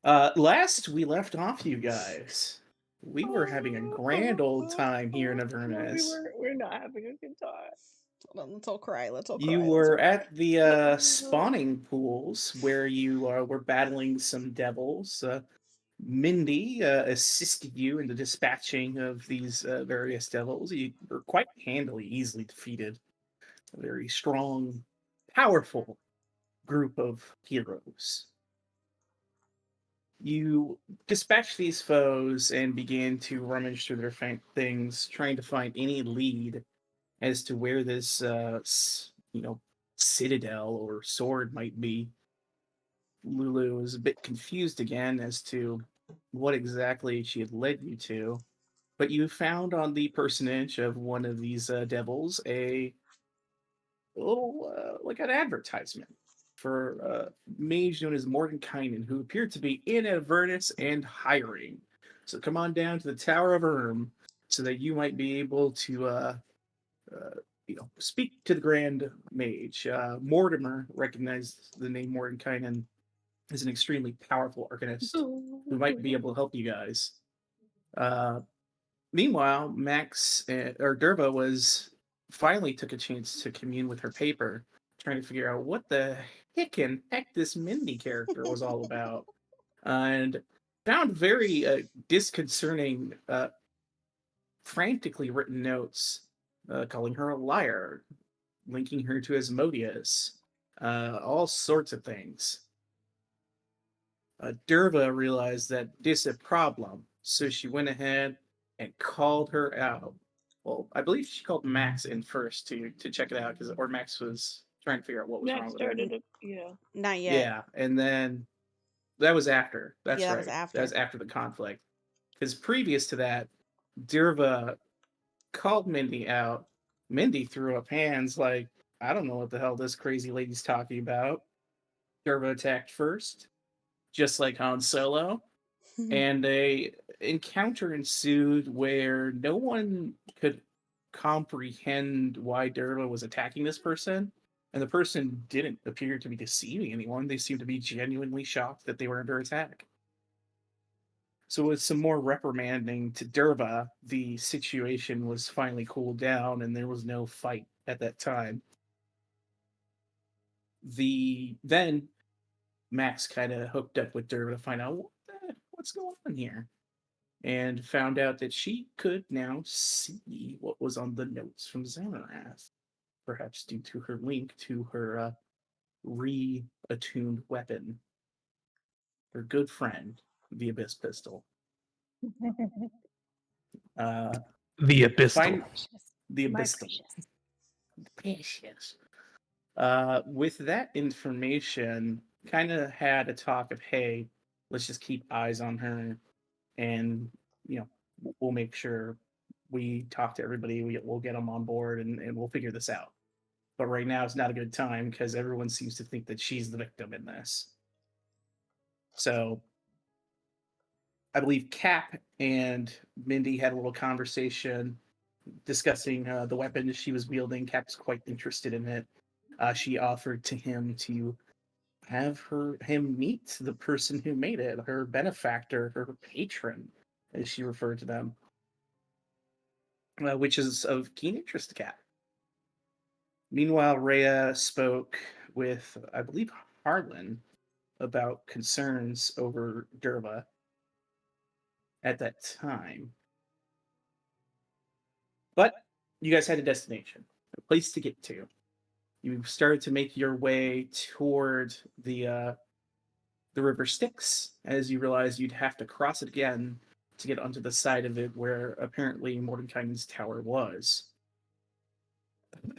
Last we left off, you guys, we were having a grand old time here in No, Avernus. we're not having a good time. Hold on, let's all cry. Let's all You cry. Let's all were cry. at the spawning pools where you were battling some devils. Mindy assisted you in the dispatching of these various devils. You were quite handily, easily defeated. A very strong, powerful group of heroes. You dispatch these foes and begin to rummage through their things, trying to find any lead as to where this, citadel or sword might be. Lulu was a bit confused again as to what exactly she had led you to, but you found on the personage of one of these devils a little, like an advertisement for a mage known as Mordenkainen, who appeared to be in Avernus and hiring. So come on down to the Tower of Erm so that you might be able to, speak to the Grand Mage. Mortimer recognized the name Mordenkainen as an extremely powerful arcanist who might be able to help you guys. Uh, Meanwhile, or Derva finally took a chance to commune with her paper, trying to figure out what the heck this Mindy character was all about, and found very disconcerting, frantically written notes calling her a liar, linking her to Asmodeus, all sorts of things. Derva realized that this is a problem, so she went ahead and called her out. Well, I believe she called Max in first to check it out, or Max was trying to figure out what was Max wrong with her. started it, yeah. Not yet. Yeah, and then that was after. That's Yeah, that was right. That was after. after the conflict. Because previous to that, Derva called Mindy out. Mindy threw up hands like, I don't know what the hell this crazy lady's talking about. Derva attacked first, just like Han Solo, and a encounter ensued where no one could comprehend why Derva was attacking this person, and the person didn't appear to be deceiving anyone. They seemed to be genuinely shocked that they were under attack. So, with some more reprimanding to Derva, the situation was finally cooled down, and there was no fight at that time. Then Max kind of hooked up with Derva to find out what's going on here, and found out that she could now see what was on the notes from Xanarath, perhaps due to her link to her re-attuned weapon, her good friend, the Abyss Pistol. Uh, The Abyss. find the My Abyss precious. Precious. With that information, kind of had a talk of, hey, let's just keep eyes on her, and you know, we'll make sure we talk to everybody. We'll get them on board, and we'll figure this out. But right now, it's not a good time because everyone seems to think that she's the victim in this. So I believe Cap and Mindy had a little conversation discussing the weapon she was wielding. Cap's quite interested in it. She offered to him to have him meet the person who made it, her benefactor, her patron, as she referred to them, which is of keen interest to Cap. Meanwhile, Rhea spoke with, I believe, Harlan about concerns over Derva at that time. But you guys had a destination, a place to get to. You started to make your way toward the river Styx, as you realized you'd have to cross it again to get onto the side of it where apparently Mordenkainen's tower was.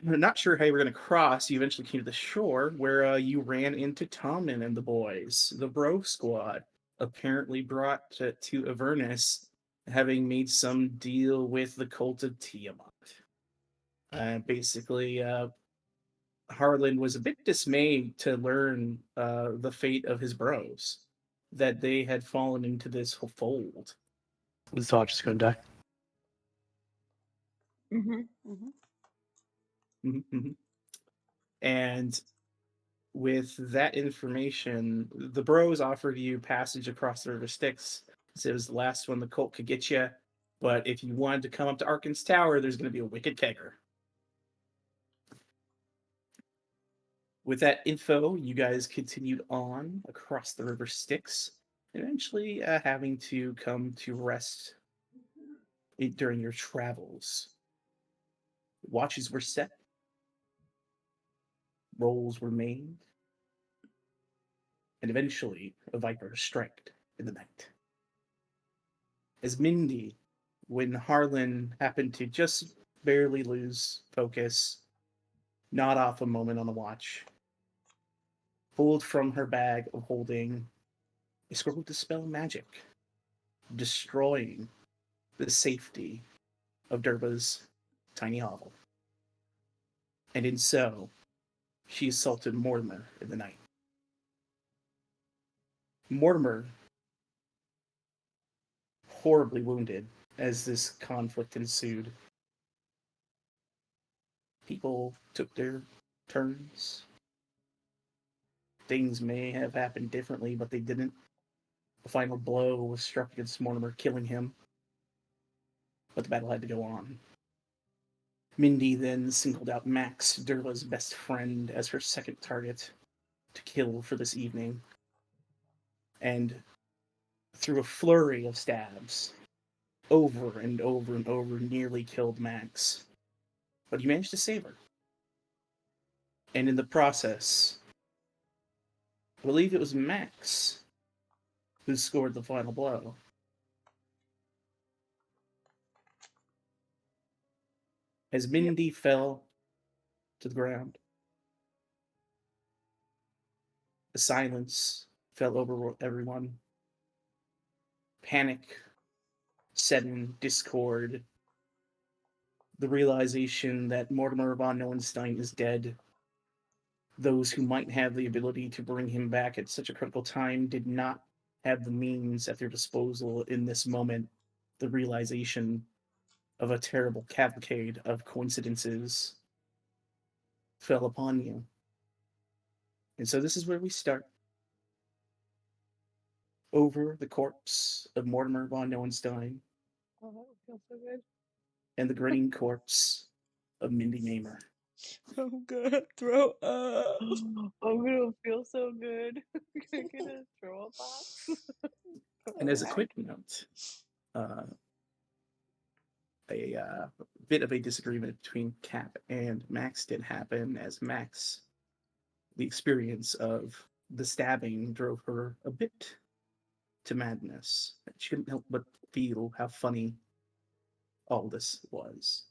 Not sure how you were going to cross. You eventually came to the shore where you ran into Tommen and the boys, the Bro Squad, apparently brought to Avernus, having made some deal with the cult of Tiamat. Basically, Harlan was a bit dismayed to learn the fate of his bros, that they had fallen into this fold. Was all just gonna die? Mm-hmm. Mhm. Mm-hmm. And with that information, the bros offered you passage across the River Styx. It was the last one the cult could get you. But if you wanted to come up to Arkan's Tower, there's going to be a wicked kegger. With that info, you guys continued on across the River Styx, eventually having to come to rest during your travels. Watches were set, rolls were made, and eventually a viper striked in the night. As Mindy, when Harlan happened to just barely lose focus, nod off a moment on the watch, pulled from her bag of holding a scroll to dispel magic, destroying the safety of Durba's tiny hovel. And in so, she assaulted Mortimer in the night. Mortimer, horribly wounded as this conflict ensued. People took their turns. Things may have happened differently, but they didn't. The final blow was struck against Mortimer, killing him. But the battle had to go on. Mindy then singled out Max, Durla's best friend, as her second target to kill for this evening. And through a flurry of stabs, over and over and over, nearly killed Max. But he managed to save her. And in the process, I believe it was Max who scored the final blow. As Mindy fell to the ground, the silence fell over everyone. Panic set in, discord, the realization that Mortimer von Neuenstein is dead. Those who might have the ability to bring him back at such a critical time did not have the means at their disposal in this moment. The realization of a terrible cavalcade of coincidences fell upon you. And so this is where we start. Over the corpse of Mortimer von Neuenstein Oh, that feels so good. and the grinning corpse of Mindy Namer. I'm gonna throw up. I'm gonna feel so good. I'm gonna throw up box. And as a quick note, a bit of a disagreement between Cap and Max did happen, as Max, the experience of the stabbing drove her a bit to madness. She couldn't help but feel how funny all this was.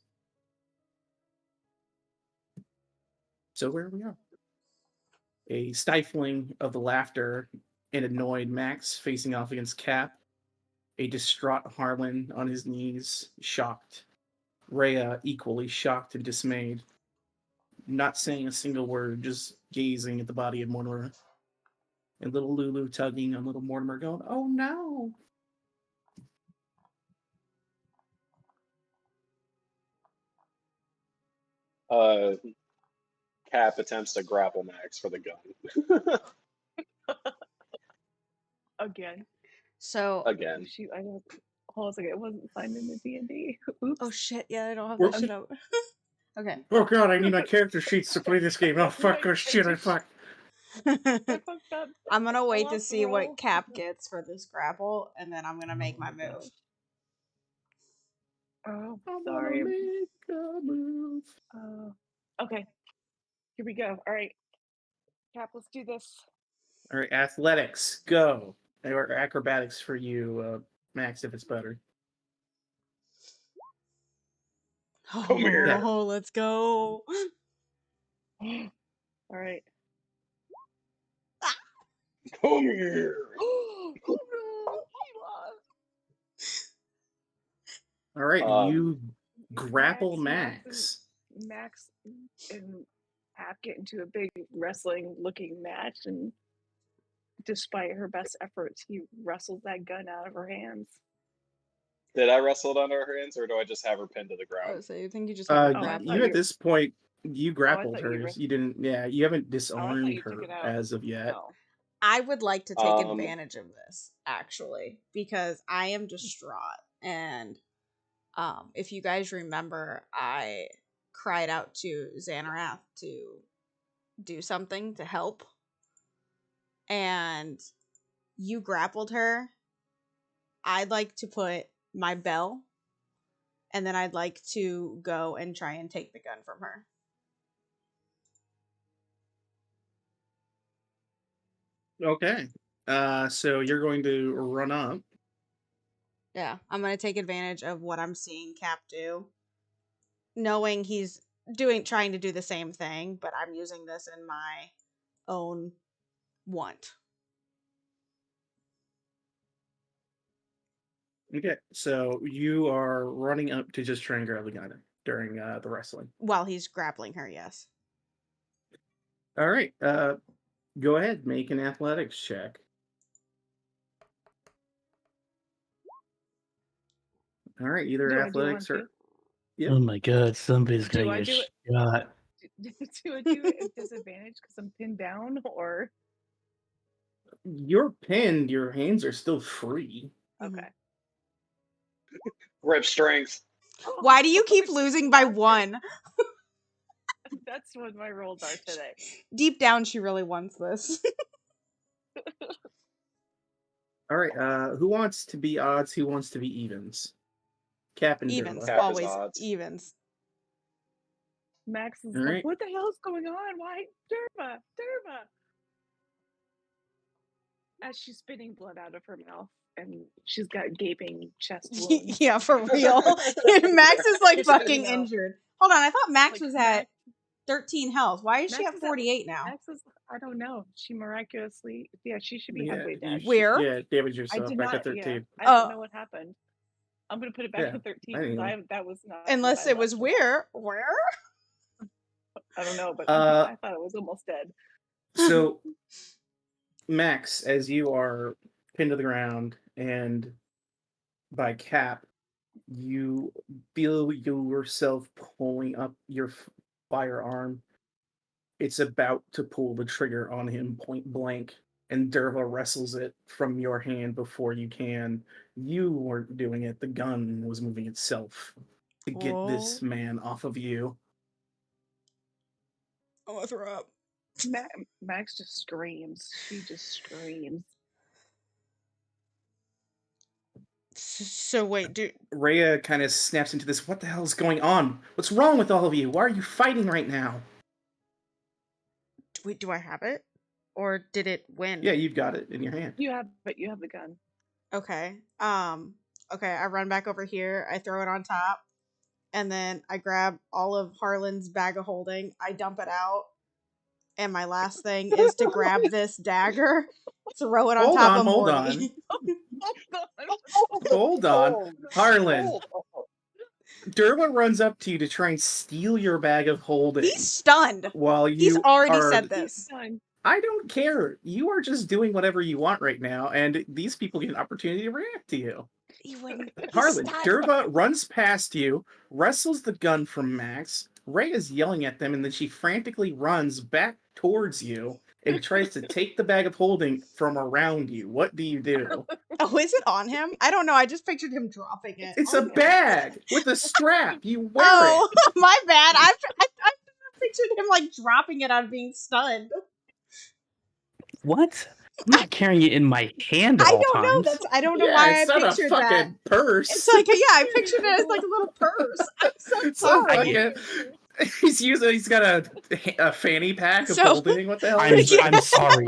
So where we are. A stifling of the laughter, an annoyed Max facing off against Cap, a distraught Harlan on his knees, shocked. Rhea equally shocked and dismayed, not saying a single word, just gazing at the body of Mortimer. And little Lulu tugging on little Mortimer, going, "Oh no!" Cap attempts to grapple Max for the gun. Again. So, Again. Shoot, I don't. Hold on a second. It wasn't signed in the D&D. Oops. oh shit, yeah, I don't have Well, that shit out. Okay. Oh god, I need my character sheets to play this game. Oh fuck, oh shit, I fuck. I fucked up. I'm gonna wait to lost the see what roll. Cap gets for this grapple, and then I'm gonna make my move. Oh, I'm sorry. gonna make a move. Okay. Here we go. All right. Cap, let's do this. All right, athletics, go. Or acrobatics for you, Max, if it's better. Come here. Oh, let's go. All right. Come here. Oh no! He lost. All right, you grapple Max Max. Max and Cap get into a big wrestling-looking match, and despite her best efforts, he wrestles that gun out of her hands. Did I wrestle it under her hands, or do I just have her pinned to the ground? Oh, so you think you just have to grab You at this point You grappled thought her. you You didn't. Yeah, you haven't Oh, I thought disarmed you took her it out. as of yet. Oh. I would like to take Um, advantage of this, actually, because I am distraught. And if you guys remember, I cried out to Xanarath to do something to help. And you grappled her. I'd like to put my bell, and then I'd like to go and try and take the gun from her. Okay. So you're going to run up. Yeah, I'm gonna take advantage of what I'm seeing Cap do, knowing he's trying to do the same thing, but I'm using this in my own want. Okay. So you are running up to just try and grab the gun during the wrestling. While he's grappling her, yes. All right. Go ahead. Make an athletics check. All right. Either Do I do one athletics or too? Yep. Oh my god, somebody's Do gonna I get do it? shot. Do I do it at disadvantage because I'm pinned down, or You're pinned. Your hands are still free. Mhm. okay? Grip strength. Why do you keep Oh, losing by one? That's what my rolls are today. Deep down, she really wants this. All right. Who wants to be odds? Who wants to be evens? Cap and Evens, Derva. Cap is always odds. evens. Max is All like, right. "What the hell's going on? Why, Derva, Derva?" As she's spitting blood out of her mouth, and she's got gaping chest wounds. Yeah, for real. Max is like Just so you fucking know. injured. Hold on, I thought Max Like, was at 13 health. Why is she Max at is at 48 now? Max is, I don't know. She miraculously, yeah, she should be Yeah. halfway dead. Where? Yeah. Damage I yourself did back not. at 13. Yeah, I Oh. don't know what happened. I'm gonna put it back Yeah, at 13 I because know. that was not. Unless what I it was left it at. where? I don't know, but Uh, I thought it was almost dead. So, Max, as you are pinned to the ground and by Cap, you feel yourself pulling up your firearm. It's about to pull the trigger on him point blank, and Derva wrestles it from your hand before you can. You weren't doing it, the gun was moving itself to get this man off of you. I'm gonna throw up. Max just screams. She just screams. So wait, Rhea kind of snaps into this. What the hell is going on? What's wrong with all of you? Why are you fighting right now? do I have it? Or did it win? Yeah, you've got it in your hand. You have the gun. Okay. Okay, I run back over here, I throw it on top, and then I grab all of Harlan's bag of holding, I dump it out, and my last thing is to grab this dagger, throw it on Hold top on, of hold Morty. Hold on. Harlan, Hold on. Derwa runs up to you to try and steal your bag of holding. He's stunned. While you He's already are, said this. I don't care. You are just doing whatever you want right now, and these people get an opportunity to react to you. He wouldn't. He's Harlan, stunned. Derva runs past you, wrestles the gun from Max. Ray is yelling at them, and then she frantically runs back towards you and tries to take the bag of holding from around you. What do you do? Oh, is it on him? I don't know. I just pictured him dropping it. It's a bag with a strap. You wear Oh, it. my bad. I pictured him like dropping it on being stunned. What? I'm not carrying it in my hand at I all don't know. times. I don't know Yeah, why it's I not a pictured fucking that. purse. It's like I pictured it as like a little purse. I'm so It's a sorry. fucking- He's got a fanny pack of So- holding. What the hell I'm is it? I'm sorry.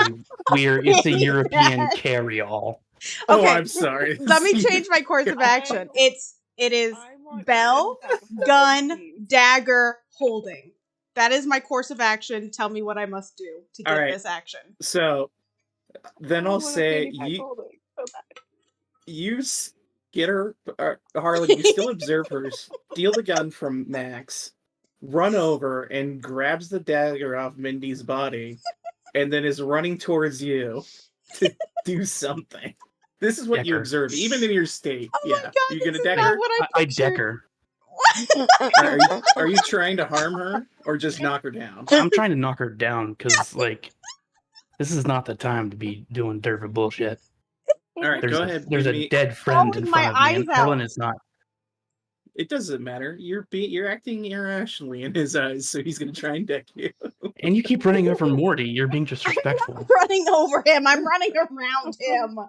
It's a Fanny European pack. carry-all. Oh, Okay, I'm sorry. Let me change my course of action. It is I want bell, that bag of gun, holding. dagger, holding. That is my course of action. Tell me what I must do to All get right. this action. So then I I'll want a say fanny pack holding so bad. you get her, Harlan. You still observe her steal the gun from Max, run over and grabs the dagger off Mindy's body, and then is running towards you to do something. This is what you Decker. observe, even in your state. Oh yeah, my god, you this gonna is deck not her? what I I pictured. decker. Are you trying to harm her or just knock her down? I'm trying to knock her down because, like, this is not the time to be doing Derva bullshit. All right, go ahead. There's Give a me. dead friend in Bawling front my of me, and eyes out. Harlan is not. It doesn't matter. You're acting irrationally in his eyes, so he's gonna try and deck you. And you keep running over Morty. You're being disrespectful. Running over him. I'm running around him.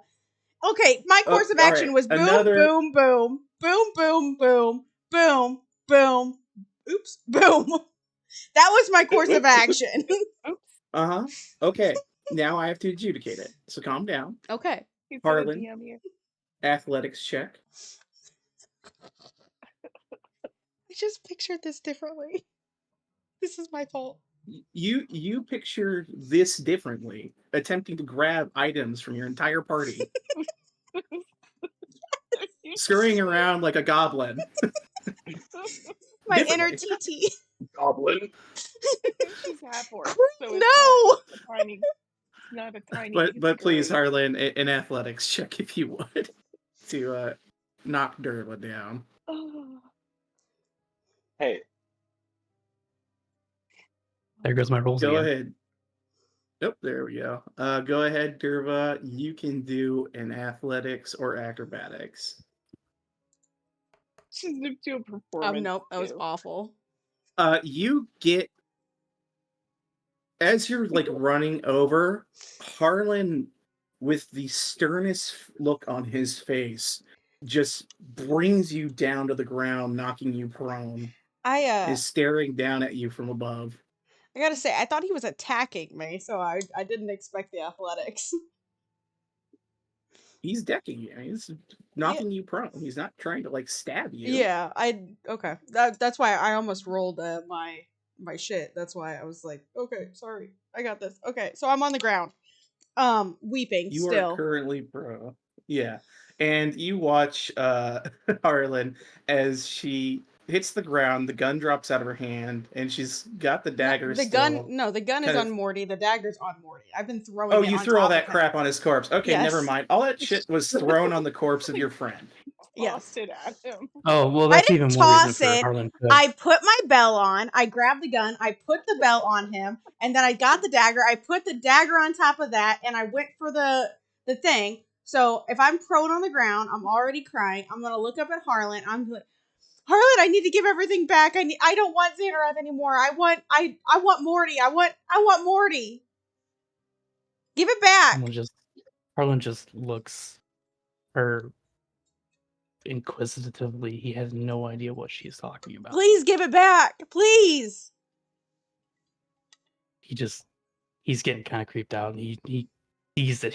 Okay, my course of all action right, was boom, another- boom, boom, boom, boom, boom, boom, boom. Oops, boom. That was my course of action. Okay. Now I have to adjudicate it. So calm down. Okay. He's got a Harlan. DM here. Athletics check. I just pictured this differently. This is my fault. You picture this differently, attempting to grab items from your entire party, scurrying around like a goblin. My inner Differently. TT. Goblin. She's half orc. So it's No! not a tiny. But please, scurry. Harlan, an athletics check if you would to knock Derva down. Oh. Hey, There goes my rolls Go again. ahead. Nope, there we go. Go ahead, Derva. You can do an athletics or acrobatics. She's moved to a performance. Nope, that was too. awful. You get as you're like running over, Harlan, with the sternest look on his face, just brings you down to the ground, knocking you prone. Is staring down at you from above. I gotta say, I thought he was attacking me, so I didn't expect the athletics. He's decking you. He's knocking you prone. He's not trying to like stab you. Yeah, okay. That's why I almost rolled my shit. That's why I was like, okay, sorry, I got this. Okay, so I'm on the ground, weeping. You still. are currently prone. Yeah, and you watch Harlan as she hits the ground. The gun drops out of her hand, and she's got the dagger. The gun is on Morty. The dagger's on Morty. I've been throwing. Oh, it you on threw all top that of him. crap on his corpse. Okay, Yes. never mind. All that shit was thrown on the corpse of your friend. Tossed it at him. Oh, well, I that's didn't even more reason toss for it. Harlan to. I put my bell on. I grabbed the gun. I put the bell on him, and then I got the dagger. I put the dagger on top of that, and I went for the thing. So if I'm prone on the ground, I'm already crying. I'm gonna look up at Harlan. I'm like, Harlan, I need to give everything back. I don't want Xanarath anymore. I want Morty. I want Morty. Give it back. Harlan just looks her inquisitively. He has no idea what she's talking about. Please give it back. Please. He's getting kind of creeped out, and he sees that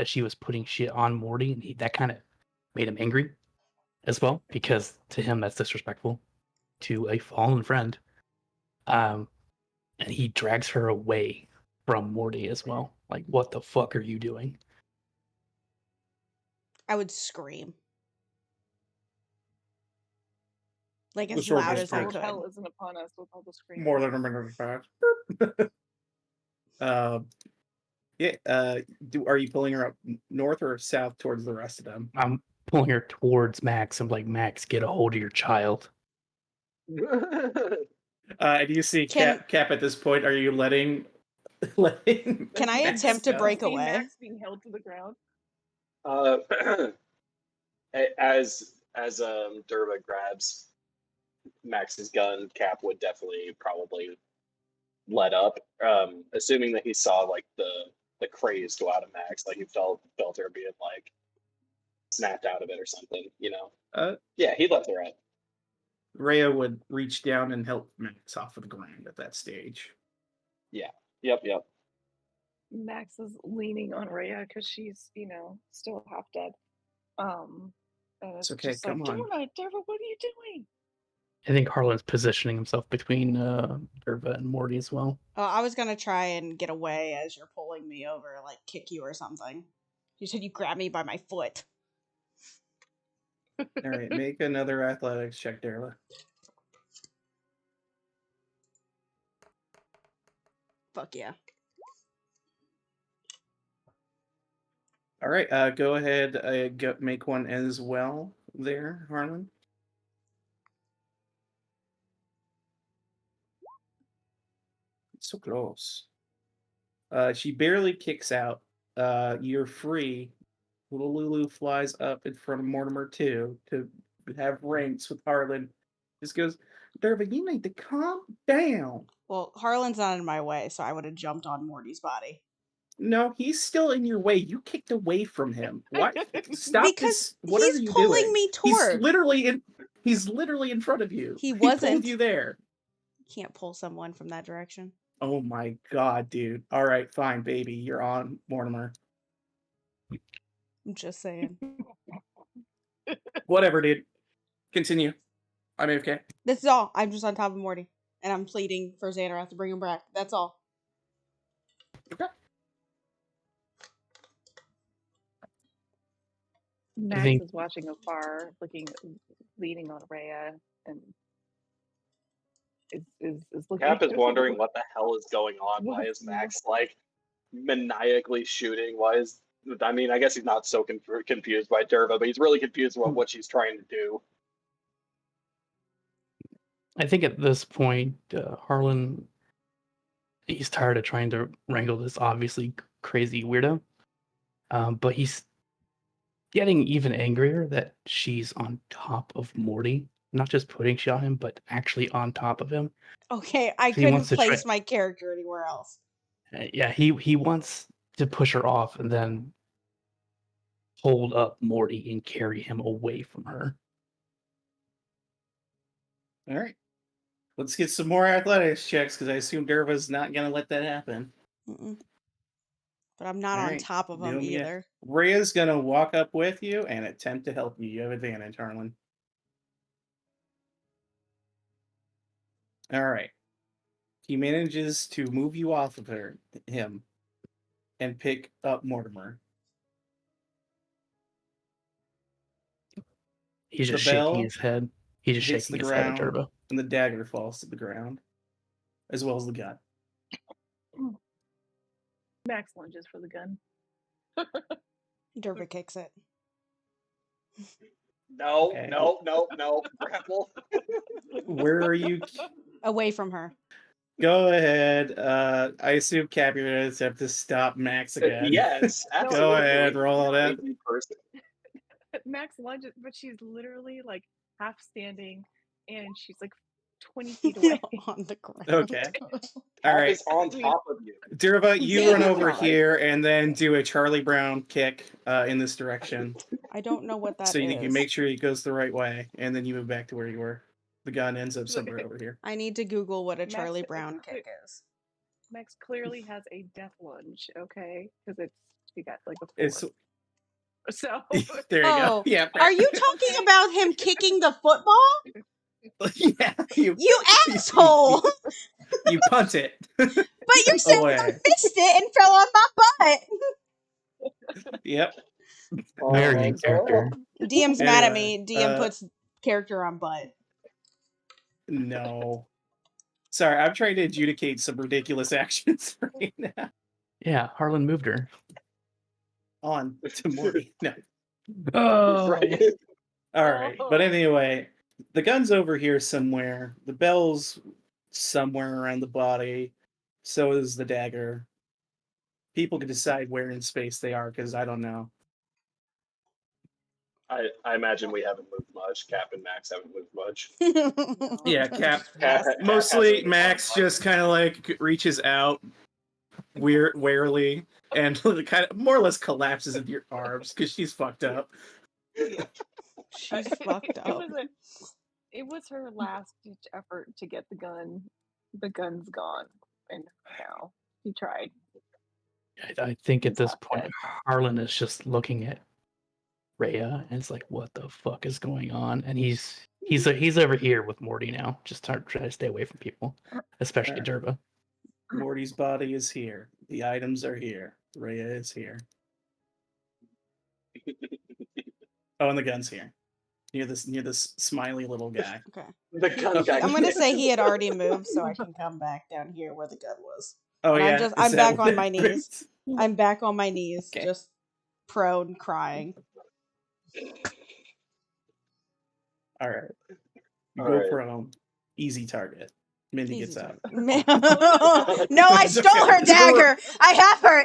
she was putting shit on Morty, and that kind of made him angry as well, because to him that's disrespectful to a fallen friend. And he drags her away from Morty as well. Like, what the fuck are you doing? I would scream. Like The as sword loud was as I broke. could. Hell isn't upon us with all the screaming. More than a minute past. Are you pulling her up north or south towards the rest of them? I'm pulling her towards Max. I'm like, Max, get a hold of your child. And you see Cap at this point. Are you letting? Can I Max attempt to go? break See away? Max being held to the ground. as Derva grabs Max's gun, Cap would definitely probably let up. Assuming that he saw like the craze go out of Max, like he felt her being like snapped out of it or something, you know. Yeah, he let her up. Rhea would reach down and help Max off of the ground at that stage. Yeah. Yep. Max is leaning on Rhea because she's, still half dead. And It's okay, just come like, on. Derva, what are you doing? I think Harlan's positioning himself between Derva and Morty as well. I was gonna try and get away as you're pulling me over, like kick you or something. You said you grabbed me by my foot. All right, make another athletics check, Derva. Fuck yeah. All right, go ahead, make one as well there, Harlan. So close. She barely kicks out. You're free. Little Lulu flies up in front of Mortimer too to have ranks with Harlan. Just goes, Derva, you need to calm down. Well, Harlan's not in my way, so I would have jumped on Morty's body. No, he's still in your way. You kicked away from him. What? Stop Because this! What are he's you pulling doing? me He's toward. literally in. He's literally in front of you. He pulled wasn't. you there. Can't pull someone from that direction. Oh my god, dude! All right, fine, baby. You're on, Mortimer. I'm just saying. Whatever, dude. Continue. I'm AFK. This is all. I'm just on top of Morty. And I'm pleading for Xanath to bring him back. That's all. Okay. Max think- is watching afar, leaning on Rhea, and is looking. Cap is wondering what the hell is going on. Why What? is Max like maniacally shooting? Why is I mean, I guess he's not so confused by Derva, but he's really confused about what she's trying to do. I think at this point, Harlan, he's tired of trying to wrangle this obviously crazy weirdo. But he's getting even angrier that she's on top of Morty. Not just putting shit on him, but actually on top of him. Okay, I He couldn't wants to place try- my character anywhere else. Yeah, he wants to push her off and then hold up Morty and carry him away from her. All right. Let's get some more athletics checks because I assume Derva's not going to let that happen. Mm-mm. But I'm not All on right, top of him do 'em yet. either. Rhea's going to walk up with you and attempt to help you. You have advantage, Harlan. All right. He manages to move you off of him and pick up Mortimer. He's The just shaking bell his head. He's just hits shaking the his head at ground. Derva. And the dagger falls to the ground, as well as the gun. Max lunges for the gun. Derva kicks it. No, Okay. no, grapple. Where are you? Away from her. Go ahead. I assume Cap, you're going to attempt to stop Max again. Yes, absolutely. Go ahead, roll it. Crazy person. Max lunges, but she's literally like half standing, and she's like 20 feet away. On the ground. Okay. All Cap right. is on top of you. Derva, you Yeah, run over right. here and then do a Charlie Brown kick in this direction. I don't know what that So is. you can make sure it goes the right way, and then you move back to where you were. The gun ends up somewhere over here. I need to Google what a Max- Charlie Brown kick is. Max clearly has a death lunge, okay? Because she got like a 4. It's So there you Oh, go. Yeah. Are you talking about him kicking the football? Yeah. You asshole! You punt it. But you said Away. I missed it and fell on my butt. Yep. Very in character. DM's mad at Anyway, me. DM puts character on butt. No. Sorry, I'm trying to adjudicate some ridiculous actions right now. Yeah, Harlan moved her. On to Morty. No. Oh, Right. All right. But anyway, the gun's over here somewhere. The bell's somewhere around the body. So is the dagger. People can decide where in space they are because I don't know. I imagine we haven't moved much. Cap and Max haven't moved much. Yeah, Cap. Cap Mostly hasn't Max moved much. just kind of like reaches out warily and kind of more or less collapses into your arms because she's fucked up. She's fucked up. It was her last ditch effort to get the gun. The gun's gone, and now he tried. I think at He's this not point, dead. Harlan is just looking at Rhea and it's like, what the fuck is going on? And he's over here with Morty now, just trying to stay away from people, especially Alright. Derva. Morty's body is here. The items are here. Rhea is here. Oh, and the gun's here. Near this smiley little guy. Okay. The gun Okay. guy. I'm gonna say he had already moved, so I can come back down here where the gun was. Oh And yeah. I'm is that back what on my it knees. is? I'm back on my knees, Okay. just prone, crying. All right. You All go right. prone. Easy target. Mindy Easy gets up. Man. No, I stole her dagger. I have her.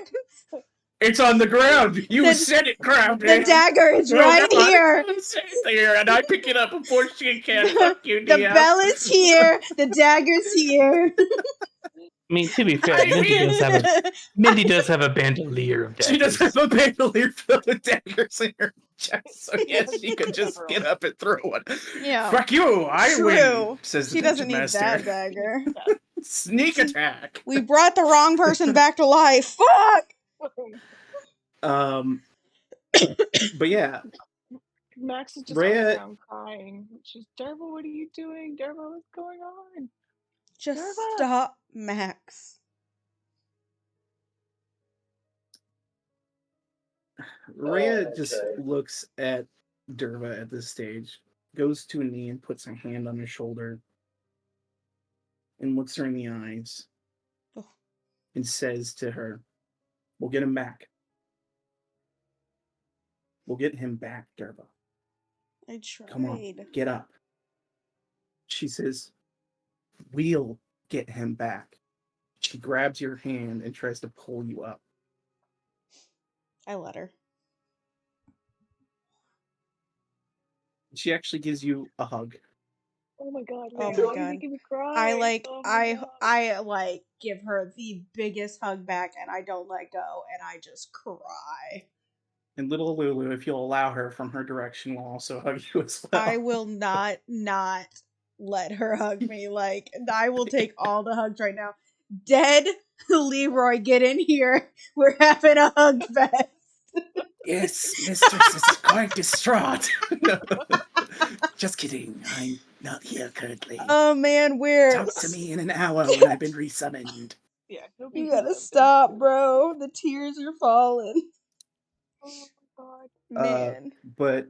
It's on the ground. You The- said it grabbed The it. dagger is No, right God, here. It's there, and I pick it up before she can. Fuck you, The DM. bell is here. The dagger's here. I mean, to be fair, I Mindy mean- does have a bandolier of daggers. She does have a bandolier filled with daggers in her chest, so yes, she could just Several. get up and throw one. Yeah. Fuck you, I True. win, says She the doesn't dungeon need that master. dagger. Sneak attack. We brought the wrong person back to life. Fuck. But yeah, Max is just on Rhea- the ground crying. She's, Derva, what are you doing? Derva, what's going on? Just Derva. stop, Max. Rhea just Okay. looks at Derva at this stage, goes to a knee and puts a hand on her shoulder, and looks her in the eyes, Oh. and says to her, "We'll get him back. We'll get him back, Derva. I tried. Come on, get up." She says, "We'll get him back." She grabs your hand and tries to pull you up. I let her. She actually gives you a hug. Oh my god, Oh Rhea, my you're God. making me cry. Oh my God. I like give her the biggest hug back and I don't let go and I just cry. And little Lulu, if you'll allow her from her direction, will also hug you as well. I will not let her hug me. Like I will take all the hugs right now. Dead Leroy, get in here. We're having a hug fest. Yes, mistress is quite distraught. No. Just kidding. I'm not here currently. Oh man, we're Talk to me in an hour when I've been resummoned. Yeah, he'll be You gotta deserved. stop, bro. The tears are falling. Oh my god. Man. But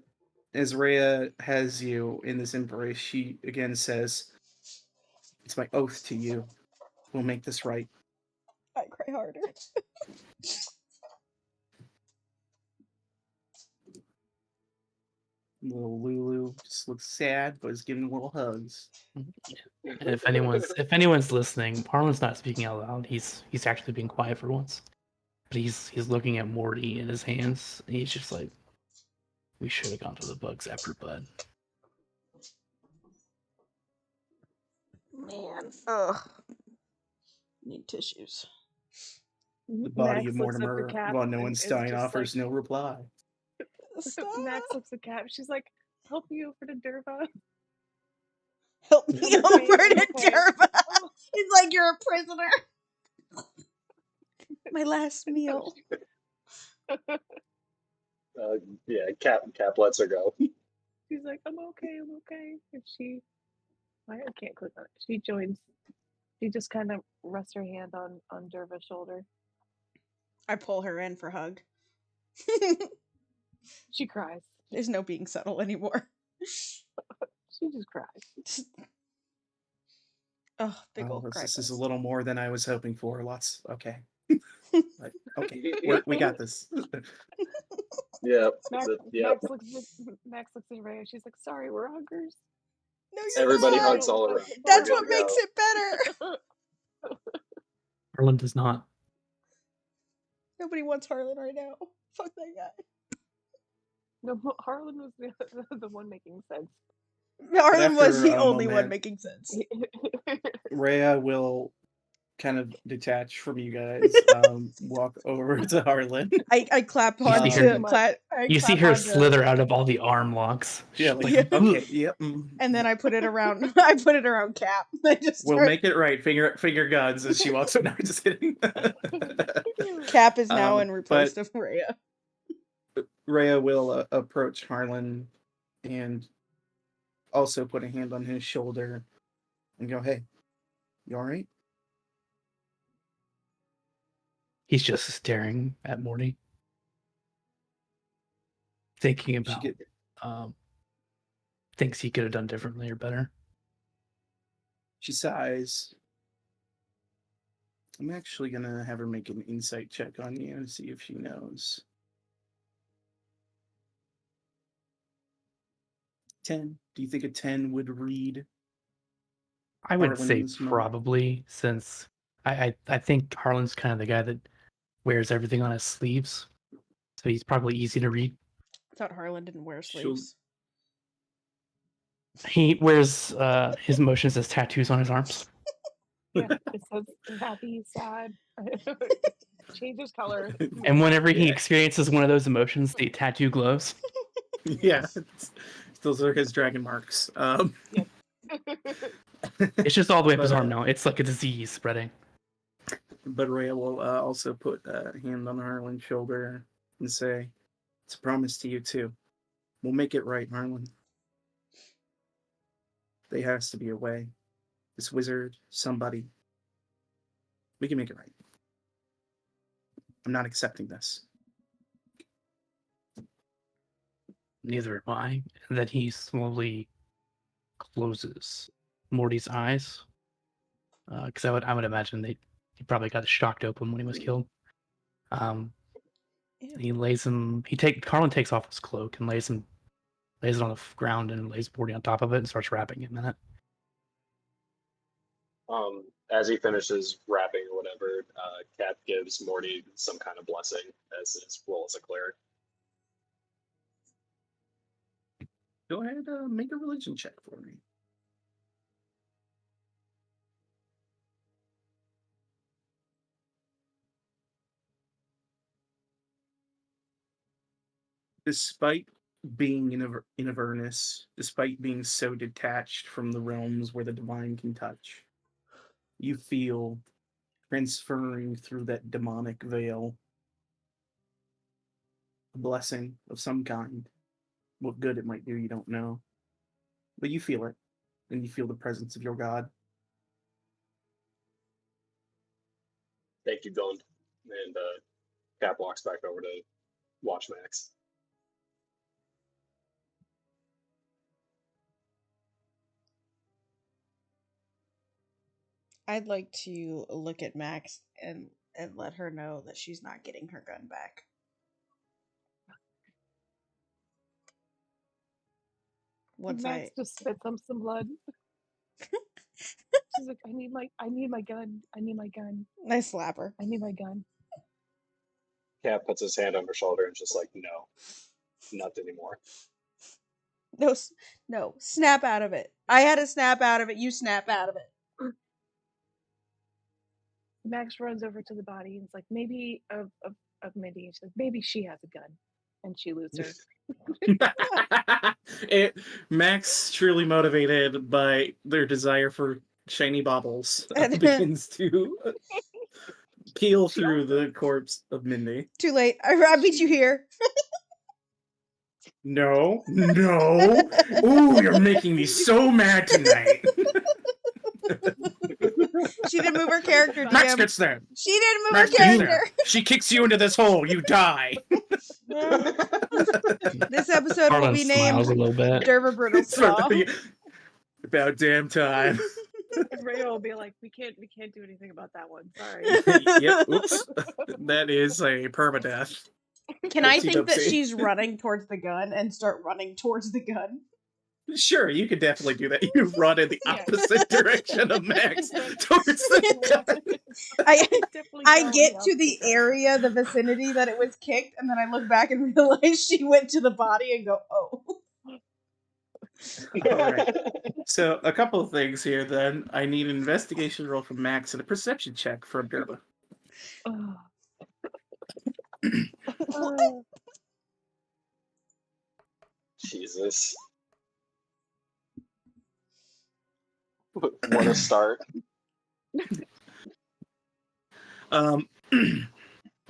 as Rhea has you in this embrace, she again says, "It's my oath to you. We'll make this right." I cry harder. Little Lulu just looks sad, but is giving little hugs. And if anyone's listening, Harlan's not speaking out loud. He's actually being quiet for once. But he's looking at Morty in his hands, and he's just like, "We should have gone to the bug zapper, bud." Man. Ugh. Need tissues. The body Max of looks at the Mortimer cap von and is Neuenstein just offers no reply. Stop. Max looks at Cap. She's like, "Help me over to Derva." Help me I'm over okay, to I'm okay. Derva. Oh. It's like you're a prisoner. My last meal. Yeah, Cap lets her go. She's like, I'm okay. And she, I can't click on it. She joins. She just kind of rests her hand on Derva's shoulder. I pull her in for hug. She cries. There's no being subtle anymore. She just cries. Oh, big Oh, old cry. this is a fest. little more than I was hoping for. Lots. Okay. Like, okay. We got this. Yeah, Max, yeah. Max looks at Ray. She's like, "Sorry, we're huggers." No, you're Everybody not. hugs all around. That's We're what good to makes go. it better. Harlan does not. Nobody wants Harlan right now. Fuck that guy. No, Harlan was the one making sense. Harlan was after the a only one moment- making sense. Rhea will kind of detach from you guys, walk over to Harlan. I clap hard see to her- You see her hard to- slither out of all the arm locks. Yeah, She's like, like, okay, "Ugh." yep. and then I put it around. I put it around Cap. I just We'll start- make it right. Finger guns as she walks up. No, just kidding. Cap is now in but- replaced of Rhea. Rhea will approach Harlan and also put a hand on his shoulder and go, "Hey, you all right?" He's just staring at Morty, thinking She about get, things he could have done differently or better. she sighs. I'm actually gonna have her make an insight check on you and see if she knows. 10. Do you think a 10 would read? I would say Harlan's moment? probably, since I think Harlan's kind of the guy that wears everything on his sleeves, so he's probably easy to read. I thought Harlan didn't wear She'll- sleeves. He wears his emotions as tattoos on his arms. Yeah, it says happy, sad, changes color. And whenever he Yeah. experiences one of those emotions, the tattoo glows. Yeah, those are his dragon marks. It's just all the way up his But, arm now. It's like a disease spreading. But Rhea will also put a hand on Harlan's shoulder and say, "It's a promise to you too. We'll make it right, Harlan. There has to be a way. This wizard, somebody. We can make it right. I'm not accepting this." Neither am I. And then he slowly closes Morty's eyes. Because I would imagine he probably got shocked open when he was killed. He lays him. Harlan takes off his cloak and lays it on the ground and lays Morty on top of it and starts wrapping him in it. As he finishes rapping or whatever, Cap gives Morty some kind of blessing as his role as a cleric. Go ahead, make a religion check for me. Despite being in Avernus, despite being so detached from the realms where the divine can touch, you feel transferring through that demonic veil a blessing of some kind. What good it might do, you don't know. But you feel it, and you feel the presence of your god. Thank you, Gond. And Cap walks back over to watch Max. I'd like to look at Max and let her know that she's not getting her gun back. Once Max just spits on some blood. She's like, I need my gun. I need my gun. I slap her. I need my gun. Cap puts his hand on her shoulder and just like, no, not anymore. No, snap out of it. I had to snap out of it. You snap out of it. Max runs over to the body and it's like, maybe of Mindy. She's like, maybe she has a gun, and she loses her. Max, truly motivated by their desire for shiny baubles, begins to peel through the corpse of Mindy. Too late. I beat you here. No. Ooh, you're making me so mad tonight. She didn't move her character, DM. Max gets there. She didn't move Max her gets there. character. She kicks you into this hole. You die. This episode will Harlan be named smiles a little bit. Derva Brittle Straw. About damn time. And Ray will be like, we can't do anything about that one. Sorry. Yep. Oops. That is a permadeath. Can I think that Oopsie-doopsie. she's running towards the gun and start running towards the gun? Sure, you could definitely do that. You run in the Yeah. opposite direction of Max towards the gun. I get to the area, the vicinity that it was kicked, and then I look back and realize she went to the body and go, oh. All right. So a couple of things here. Then I need an investigation roll from Max and a perception check from Derba. Jesus. What a start.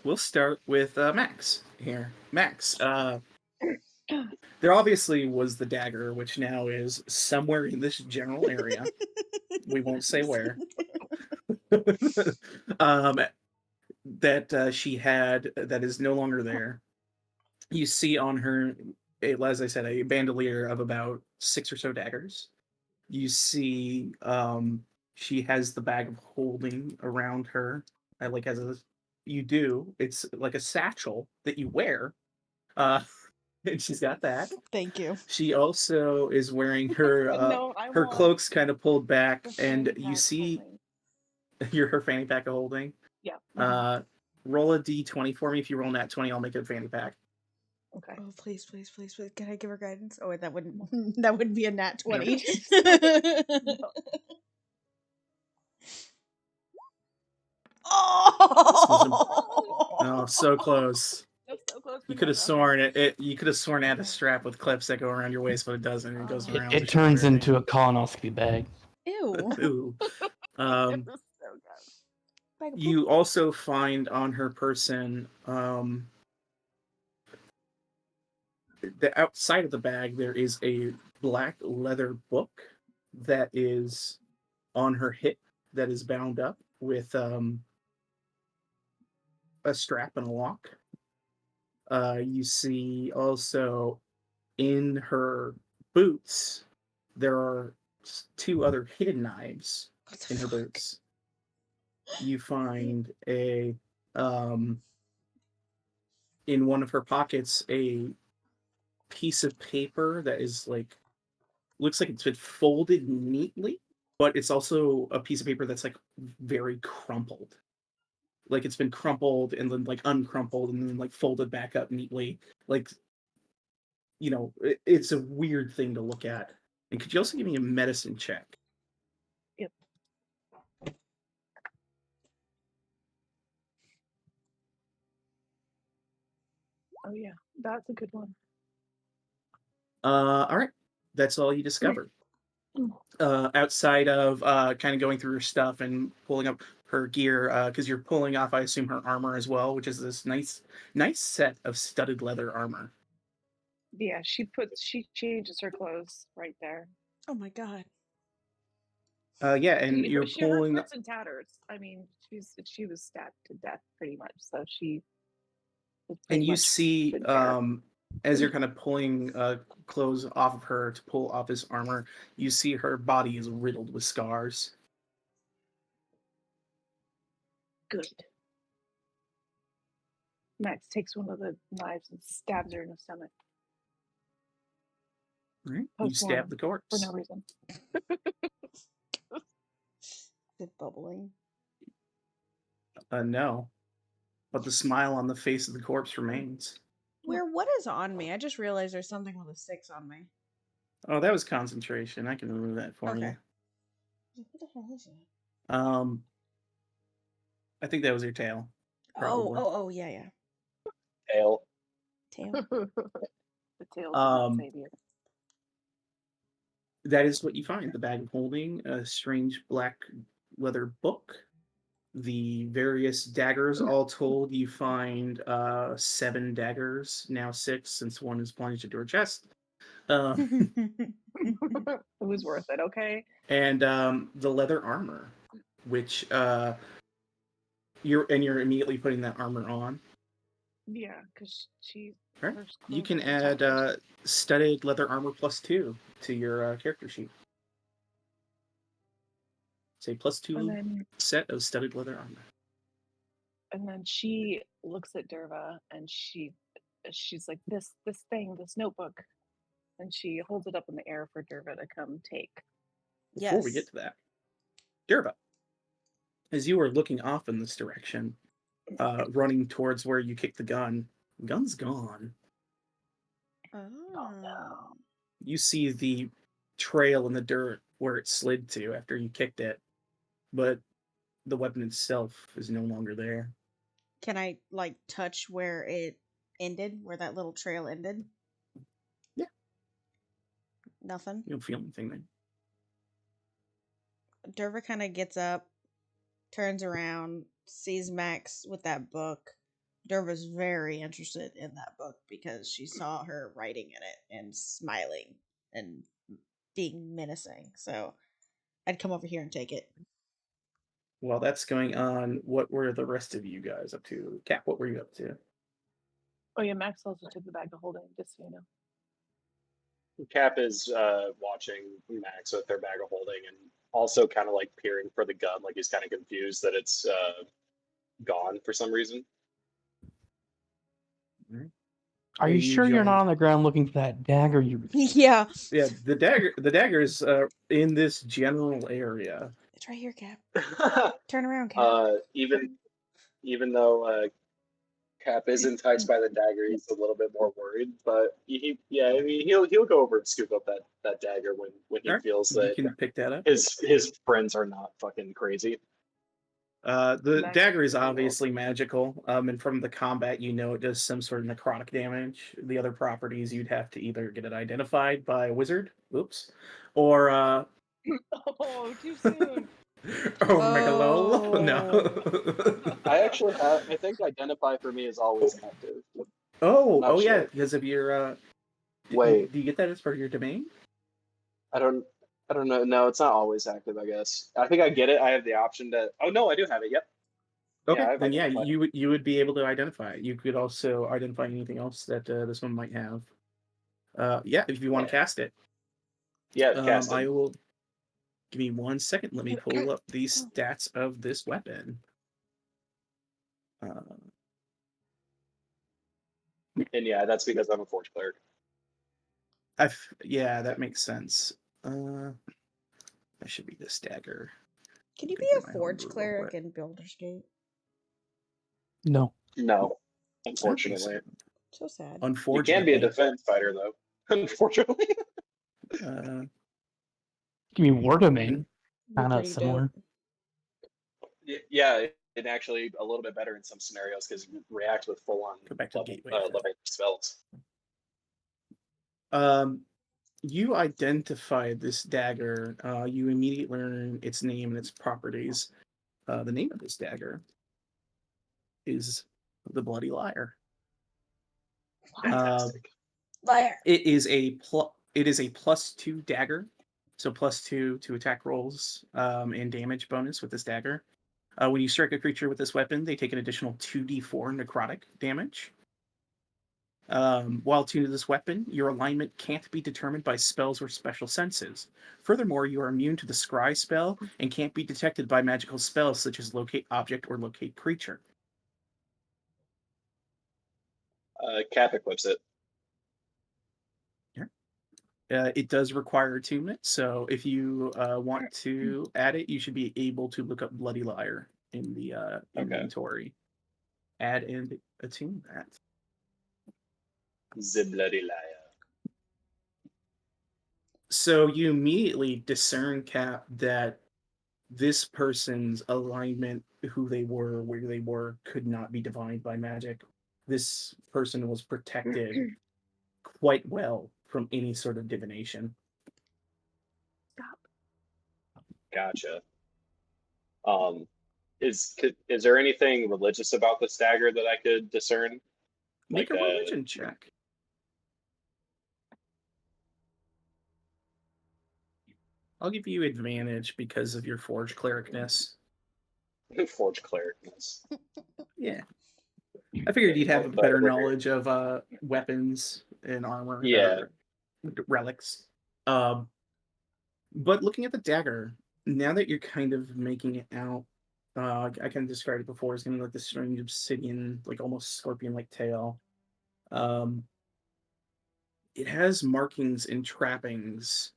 We'll start with Max here. Max, there obviously was the dagger, which now is somewhere in this general area. We won't say where. That she had that is no longer there. You see on her, as I said, a bandolier of about 6 or so daggers. You see she has the bag of holding around her. You do. It's like a satchel that you wear. She's got that. Thank you. She also is wearing her No, I her want cloak's kind of pulled back, the and fanny you pack see holding. you're her fanny pack of holding. Yeah. Roll a d20 for me. If you roll nat 20, I'll make it a fanny pack. Okay. Oh, please, please, please, please. Can I give her guidance? Oh, wait, that wouldn't that wouldn't be a nat 20. No. Oh, so close. That's so close. You could have sworn it. You could have sworn it had a strap with clips that go around your waist, but it doesn't. It goes around. It turns into a colonoscopy bag. Ew. Ooh. It was so good. Bag of You poop. also find on her person, the outside of the bag, there is a black leather book that is on her hip that is bound up with a strap and a lock. You see also in her boots, there are two other hidden knives What the in her fuck? boots. You find a in one of her pockets a piece of paper that is like looks like it's been folded neatly, but it's also a piece of paper that's like very crumpled. Like it's been crumpled and then like uncrumpled and then like folded back up neatly. Like, you know, it's a weird thing to look at. And could you also give me a medicine check? Yep. Oh yeah, that's a good one. All right. That's all you discover. Outside of kind of going through her stuff and pulling up her gear, because you're pulling off, I assume, her armor as well, which is this nice set of studded leather armor. Yeah, she changes her clothes right there. Oh my god. Yeah, and you're Her pulling. clothes in tatters. I mean, she was stabbed to death pretty much, so she was And pretty you much see, been bare. as you're kind of pulling clothes off of her to pull off his armor, you see her body is riddled with scars. Good. Max takes one of the knives and stabs her in the stomach. Right? You stab the corpse. For no reason. Is it bubbling? No. But the smile on the face of the corpse remains. What is on me? I just realized there's something with a 6 on me. Oh, that was concentration. I can remove that for Okay. you. What the hell is it? I think that was your tail. Probably. Oh, yeah. Tail. Tail. The tail of Xavier. That is what you find. The bag of holding, a strange black leather book, the various daggers. All told, you find 7 daggers, now 6 since one is plunged into her chest. It was worth it, okay? And the leather armor, which you're immediately putting that armor on. Yeah, because she. Right. You can add studded leather armor +2 to your character sheet. Say +2 set of studded leather armor. And then she looks at Derva and she's like, this notebook, and she holds it up in the air for Derva to come take. Before we get to that, Derva, as you are looking off in this direction, running towards where you kicked the gun's gone. Oh no. You see the trail in the dirt where it slid to after you kicked it, but the weapon itself is no longer there. Can I like touch where it ended, where that little trail ended? Yeah. Nothing? You don't feel anything then. Derva kind of gets up, turns around, sees Max with that book. Derva's very interested in that book because she saw her writing in it and smiling and being menacing. So I'd come over here and take it. While that's going on, what were the rest of you guys up to? Cap, what were you up to? Oh yeah, Max also took the bag of holding, just so you know. Cap is watching Max with their bag of holding and also kind of like peering for the gun, like he's kind of confused that it's gone for some reason. Are Hey, you sure you're not joined. on the ground looking for that dagger you Yeah. Yeah, the dagger is in this general area. It's right here, Cap. Turn around, Cap. Even though Cap is enticed by the dagger, he's a little bit more worried. But I mean, he'll go over and scoop up that dagger when he All right, feels you that can pick that up. his friends are not fucking crazy. The Nice. dagger is obviously magical, and from the combat, you know it does some sort of necrotic damage. The other properties, you'd have to either get it identified by a wizard, oops, or Oh, too soon. or make a lol. No. I think identify for me is always active. Oh, Not yeah, sure. because of your Wait, do you get that as part of your domain? I don't know. No, it's not always active, I guess. I think I get it. I have the option to. Oh no, I do have it. Yep. Yeah, Okay, I have then yeah, identified. you would be able to identify it. You could also identify anything else that this one might have. Yeah, if you want to cast it. Yeah, cast I it. will give me 1 second. Let me pull up the stats of this weapon. And yeah, that's because I'm a forge cleric. Yeah, that makes sense. That should be this dagger. Can you be Thinking a my forge homebrew real cleric quick. in Builder's Gate? No. No, I don't think unfortunately. So sad. You can be a Unfortunately. defense fighter though. Unfortunately. Give me war domain. Be Kind of pretty similar. Yeah, it actually a little bit better in some scenarios because it reacts with full on Go back to Gateway. level spells. You identify this dagger. You immediately learn its name and its properties. The name of this dagger is the Bloody Liar. Fantastic. Liar. It is a +2 dagger, so +2 to attack rolls and damage bonus with this dagger. When you strike a creature with this weapon, they take an additional 2d4 necrotic damage. While tuned to this weapon, your alignment can't be determined by spells or special senses. Furthermore, you are immune to the scry spell and can't be detected by magical spells such as locate object or locate creature. Cap equips it. It does require attunement, so if you want to add it, you should be able to look up Bloody Liar in the inventory. Add and attune that. The Bloody Liar. So you immediately discern, Cap, that this person's alignment, who they were, where they were, could not be divined by magic. This person was protected quite well from any sort of divination. Gotcha. Is there anything religious about this dagger that I could discern? Make Like a religion check. I'll give you advantage because of your forge clericness. forge clericness. Yeah. I figured you'd have a But better we're- knowledge of weapons and armor. Yeah. Relics. But looking at the dagger, now that you're kind of making it out, I kind of described it before as kind of like this strange obsidian, like almost scorpion-like tail. It has markings and trappings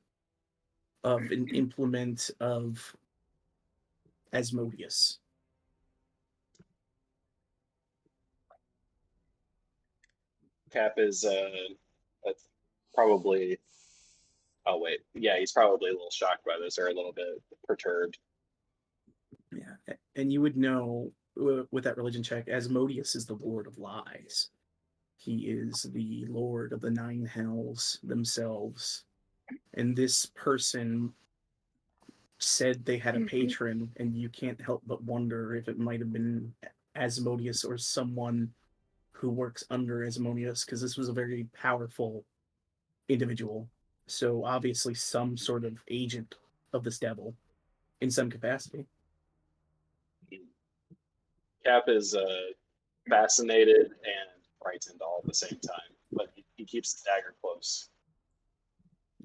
of an implement of Asmodeus. Cap is probably. Oh wait, yeah, he's probably a little shocked by this or a little bit perturbed. Yeah, and you would know with that religion check, Asmodeus is the Lord of Lies. He is the Lord of the 9 hells themselves. And this person said they had a patron, and you can't help but wonder if it might have been Asmodeus or someone who works under Asmodeus, because this was a very powerful individual. So obviously some sort of agent of this devil in some capacity. Cap is fascinated and frightened all at the same time, but he keeps the dagger close.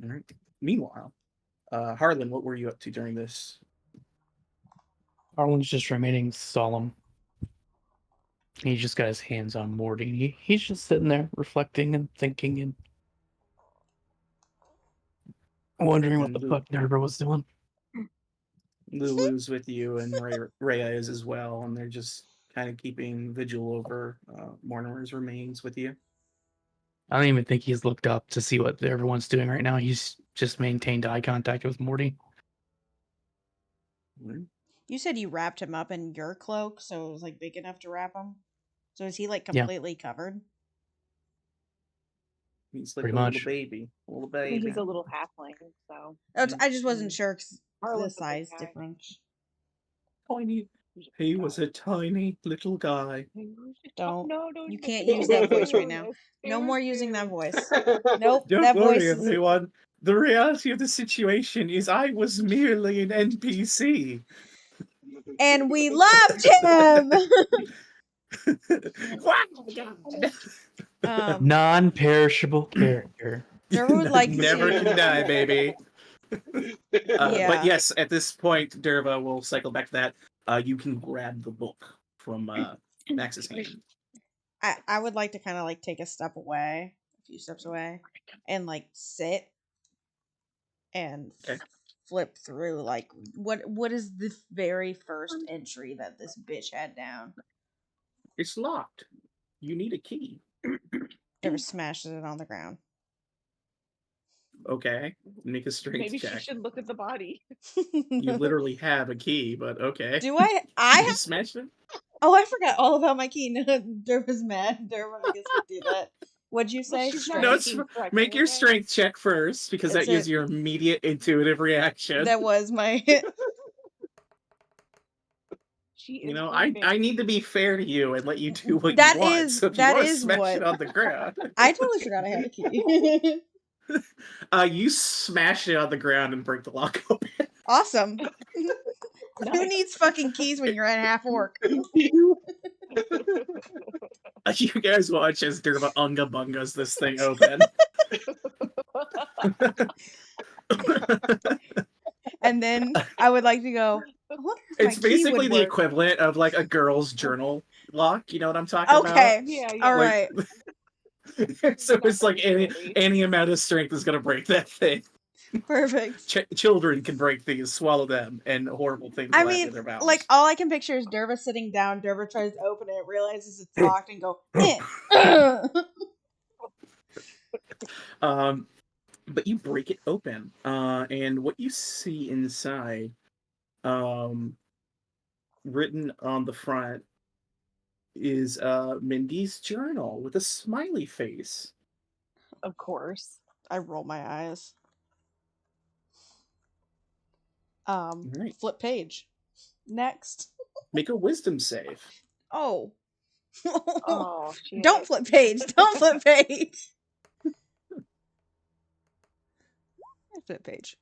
All right. Meanwhile, Harlan, what were you up to during this? Harlan's just remaining solemn. He just got his hands on Morty. He's just sitting there reflecting and thinking and wondering what And the fuck Nerva was doing. Lulu's with you, and Rhea is as well, and they're just kind of keeping vigil over Mortimer's remains with you. I don't even think he's looked up to see what everyone's doing right now. He's just maintained eye contact with Morty. You said you wrapped him up in your cloak, so it was like big enough to wrap him. So is he like Yeah. completely covered? He's like Pretty a much. little baby. A little I mean, baby. he's a little halfling, so. I just wasn't sure 'cause the Harlan's a big size guy. difference. Tiny. He was a tiny little guy. Don't. No, You can't use that voice right now. No more using that voice. Nope. Don't that worry, voice is. everyone. The reality of the situation is I was merely an NPC. And we loved him. Non-perishable character. Derva would like Never to. can die, baby. Yeah. But yes, at this point, Derva will cycle back to that. You can grab the book from Max's hand. I would like to kind of like take a step away, a few steps away, and like sit and Okay. flip through. Like, what is the very first entry that this bitch had down? It's locked. You need a key. Derva smashes it on the ground. Okay. Make a strength Maybe check. she should look at the body. You literally have a key, but okay. Do I? You just smashed it? Oh, I forgot all about my key. No, Derva's mad. Derva, I guess we do that. What'd you say? She's not No, Strength? it's make your strength check first because that It's gives a- your immediate intuitive reaction. That was my. You know, I need to be fair to you and let you do what That you want. is- So if that you want to is smash what- it on the ground, I totally forgot I had a key. you smash it on the ground and break the lock open. Awesome. Who Nice. needs fucking keys when you're at half orc? You guys watch as Derva Unga Bungas this thing open. And then I would like to go. I wonder if my It's key basically would the work. equivalent of like a girl's journal lock. You know what I'm talking Okay. Yeah, All Like- right. about? So it's like any amount of strength is gonna break that thing. Perfect. Children can break these, swallow them, and horrible things I will happen mean, in their mouths. like all I can picture is Derva sitting down. Derva tries to open it, realizes it's locked, and go. Eh. But you break it open, and what you see inside, written on the front, is Mindy's journal with a smiley face. Of course. I roll my eyes. Right. Flip page. Next. Make a wisdom save. Oh. Oh, shit. Don't flip page. Don't flip page. Flip page.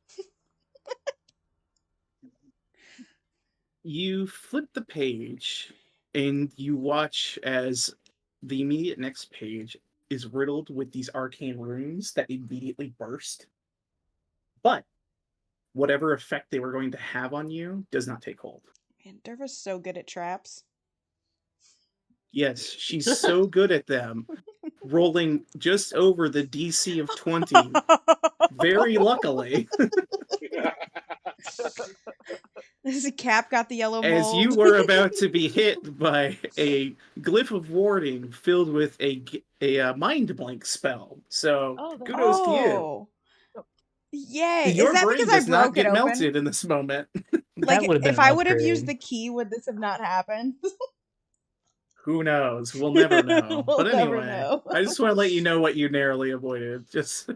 You flip the page, and you watch as the immediate next page is riddled with these arcane runes that immediately burst. But whatever effect they were going to have on you does not take hold. Man, Derva's so good at traps. Yes, she's so good at them, rolling just over the DC of 20, very luckily. This Cap got the yellow mold. As you were about to be hit by a glyph of warding filled with a mind blank spell. So Oh, that's- kudos to you. Oh. Yay! Your Is that brain because I does not broke it get open? melted in this moment. Like, That would have been if an I would have used upgrade. the key, would this have not happened? Who knows? We'll never know. We'll But never anyway, know. I just want to let you know what you narrowly avoided. Just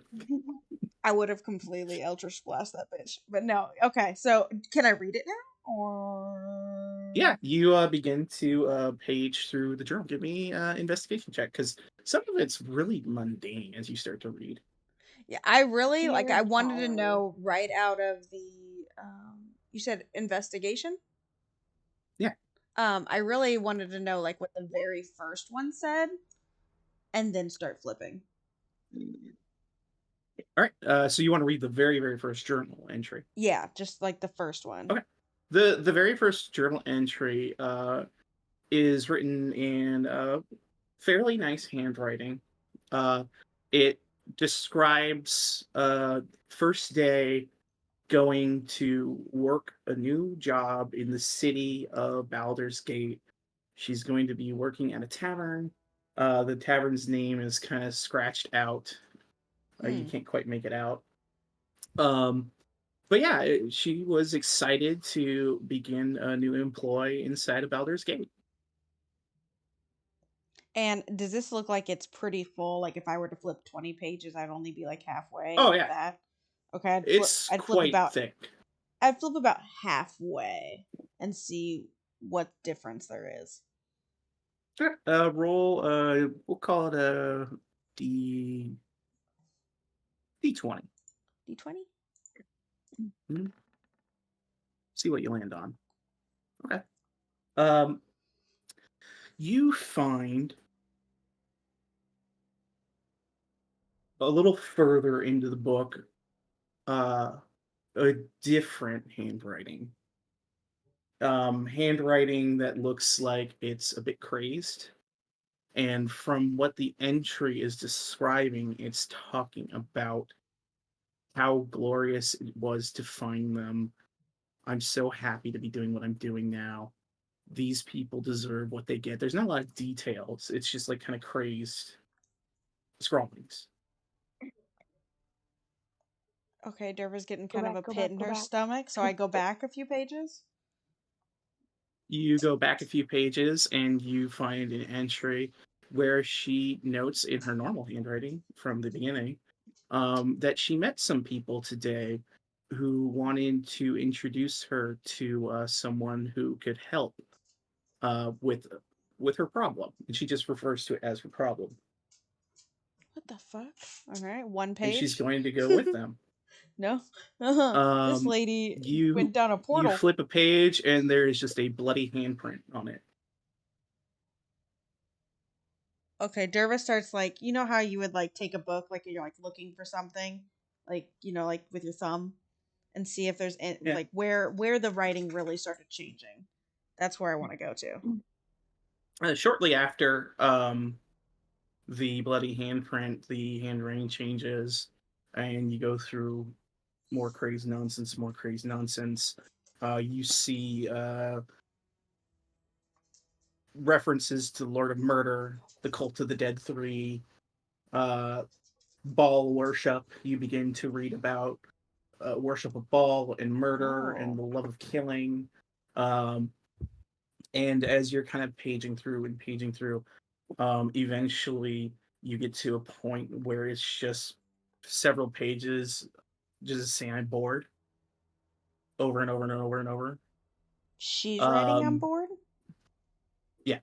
I would have completely Eldritch Blast that bitch. But no. Okay, so can I read it now? Or yeah, you begin to page through the journal. Give me investigation check because some of it's really mundane as you start to read. Yeah, I really like. Dear I wanted to God. know right out of the. You said investigation. Yeah. I really wanted to know like what the very first one said, and then start flipping. All right. So you want to read the very, very first journal entry. Yeah, just like the first one. Okay. The very first journal entry is written in fairly nice handwriting. It describes first day going to work a new job in the city of Baldur's Gate. She's going to be working at a tavern. The tavern's name is kind of scratched out. You can't quite make it out. But yeah, she was excited to begin a new employ inside of Baldur's Gate. And does this look like it's pretty full? Like if I were to flip 20 pages, I'd only be like halfway. Oh if yeah, that. Okay, it's I'd flip quite about thick. I'd flip about halfway and see what difference there is. Sure. Roll. We'll call it a D. D20. D20? See what you land on. Okay. You find a little further into the book a different handwriting. Handwriting that looks like it's a bit crazed. And from what the entry is describing, it's talking about how glorious it was to find them. I'm so happy to be doing what I'm doing now. These people deserve what they get. There's not a lot of details. It's just like kind of crazed scrawlings. Okay, Derva's getting Go kind of back, a go pit back, in go her back. stomach, so I go back a few pages. You go back a few pages and you find an entry where she notes in her normal handwriting from the beginning that she met some people today who wanted to introduce her to someone who could help with her problem, and she just refers to it as her problem. What the fuck? All right, one And she's page. going to go with them. No. This lady went You down a portal. flip a page and there is just a bloody handprint on it. Okay, Derva starts like, you know how you would like take a book, like you're like looking for something, like like with your thumb, and see if there's Yeah. like where the writing really started changing. That's where I want to go to. Shortly after the bloody handprint, the handwriting changes, and you go through more crazy nonsense, more crazy nonsense. You see references to Lord of Murder, the Cult of the Dead 3, Baal worship. You begin to read about worship of Baal and murder and the love of killing. And as you're kind of paging through, eventually you get to a point where it's just several pages just saying I'm bored over and over and over and over. She's writing on Um, board? yeah.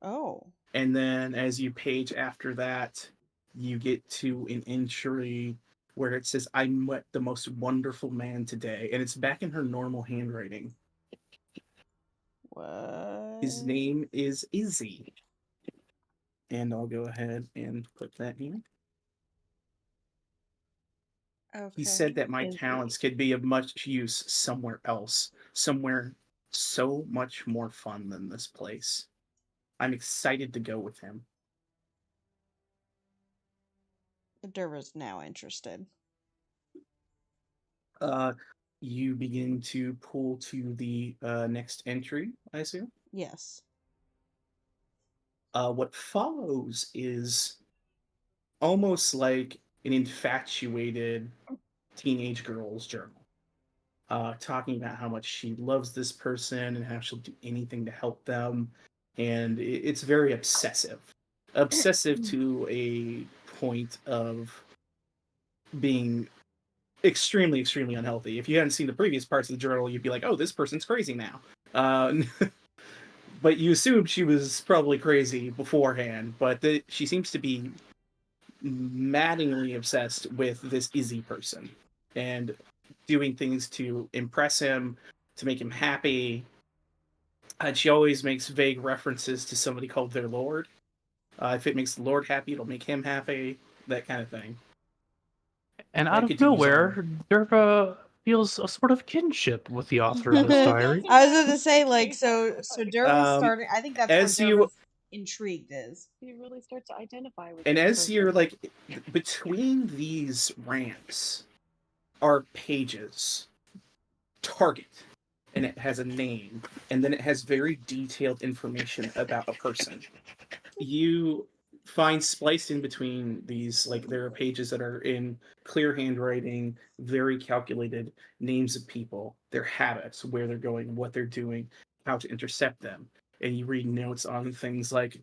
Oh. And then as you page after that, you get to an entry where it says, I met the most wonderful man today. And it's back in her normal handwriting. What? His name is Izzy. And I'll go ahead and put that here. Okay. He said that my Izzy. talents could be of much use somewhere else, somewhere so much more fun than this place. I'm excited to go with him. Derva's now interested. You begin to pull to the next entry, I assume. Yes. What follows is almost like an infatuated teenage girl's journal, talking about how much she loves this person and how she'll do anything to help them. And it's very obsessive. Obsessive to a point of being extremely, extremely unhealthy. If you hadn't seen the previous parts of the journal, you'd be like, oh, this person's crazy now. But you assumed she was probably crazy beforehand, but she seems to be maddeningly obsessed with this Izzy person and doing things to impress him, to make him happy. And she always makes vague references to somebody called their Lord. If it makes the Lord happy, it'll make him happy. That kind of thing. And That out of continues nowhere, on. Derva feels a sort of kinship with the author of this diary. I was going to say, like, so Derva's Um, starting. I think that's where as you- Derva's intrigued is. You really start to identify with And this as person. you're like between these ramps are pages, target, and it has a name, and then it has very detailed information about a person. You find spliced in between these, like, there are pages that are in clear handwriting, very calculated names of people, their habits, where they're going, what they're doing, how to intercept them. And you read notes on things like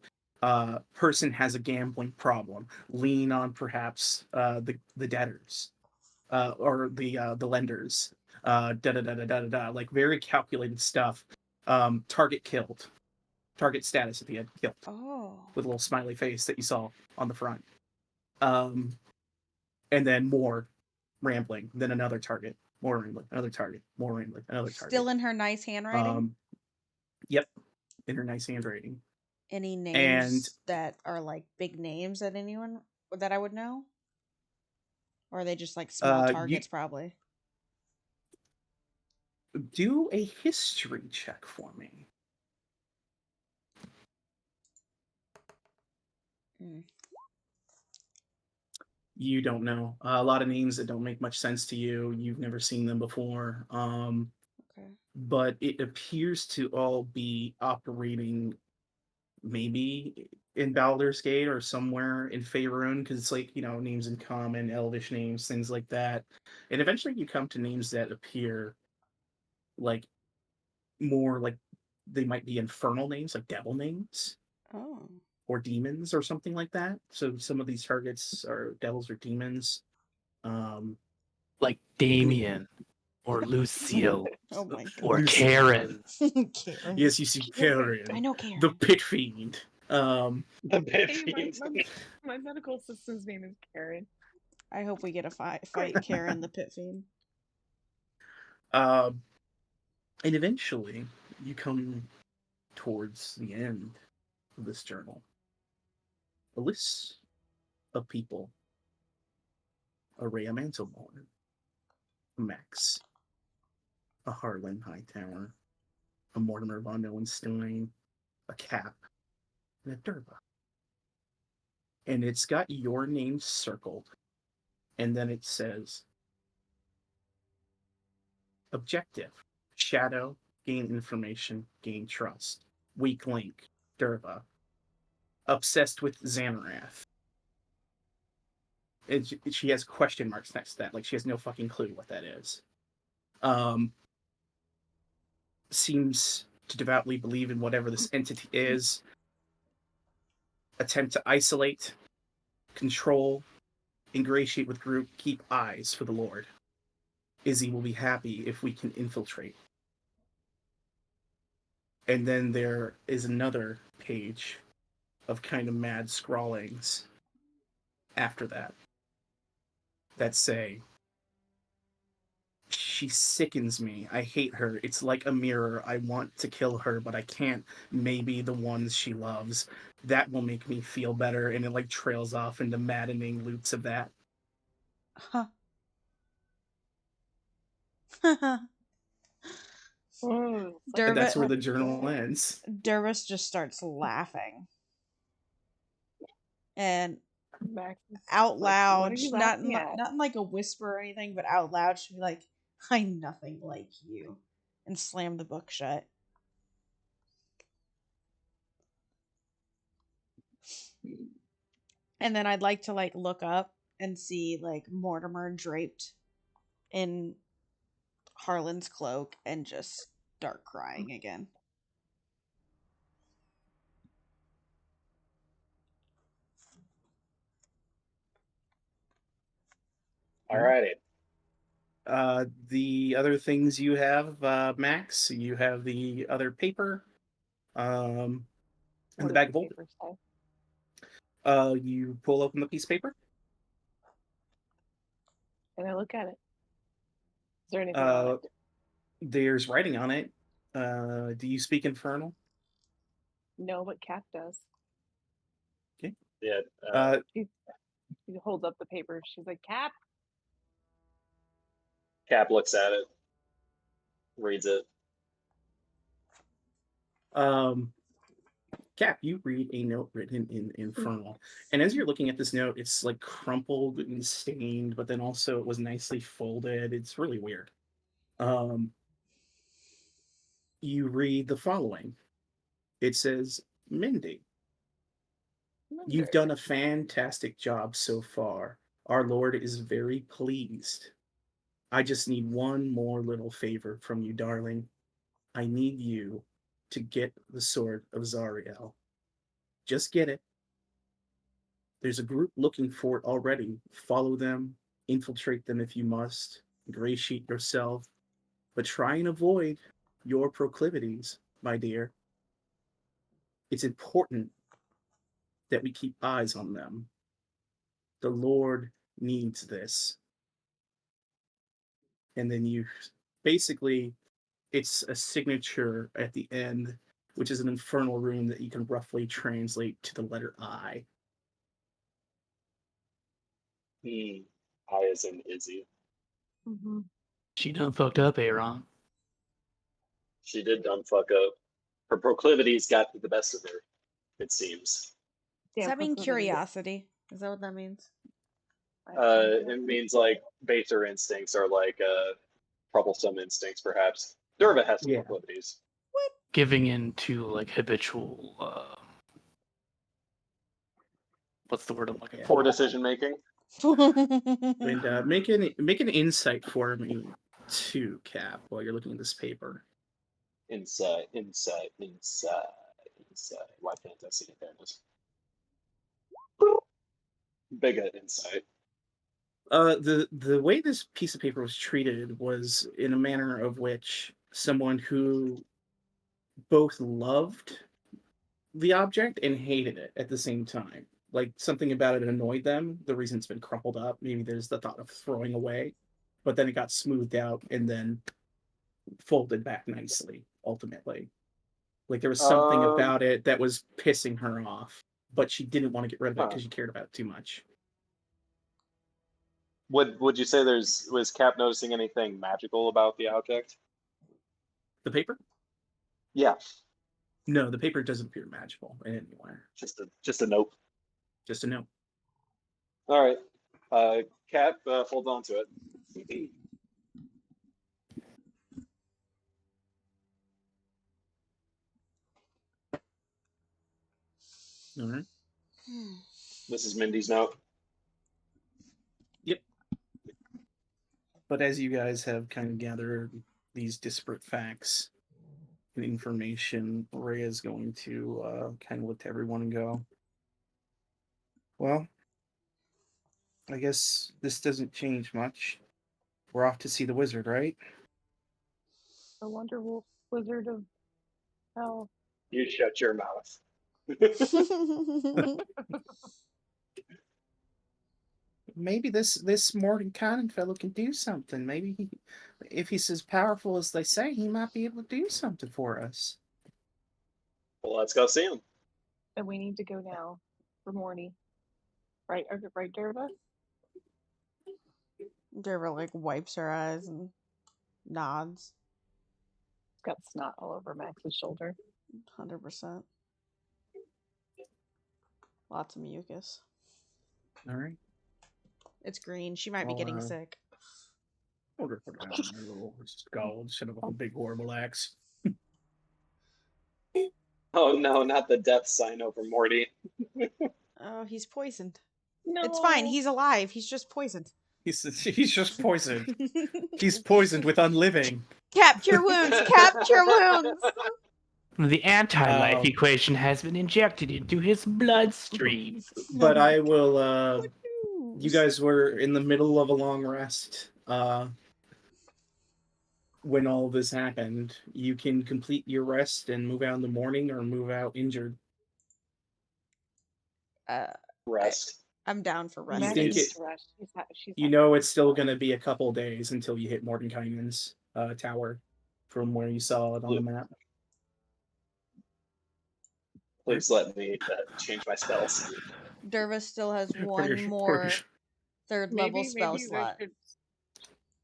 person has a gambling problem, lean on perhaps the debtors or the lenders, da da da da da da, like very calculated stuff. Target killed, target status at the end, killed, Oh. with a little smiley face that you saw on the front. And then more rambling, then another target, more rambling, another target, more rambling, another target. Still in her nice handwriting? Yep, in her nice handwriting. Any names that are like big names that anyone that I would know? Or are they just like small targets, probably? Do a history check for me. You don't know a lot of names that don't make much sense to you. You've never seen them before. Okay. But it appears to all be operating maybe in Baldur's Gate or somewhere in Faerun, because it's like, names in common, elvish names, things like that. And eventually you come to names that appear like more like they might be infernal names, like devil names. Oh. Or demons or something like that. So some of these targets are devils or demons. Like Damien or Lucille Oh my god. or Karen. Karen. Yes, you see Karen. I know Karen. The Pit Fiend. The pit Hey, fiend. my medical assistant's name is Karen. I hope we get a fight Karen the Pit Fiend. And eventually you come towards the end of this journal. A list of people. A Rhea Mantelborn. A Max. A Harlan Hightower. A Mortimer von Neuenstein. A Cap. And a Durba. And it's got your name circled. And then it says objective. Shadow. Gain information. Gain trust. Weak link. Durba. Obsessed with Xanarath. She has question marks next to that. Like, she has no fucking clue what that is. Seems to devoutly believe in whatever this entity is. Attempt to isolate, control, ingratiate with group, keep eyes for the Lord. Izzy will be happy if we can infiltrate. And then there is another page of kind of mad scrawlings after that say, she sickens me. I hate her. It's like a mirror. I want to kill her, but I can't. Maybe the ones she loves. That will make me feel better. And it like trails off into maddening loops of that. Huh. Oh, And that's where the Dervis journal ends. just starts laughing. And Max is out like, loud, what are you not laughing at? in like a whisper or anything, but out loud, she'd be like, "I'm nothing like you," and slam the book shut. And then I'd like to like look up and see like Mortimer draped in Harlan's cloak and just start crying again. Alrighty. The other things you have, Max, you have the other paper, and What the does bag the of holding. paper say? You pull open the piece of paper. And I look at it. Is there anything on it? There's writing on it. Do you speak Infernal? No, but Cap does. Okay. Yeah. She holds up the paper. She's like, Cap. Cap looks at it, reads it. Cap, you read a note written in Infernal, and as you're looking at this note, it's like crumpled and stained, but then also it was nicely folded. It's really weird. You read the following. It says, Mindy, you've done a fantastic job so far. Our Lord is very pleased. I just need one more little favor from you, darling. I need you to get the sword of Zariel. Just get it. There's a group looking for it already. Follow them, infiltrate them if you must, ingratiate yourself, but try and avoid your proclivities, my dear. It's important that we keep eyes on them. The Lord needs this. And then you basically, it's a signature at the end, which is an infernal rune that you can roughly translate to the letter I. I as in Izzy. Mm-hmm. She done fucked up, Aaron. She did dumb fuck up. Her proclivities got the best of her, it seems. Does that mean curiosity? Is that what that means? It means like baser instincts are like troublesome instincts, perhaps. Derva has some proclivities. Giving in to like habitual. What's the word I'm looking for? Poor decision making. And make an insight for me too, Cap, while you're looking at this paper. Insight. Why can't I see it? There it is. Big insight. The way this piece of paper was treated was in a manner of which someone who both loved the object and hated it at the same time. Like something about it annoyed them. The reason it's been crumpled up, maybe there's the thought of throwing away, but then it got smoothed out and then folded back nicely, ultimately. Like there was something about it that was pissing her off, but she didn't want to get rid of it because she cared about it too much. Would you say was Cap noticing anything magical about the object? The paper? Yeah. No, the paper doesn't appear magical anywhere. Just a note. Just a note. All right. Cap, hold on to it. All right. This is Mindy's note. Yep. But as you guys have kind of gathered these disparate facts and information, Rhea is going to kind of look to everyone and go, well, I guess this doesn't change much. We're off to see the wizard, right? The Wonderwolf Wizard of Hell. You shut your mouth. Maybe this Mordenkainen fellow can do something. Maybe if he's as powerful as they say, he might be able to do something for us. Well, let's go see him. And we need to go now for Morty. Right, right, Derva? Derva like wipes her eyes and nods. Got snot all over Max's shoulder. 100%. Lots of mucus. All right. It's green. She might be getting sick. I'll put down my little skull instead of a big horrible axe. Oh no, not the death sign over Morty. Oh, he's poisoned. No. It's fine. He's alive. He's just poisoned. He's just poisoned. He's poisoned with unliving. Capture wounds. Capture wounds. The anti-life equation has been injected into his bloodstream. But I will. You guys were in the middle of a long rest. When all this happened, you can complete your rest and move out in the morning, or move out injured. Rest. I'm down for rest. You think you know it's still going to be a couple days until you hit Mordenkainen's tower, from where you saw it on the map. Please let me change my spells. Derva still has one more third level spell slot.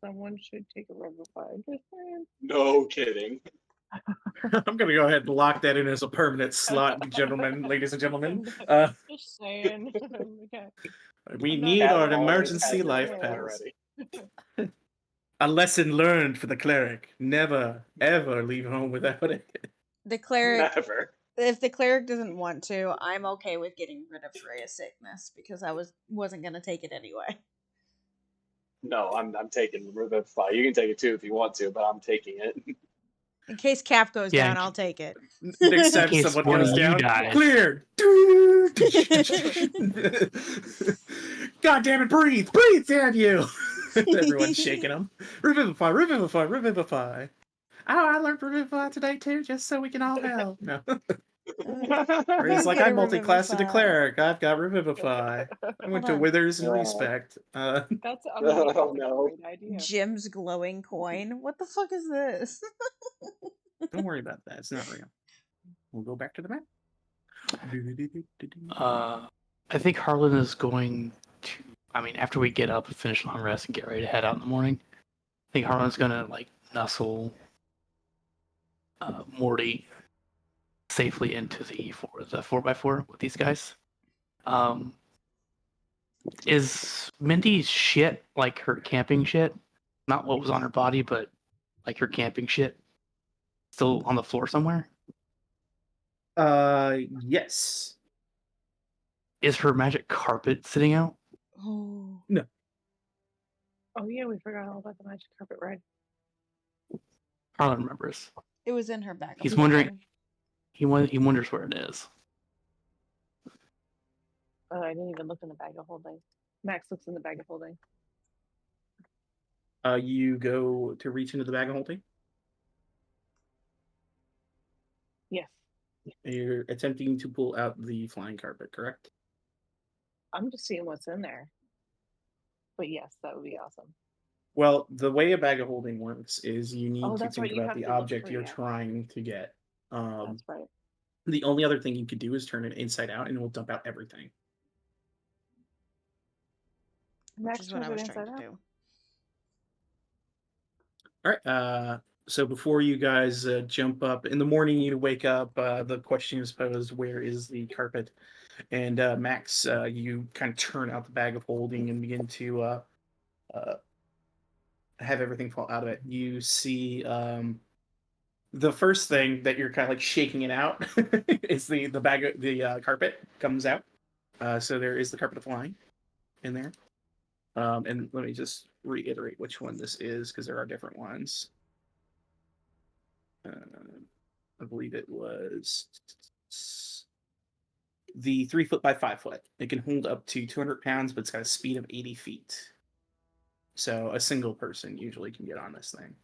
someone should take a Revivify. Just saying. No kidding. I'm gonna go ahead and lock that in as a permanent slot, gentlemen, ladies and gentlemen. Just saying. Okay. We I'm not need Cat our gonna always emergency has her life hand pass. ready. A lesson learned for the cleric: never, ever leave home without it. The cleric, Never. if the cleric doesn't want to, I'm okay with getting rid of Freya's sickness because I wasn't gonna take it anyway. No, I'm taking Revivify. You can take it too if you want to, but I'm taking it. In case Cap goes Yeah, down, I'll take it. Next time case someone one goes of you down, dies. clear. God damn it! Breathe, damn you! Everyone's shaking them. Revivify, revivify, revivify. Oh, I learned revivify today too, just so we can all help. No. Or he's like, Get a I'm multi-class to the Revivify. cleric. I've got revivify. I went Hold to on. Withers and Respect. That's that's Oh, a no. great idea. Jim's glowing coin. What the fuck is this? Don't worry about that. It's not real. We'll go back to the map. I think Harlan is going to. I mean, after we get up and finish long rest and get ready to head out in the morning, I think Harlan's gonna like nuzzle Morty safely into the 4x4 with these guys. Is Mindy's shit like her camping shit? Not what was on her body, but like her camping shit still on the floor somewhere? Yes. Is her magic carpet sitting out? Oh. Oh yeah, we forgot all about the magic carpet ride. Harlan remembers. It was in her back. He's wondering. He wonders where it is. Oh, I didn't even look in the bag of holding. Max looks in the bag of holding. You go to reach into the bag of holding. Yes. You're attempting to pull out the flying carpet, correct? I'm just seeing what's in there. But yes, that would be awesome. Well, the way a bag of holding works is you need to that's think right, you about have the to look object for- you're yeah. trying to get. That's right. The only other thing you could do is turn it inside out and it will dump out everything. Which Max is what I turns it was trying inside to out. do. All right. So before you guys jump up in the morning, you wake up. The question is posed: where is the carpet? And Max, you kind of turn out the bag of holding and begin to have everything fall out of it. You see the first thing that you're kind of like shaking it out is the bag of the carpet comes out. So there is the carpet flying in there. And let me just reiterate which one this is because there are different ones. I believe it was the 3 foot by 5 foot. It can hold up to 200 pounds, but it's got a speed of 80 feet. So a single person usually can get on this thing.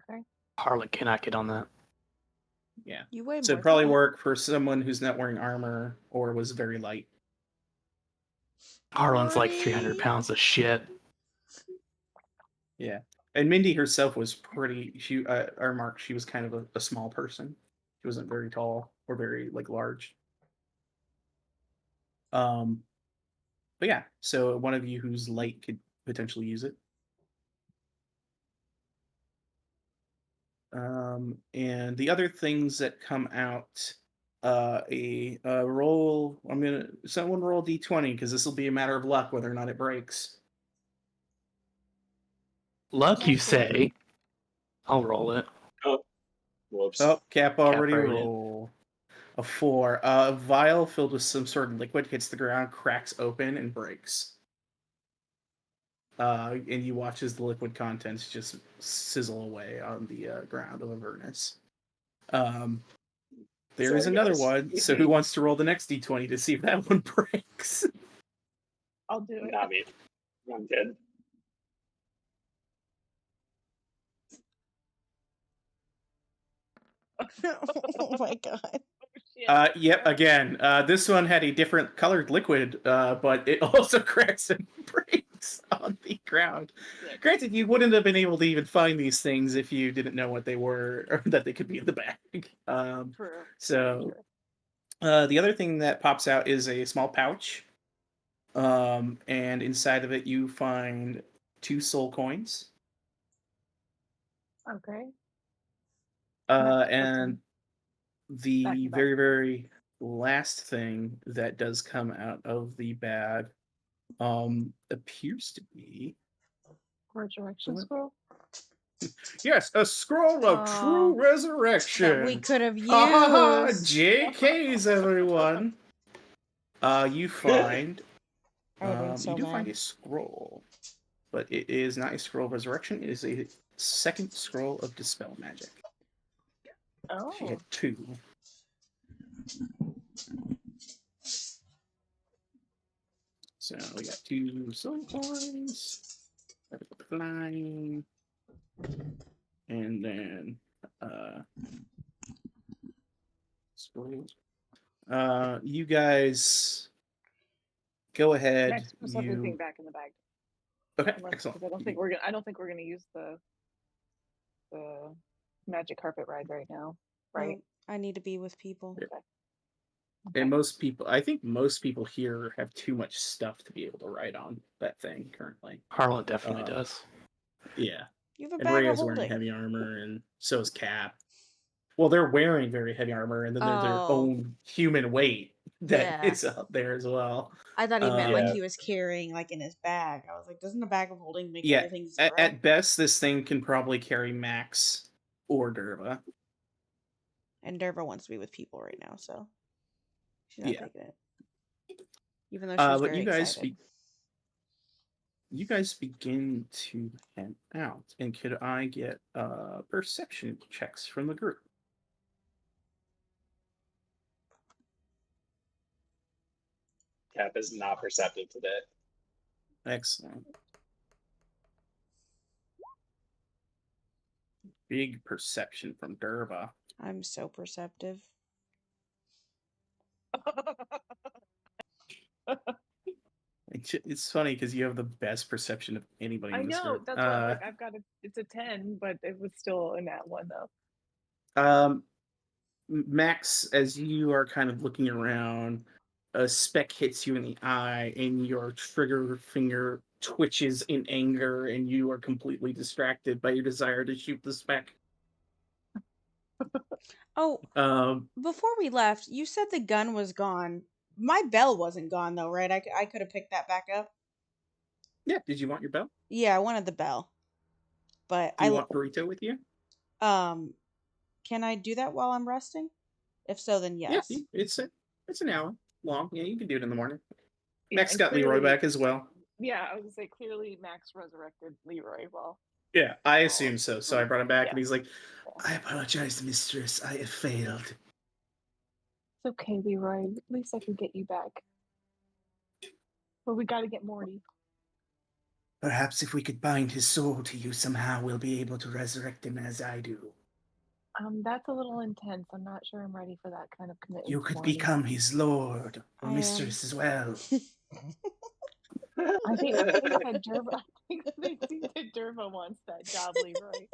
Okay. Harlan cannot get on that. Yeah. You weigh So more it'd probably than that. work for someone who's not wearing armor or was very light. Harlan's like 300 Morty. pounds of shit. Yeah. And Mindy herself was pretty. She, Mark, she was kind of a small person. She wasn't very tall or very like large. But yeah. So one of you who's light could potentially use it. And the other things that come out, a roll. Someone roll d20 because this will be a matter of luck whether or not it breaks. Luck, you Max rolled say? I'll roll it. Whoops. Oh, Cap already rated. roll. A 4. A vial filled with some sort of liquid hits the ground, cracks open, and breaks. And you watch as the liquid contents just sizzle away on the ground of Avernus. There is Sorry, another guys. one. So who wants to roll the next d20 to see if that one breaks? I'll do it. Not me. I'm good. Oh my god. Yep, again, this one had a different colored liquid, but it also cracks and breaks on the ground. Yeah. Granted, you wouldn't have been able to even find these things if you didn't know what they were or that they could be in the bag. True. So, True. the other thing that pops out is a small pouch, and inside of it you find 2 soul coins, Okay. And the back. very, very last thing that does come out of the bag appears to be Resurrection What? scroll. yes, a scroll of true resurrection That we could have Ha ha ha! used. JKs, everyone. You find I would have been so you do mad. find a scroll, but it is not a scroll of resurrection. It is a second scroll of dispel magic. She Oh. had 2. So we got 2 soul coins, 9, and then scrolls. You guys go ahead. Max puts everything back in the bag. Okay, Unless, excellent. 'cause I don't think we're gonna use the magic carpet ride right now, right? No, I need to be with people. Okay. And I think most people here have too much stuff to be able to ride on that thing currently. Harlan definitely does. Yeah. You have a And bag of Rhea's wearing holding. heavy armor, and so is Cap. Well, they're wearing very heavy armor, and then there's their own human weight that is up there as well. I thought he meant like Yeah. he was carrying like in his bag. I was like, doesn't a bag of holding make Yeah, everything 0? at best, this thing can probably carry Max or Derva. And Derva wants to be with people right now, so she's not taking it. Even though she's But very excited. You guys begin to head out, and could I get perception checks from the group? Cap is not perceptive today. Excellent. Big perception from Derva. I'm so perceptive. It's funny because you have the best perception of anybody I in this know. group. That's why like I've got it's a 10, but it was still a nat 1 though. Max, as you are kind of looking around, a speck hits you in the eye, and your trigger finger twitches in anger, and you are completely distracted by your desire to shoot the speck. Before we left, you said the gun was gone. My bell wasn't gone though, right? I could have picked that back up. Yeah. Did you want your bell? Yeah, I wanted the bell. But Do you want Burrito with you? Can I do that while I'm resting? If so, then yes. Yeah, it's an hour long. Yeah, you can do it in the morning. Yeah, Max got Leroy back as well. Yeah, I was gonna say clearly Max resurrected Leroy. Well, yeah, I assume so. So I brought him back, yeah. and he's like, "I apologize, mistress. I have failed." It's okay, Leroy. At least I can get you back. But we got to get Morty. Perhaps if we could bind his soul to you somehow, we'll be able to resurrect him as I do. That's a little intense. I'm not sure I'm ready for that kind of commitment. You could become his lord or mistress as well. I think that Derva wants that job, Leroy.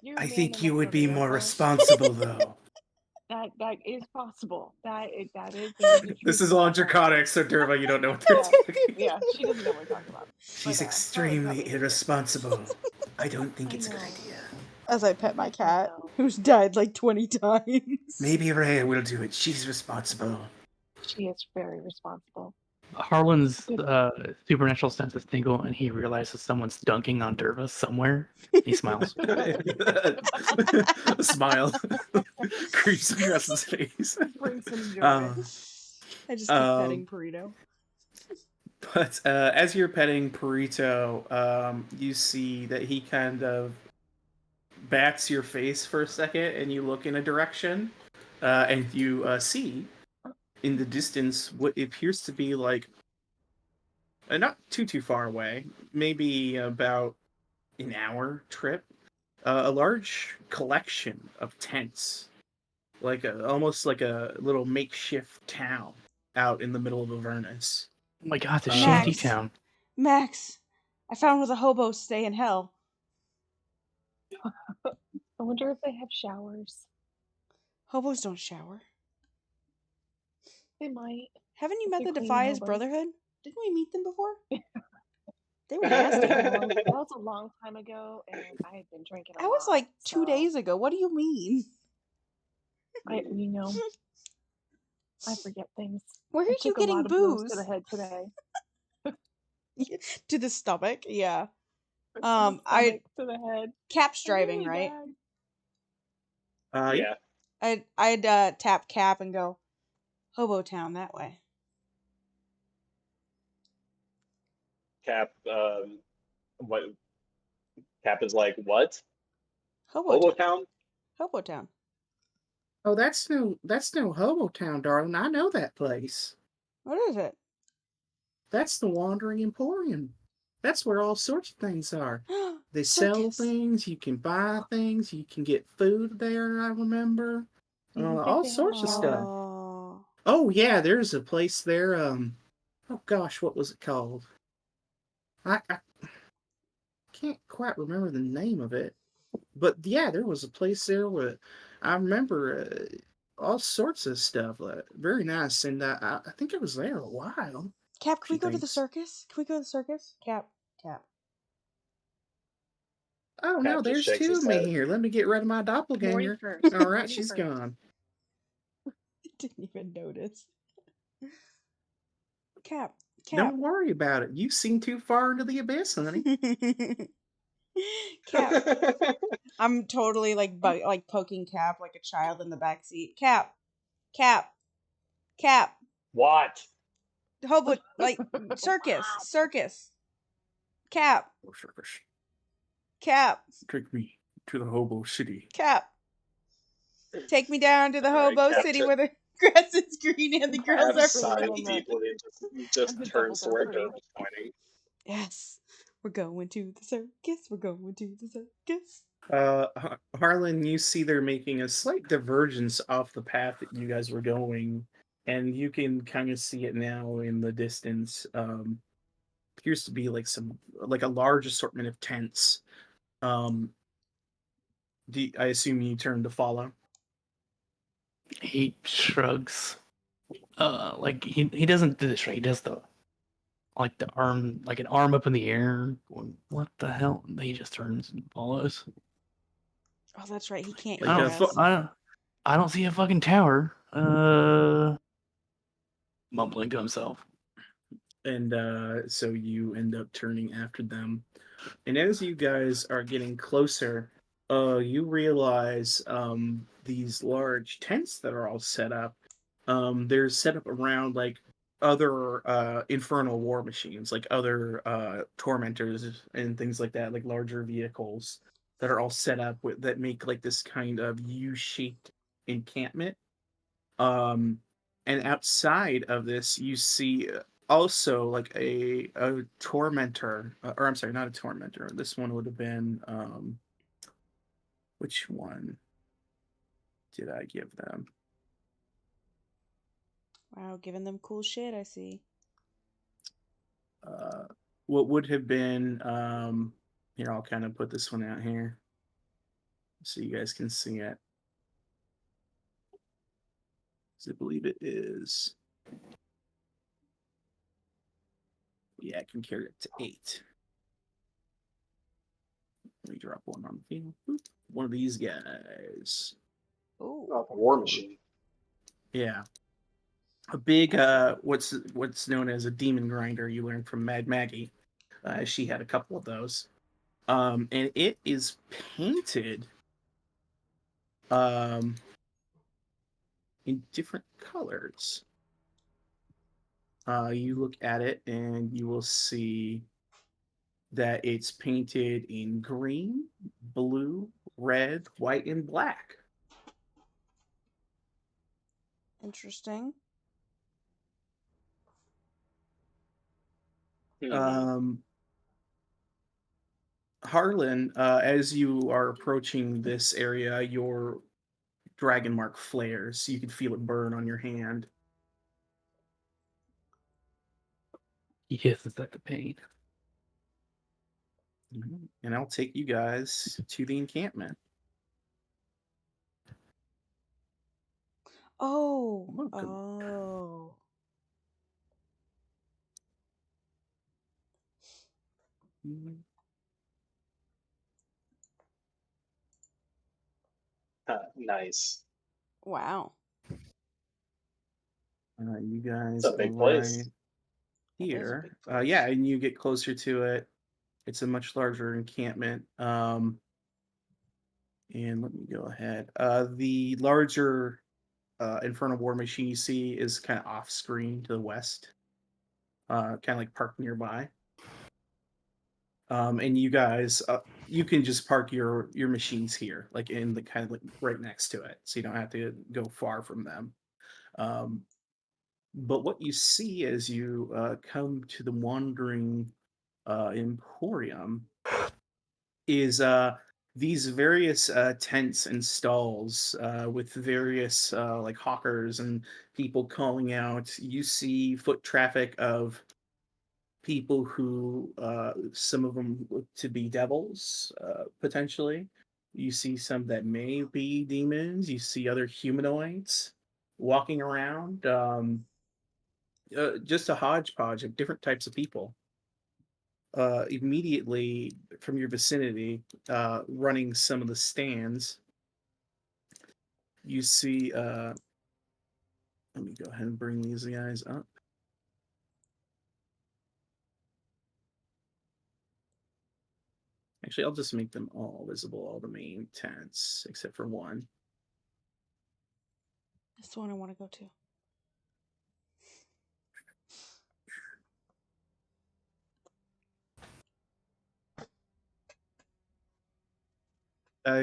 You're I think you would be more responsible, though. That is possible. That is. This is all draconic, so Derva, you don't know what they're talking. Yeah, she doesn't know what we're talking about. She's extremely irresponsible. I don't think it's a good idea. As I pet my cat, who's died like 20 times. Maybe Rhea will do it. She's responsible. She is very responsible. Harlan's supernatural senses tingle, and he realizes someone's dunking on Derva somewhere. He smiles. A smile creeps across his face. Brings some enjoyment. I just keep petting Burrito. But as you're petting Burrito, you see that he kind of bats your face for a second, and you look in a direction, and you see in the distance what appears to be like not too far away, maybe about an hour trip, a large collection of tents, like almost like a little makeshift town out in the middle of Avernus. Oh my god, the shanty town. Max, I found where the hobos stay in hell. I wonder if they have showers. Hobos don't shower. They might. Haven't you met the Defias Brotherhood? Didn't we meet them before? They were nasty. That was a long time ago, and I had been drinking a That was lot. like 2 days ago. What do you mean? I forget things. Where I are you took a lot getting of blows to booze? the head today. To the stomach, yeah. To the I stomach, to the head. Cap's I'm driving, really right? bad. Yeah. I'd tap Cap and go, Hobo Town that way. Cap. What? Cap is like what? Hobo Town. Town? Hobo Town. Oh, that's no Hobo Town, darling. I know that place. What is it? That's the Wandering Emporium. That's where all sorts of things are. They sell Circus. things. You can buy things. You can get food there. I remember Do you think all they have sorts of stuff. Oh. Oh yeah, there's a place there. Oh gosh, what was it called? I can't quite remember the name of it, but yeah, there was a place there where I remember all sorts of stuff. Very nice, and I think I was there a while. Cap, can we She go to the thinks. circus? Can we go to the circus? Cap. Oh Cap no, just there's shakes two his of me head. here. Let me get rid of my doppelganger. Morning first. All right, Morning she's first. gone. Didn't even notice. Cap. Don't worry about it. You've seen too far into the abyss, honey. Cap. I'm totally like poking Cap like a child in the back seat. Cap. What? Hobo circus. Cap. Oh, circus. Take me to the hobo city. Cap. Take me down to the All right, hobo Cap city where the grass is green and the girls Cap are sighs pretty. deeply and just And the turns doubles to are where pretty. Derva's pointing. Yes. We're going to the circus. We're going to the circus. Harlan, you see they're making a slight divergence off the path that you guys were going, and you can kind of see it now in the distance. Appears to be like a large assortment of tents. I assume you turn to follow. He shrugs. Like he doesn't do this right. He does the arm, like an arm up in the air. Going, what the hell? And he just turns and follows. Oh, that's right. He can't Like hear a us. I don't see a fucking tower. Mumbling to himself. And so you end up turning after them. And as you guys are getting closer, you realize these large tents that are all set up. They're set up around like other infernal war machines, like other tormentors and things like that, like larger vehicles that are all set up that make like this kind of U-shaped encampment. And outside of this, you see also like a tormentor, or I'm sorry, not a tormentor. This one would have been which one did I give them? Wow, giving them cool shit, I see. What would have been here, I'll kind of put this one out here so you guys can see it. I believe it is. Yeah, I can carry it to 8. Let me drop one on the field. Boop. One of these guys. Oh, Oh, the war machine. Yeah. A big what's known as a demon grinder you learned from Mad Maggie. She had a couple of those. And it is painted in different colors. You look at it and you will see that it's painted in green, blue, red, white, and black. interesting. Harlan, as you are approaching this area, your dragon mark flares. You can feel it burn on your hand. He hisses at the pain. And I'll take you guys to the encampment. Oh. Welcome. Oh. Nice. Wow. You guys It's a big place. arrive That is a here. big place. Yeah, and you get closer to it. It's a much larger encampment. And let me go ahead. The larger Infernal War Machine you see is kind of off screen to the west, kind of like parked nearby. And you guys, you can just park your machines here, like in the kind of like right next to it, so you don't have to go far from them. But what you see as you come to the Wandering Emporium is these various tents and stalls with various like hawkers and people calling out. You see foot traffic of people who some of them look to be devils potentially. You see some that may be demons. You see other humanoids walking around. Just a hodgepodge of different types of people. Immediately from your vicinity, running some of the stands, you see. Let me go ahead and bring these guys up. Actually, I'll just make them all visible, all the main tents, except for one. That's the one I want to go to.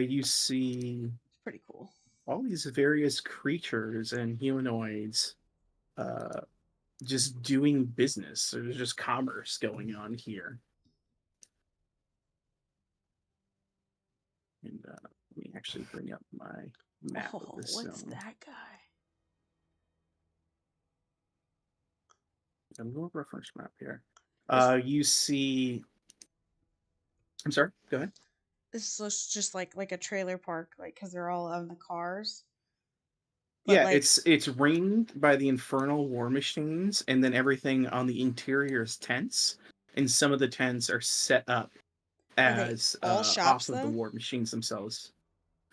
You see It's pretty cool. all these various creatures and humanoids just doing business. There's just commerce going on here. And let me actually bring up my map of this What's zone. that guy? A little reference map here. You see. I'm sorry. Go ahead. This looks just like a trailer park, like because they're all on the cars. But, Yeah, like, it's ringed by the infernal war machines, and then everything on the interior is tents, and some of the tents are set up Are they as all off shops, of the though? war machines themselves.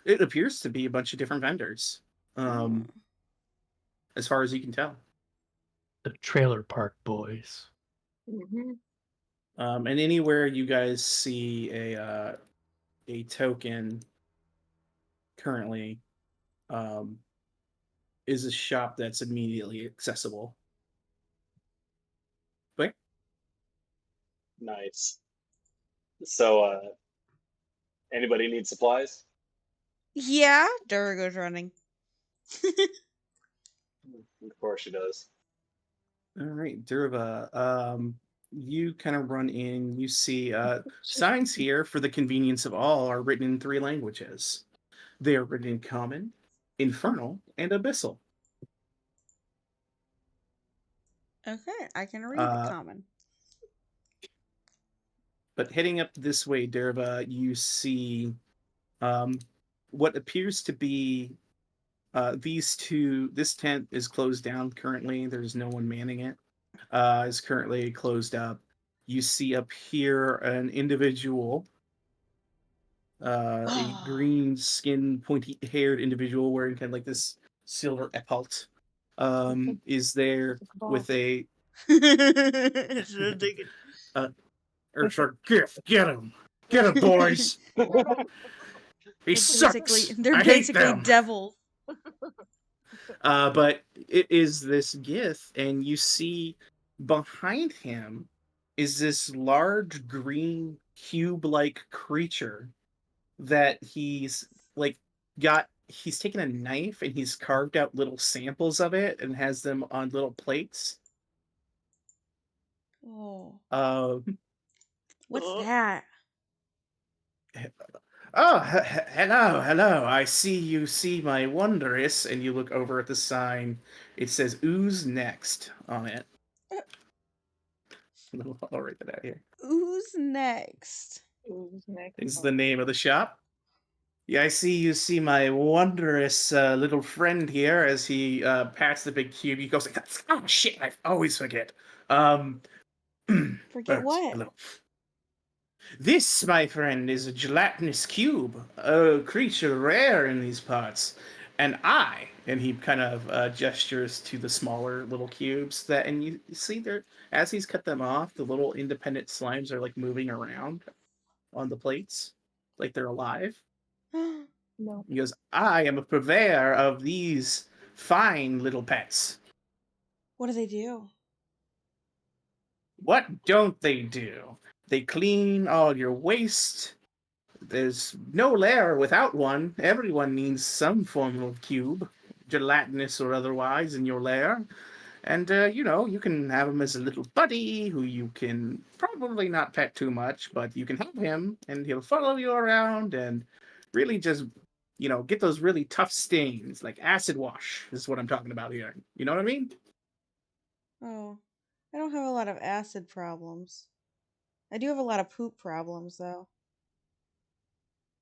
It appears to be a bunch of different vendors, as far as you can tell. The trailer park boys. Mm-hmm. And anywhere you guys see a token currently, is a shop that's immediately accessible. Wait. Nice. So, anybody need supplies? Yeah, Durago's running. Of course she does. All right, Durva. You kind of run in. You see signs here for the convenience of all are written in 3 languages. They are written in Common, Infernal, and Abyssal. Okay, I can read the common. But heading up this way, Durva, you see what appears to be these two. This tent is closed down currently. There's no one manning it. Is currently closed up. You see up here an individual, a green skinned, pointy haired individual wearing kind of like this silver epaulet, is there with a There's our gift. Get him, boys. He sucks. They're I hate basically them. devils. But it is this Gith, and you see behind him is this large green cube-like creature that he's like he's taken a knife and he's carved out little samples of it and has them on little plates. Oh. What's that? Oh, hello. I see my wondrous, and you look over at the sign. It says "Ooze Next" on it. I'll write that out here. Who's next? Who's next? Is the name of the shop. Yeah, I see you see my wondrous little friend here as he pats the big cube. He goes like, "Oh shit, I always forget." Forget what? Hello. This, my friend, is a gelatinous cube, a creature rare in these parts. And he kind of gestures to the smaller little cubes and you see there, as he's cut them off, the little independent slimes are like moving around on the plates, like they're alive. No. He goes, I am a purveyor of these fine little pets. What do they do? What don't they do? They clean all your waste. There's no lair without one. Everyone needs some form of cube, gelatinous or otherwise, in your lair. And, you can have him as a little buddy who you can probably not pet too much, but you can have him and he'll follow you around and really just, get those really tough stains, like acid wash is what I'm talking about here. You know what I mean? Oh, I don't have a lot of acid problems. I do have a lot of poop problems, though.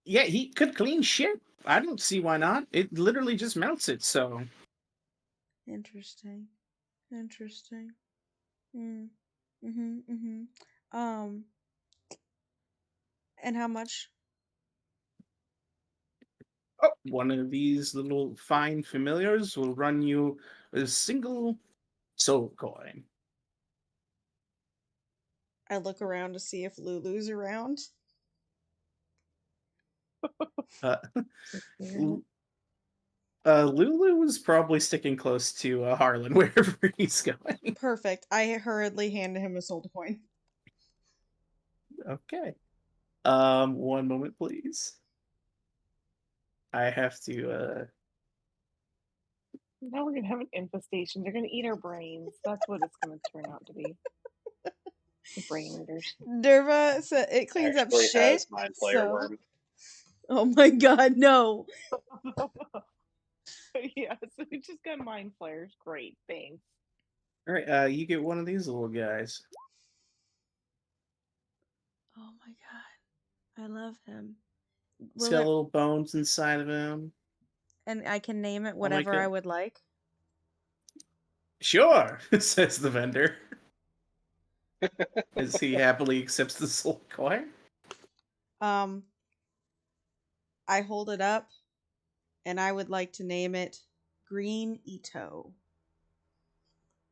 Yeah, he could clean shit. I don't see why not. It literally just melts it, so. Interesting. Interesting. Um, and how much? Oh, one of these little fine familiars will run you a single soul coin. I look around to see if Lulu's around. Uh, Lulu was probably sticking close to Harlan wherever he's going. Perfect. I hurriedly hand him a soul coin. Okay. One moment, please. I have to. Now we're gonna have an infestation. They're gonna eat our brains. That's what it's gonna turn out to be. The brain eaters. Derva said it cleans up Actually shit. has Mind Flayer So... Worm. Oh my god, no. Yeah, so we just got mind flares. Great, thanks. All right, you get one of these little guys. Oh my god. I love him. It's got little bones inside of him. And I can name it whatever I would like? Sure, says the vendor. As he happily accepts the soul coin. I hold it up, and I would like to name it Green Ito.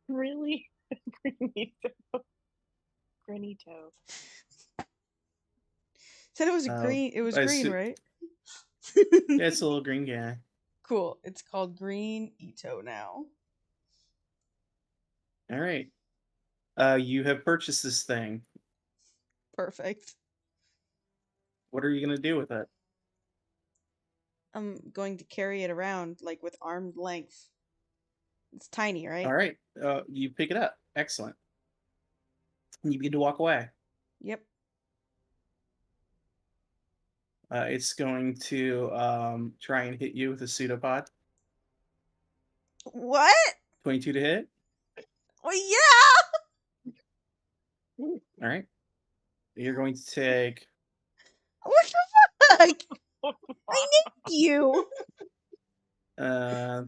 Really? Granito. Said it was green. It was green, right? Yeah, it's a little green guy. Cool. It's called Green Ito now. All right. You have purchased this thing. Perfect. What are you going to do with it? I'm going to carry it around, like, with arm's length. It's tiny, right? All right. You pick it up. Excellent. You begin to walk away. Yep. It's going to try and hit you with a pseudopod. What? 22 to hit. Well, yeah! All right. You're going to take... What the fuck? I nicked you!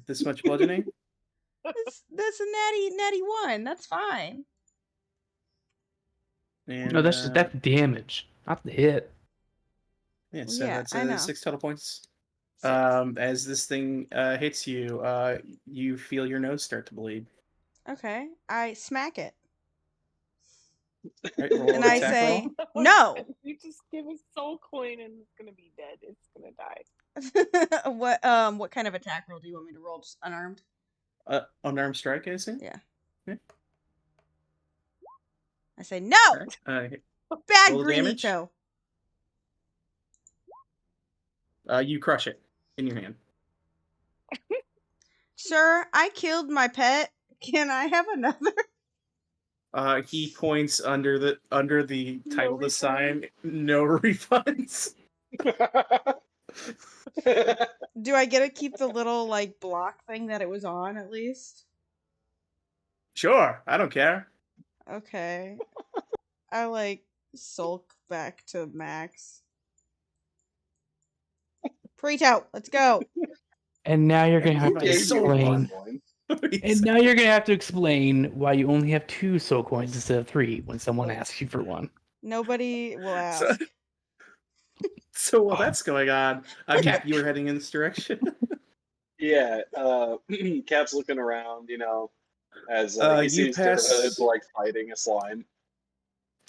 This much bludgeoning? That's a natty 1. That's fine. And, No, that's damage, not the hit. Yeah, so yeah, that's 6 total points. 6. As this thing hits you, you feel your nose start to bleed. Okay, I smack it. Right, roll And an I attack say, roll. no! You just give a soul coin and it's gonna be dead. It's gonna die. What kind of attack roll do you want me to roll? Just unarmed? Unarmed strike, I assume? Yeah. Yeah. I say, no! Right. Bad roll damage. Greenito! You crush it in your hand. Sir, I killed my pet. Can I have another? He points under the title of the sign, no refunds. Do I get to keep the little, like, block thing that it was on, at least? Sure, I don't care. Okay. I, like, sulk back to Max. Preach-out! Let's go! And now you're gonna have to Gave you explain. Coin. And now you're gonna have to explain why you only have 2 soul coins instead of 3 when someone asks you for one. Nobody will So, ask. so while that's going on, Cap, you were heading in this direction. Yeah, Cap's looking around, as he You sees Durva pass like fighting a slime.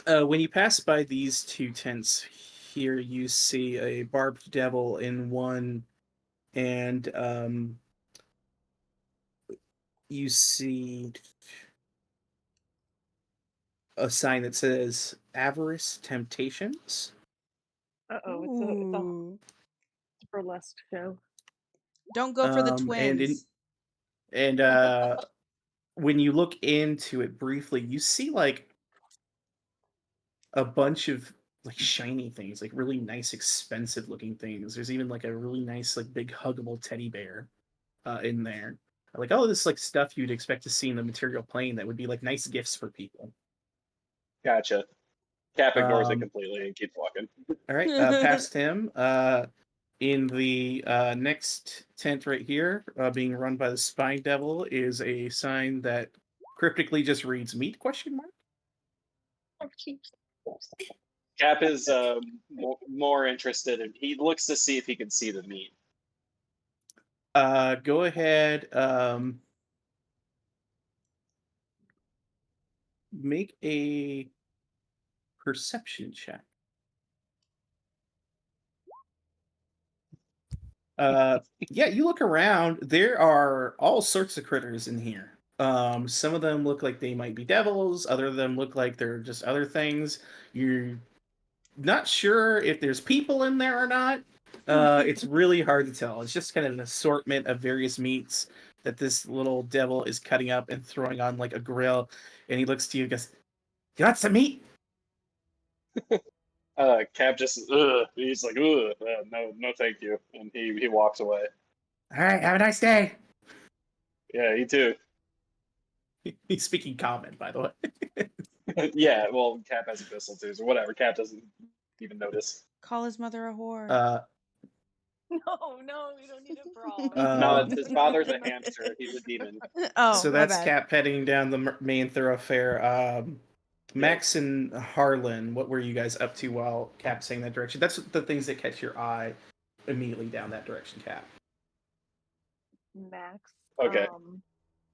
when you pass by these two tents here, you see a barbed devil in one, and you see a sign that says Avernus Temptations. Uh-oh, it's a Ooh. burlesque show. Don't go for the And twins. when you look into it briefly, you see like a bunch of like shiny things, like really nice, expensive looking things. There's even like a really nice, like big huggable teddy bear in there. Like all of this like stuff you'd expect to see in the material plane that would be like nice gifts for people. Gotcha. Cap ignores it Um, completely and keeps walking. all right, past him. In the next tent right here, being run by the Spine Devil, is a sign that cryptically just reads "meat?" ? Cap is more interested in. He looks to see if he can see the meat. Go ahead. Make a perception check. Yeah, you look around. There are all sorts of critters in here. Some of them look like they might be devils. Other of them look like they're just other things. You're not sure if there's people in there or not. It's really hard to tell. It's just kind of an assortment of various meats that this little devil is cutting up and throwing on like a grill. And he looks to you and goes, "You want some meat?" Cap just he's like no, thank you, and he walks away. All right, have a nice day. Yeah, you too. He's speaking common, by the way. Yeah, well, Cap has a pistol too, so whatever. Cap doesn't even notice. Call his mother a whore. No, we don't need a brawl. No, his father's a hamster. He's a demon. Oh, So my that's bad. Cap heading down the main thoroughfare. Max and Harlan, what were you guys up to while Cap saying that direction? That's the things that catch your eye immediately down that direction, Cap. Max. Okay.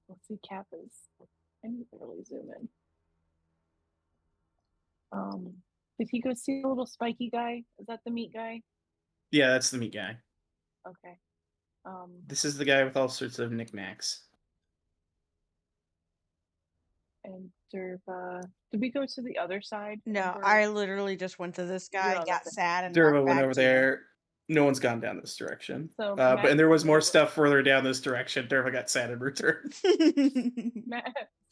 Let's see, Cap is. I need to really zoom in. Did he go see the little spiky guy? Is that the meat guy? Yeah, that's the meat guy. Okay. This is the guy with all sorts of knickknacks. And Durva. Did we go to the other side? No, Or- I literally just went to this guy, You're on got the- sad, and Durva walked went back over to you. there. No one's gone down this direction. So but and there was Max- more stuff further down this direction. Durva got sad in return.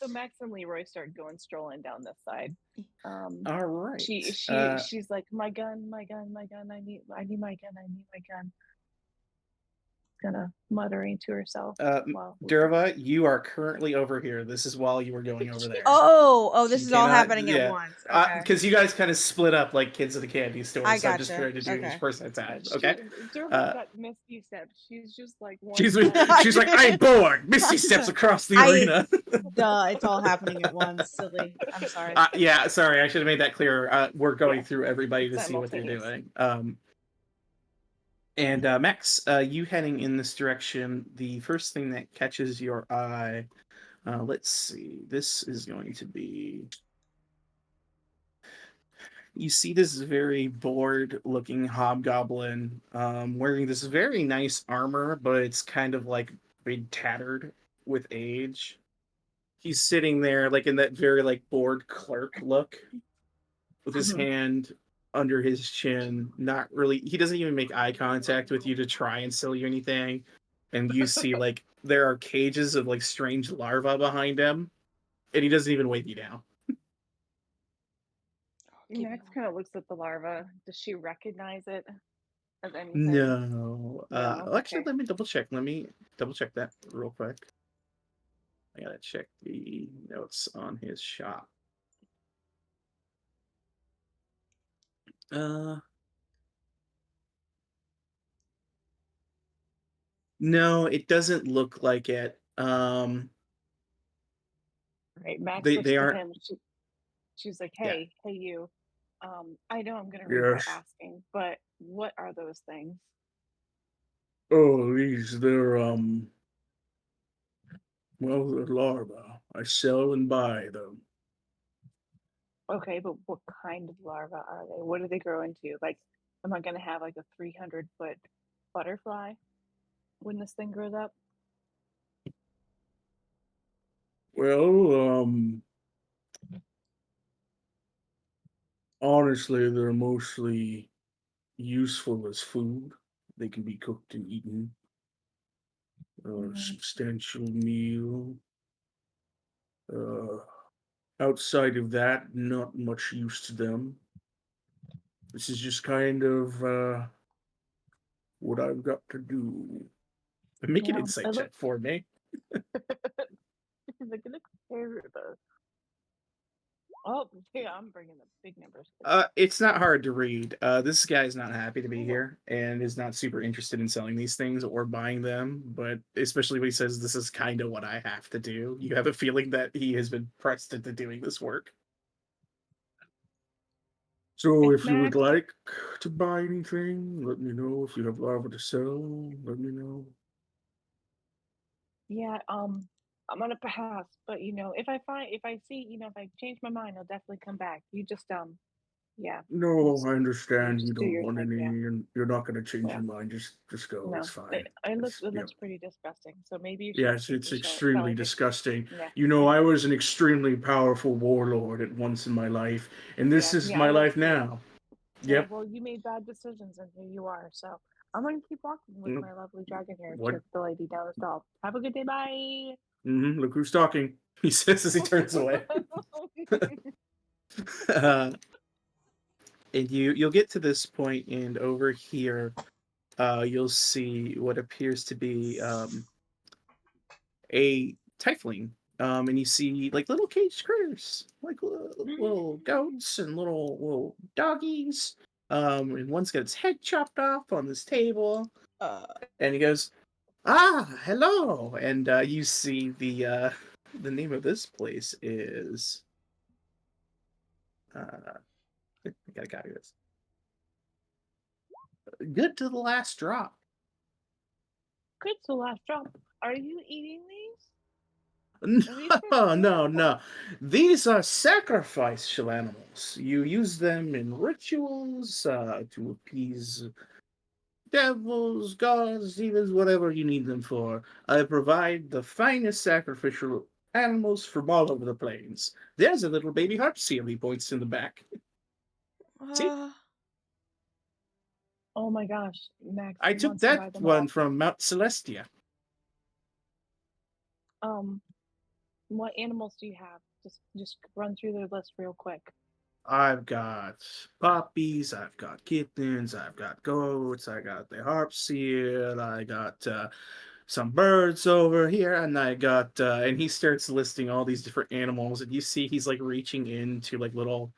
So Max and Leroy start strolling down this side. All right. She's like, my gun, I need my gun. Gonna muttering to herself. Durva, you are currently over here. This is while you were going over there. Oh, this You is all cannot- happening yeah. at once. Okay. Because you guys kind of split up like kids at a candy store. I So I'm just gotcha. trying to do Okay. each person at a time. Okay. Durva's got misty steps. She's just like one. She's like, I'm bored. Misty steps across the arena. Duh, it's all happening at once. Silly. I'm sorry. Yeah, sorry. I should have made that clear. We're going through everybody to see what they're Simultaneous. doing. And Max, you heading in this direction, the first thing that catches your eye, let's see, this is going to be, you see this very bored looking hobgoblin wearing this very nice armor, but it's kind of like been tattered with age. He's sitting there like in that very like bored clerk look with his hand under his chin, not really, he doesn't even make eye contact with you to try and sell you anything. And you see like there are cages of like strange larvae behind him, and he doesn't even wave you down. Max kind of looks at the larva. Does she recognize it as anything? No. Actually, okay. let me double check. Let me double check that real quick. I gotta check the notes on his shop. No, it doesn't look like it. Right. Max looks they at aren't. him. She's like, hey, you. I know I'm gonna regret Yes. asking, but what are those things? Oh, they're well, they're larvae. I sell and buy them. Okay, but what kind of larva are they? What do they grow into? Like, am I gonna have like a 300-foot butterfly when this thing grows up? Well, honestly, they're mostly useful as food. They can be cooked and eaten. A Mm, substantial meal. Uh, Outside of that, not much use to them. This is just kind of what I've got to do. Make an yeah, insight it check looks for me. like it looks terrible. Oh, yeah, I'm bringing the big numbers. It's not hard to read. This guy's not happy to be Cool. here and is not super interested in selling these things or buying them. But especially when he says this is kind of what I have to do, you have a feeling that he has been pressed into doing this work. So If if you would Max, like to buy anything, let me know. If you have lava to sell, let me know. yeah, I'm gonna pass, but if I see, if I change my mind, I'll definitely come back. You just yeah, No, just I you understand you just do don't your want thing, any, yeah. and you're not going to change Yeah. your mind. Just go. It's No, fine. it It's looks pretty disgusting. So maybe you shouldn't yes, keep it's me extremely selling it. disgusting. Yeah, You know, yeah, I was an extremely powerful warlord at once in my life, and this yeah, is yeah. I my was life too. now. Yeah. Yep. Well, you made bad decisions, and here you are. So I'm gonna keep walking with Mm, my lovely dragon here What? to the lady down the stall. Have a good day. Bye. Look who's talking. He says as he turns away. uh, and you'll get to this point, and over here, you'll see what appears to be a tiefling. And you see like little caged critters, like little goats and little doggies. And one's got its head chopped off on this table. Uh, And he goes, "Ah, hello!" And you see the name of this place is I gotta copy this. Good to the last drop. Good. So last drop. Are you eating these? Are these for No, sale? no, no. These are sacrificial animals. You use them in rituals to appease devils, gods, demons, whatever you need them for. I provide the finest sacrificial animals from all over the plains. There's a little baby harp seal, he points in the back. See? uh, Oh my gosh, Max I took wants to that buy them one all. from Mount Celestia. Um, what animals do you have? Just run through their list real quick. I've got puppies, I've got kittens, I've got goats, I got the harp seal, I got some birds over here, and I got and he starts listing all these different animals, and you see he's like reaching into like little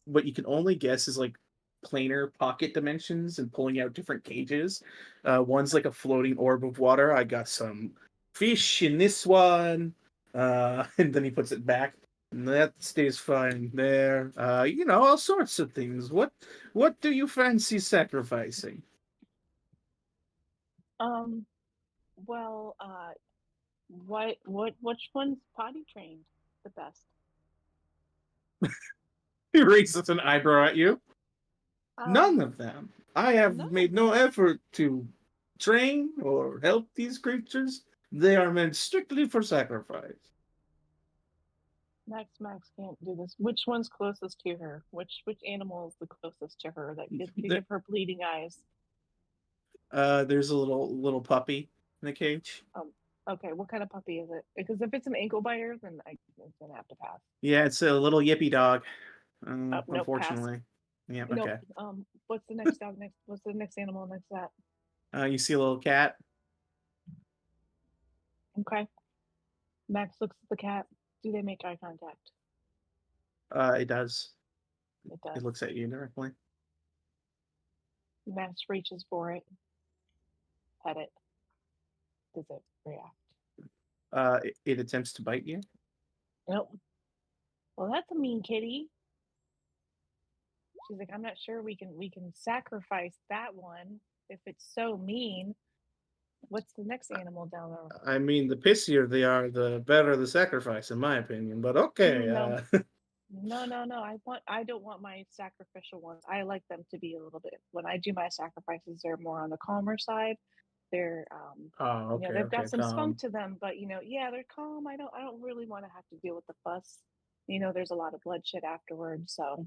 what you can only guess is like planar pocket dimensions and pulling out different cages. One's like a floating orb of water. I got some fish in this one, and then he puts it back. And that stays fine there. All sorts of things. What do you fancy sacrificing? Um, well, which one's potty trained the best? He raises an eyebrow at you. None Um, of them. I have None of made no them. effort to train or help these creatures. They are meant strictly for sacrifice. Max can't do this. Which one's closest to her? Which animal is the closest to her that could Th- give her bleeding eyes? There's a little puppy in the cage. Um, okay, what kind of puppy is it? Because if it's an ankle biter, then I'm gonna have to pass. Yeah, it's a little yippy dog. Nope, pass. Unfortunately. Yeah. Nope. Okay. What's the next dog next? What's the next animal next to that? You see a little cat. Okay. Max looks at the cat. Do they make eye contact? It does. It It does. looks at you directly. Max reaches for it. Pet it. Does it react? It attempts to bite you. Nope. Well, that's a mean kitty. She's like, I'm not sure we can sacrifice that one if it's so mean. What's the next animal down there? I mean, the pissier they are, the better the sacrifice, in my opinion. But okay. No. No. I don't want my sacrificial ones. I like them to be a little bit. When I do my sacrifices, they're more on the calmer side. They're Oh, okay, they've got okay, some calm. spunk to them, but yeah, they're calm. I don't really want to have to deal with the fuss. There's a lot of bloodshed afterwards. So,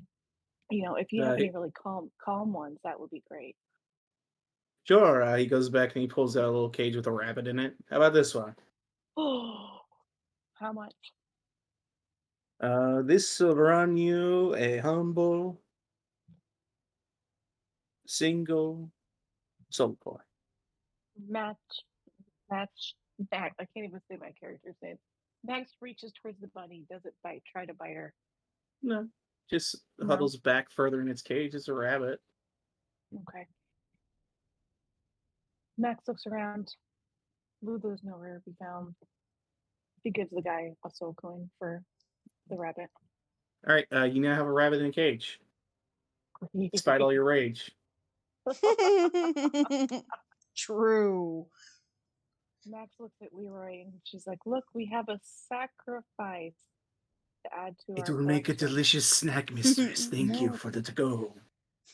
if you have any really calm ones, that would be great. Sure. He goes back and he pulls out a little cage with a rabbit in it. How about this one? Oh, how much? This will run you a humble single soul coin. Match. Max. I can't even say my character's name. Max reaches towards the bunny, doesn't bite, try to bite her. No, just No? huddles back further in its cage. It's a rabbit. Okay. Max looks around. Lulu's nowhere to be found. He gives the guy a soul coin for the rabbit. All right, you now have a rabbit in a cage. Despite all your rage. True. Max looks at Leroy and she's like, "Look, we have a sacrifice to add to It our will make a collection." delicious snack, mistress. Thank you No. for the to-go.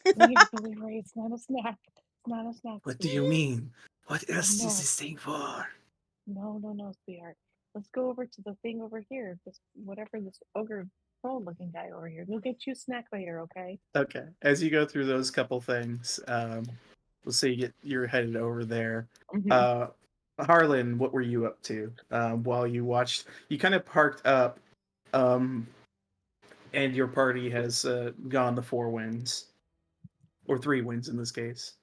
Leroy, it's not a snack. It's not a snack. What do you mean? What else No. is this thing for? No, sweetheart. Let's go over to the thing over here. This ogre troll-looking guy over here. We'll get you a snack later, okay? Okay. As you go through those couple things, we'll say you're headed over there. Mhm. Harlan, what were you up to while you watched? You kind of parked up, and your party has gone the 4 winds, or 3 winds in this case.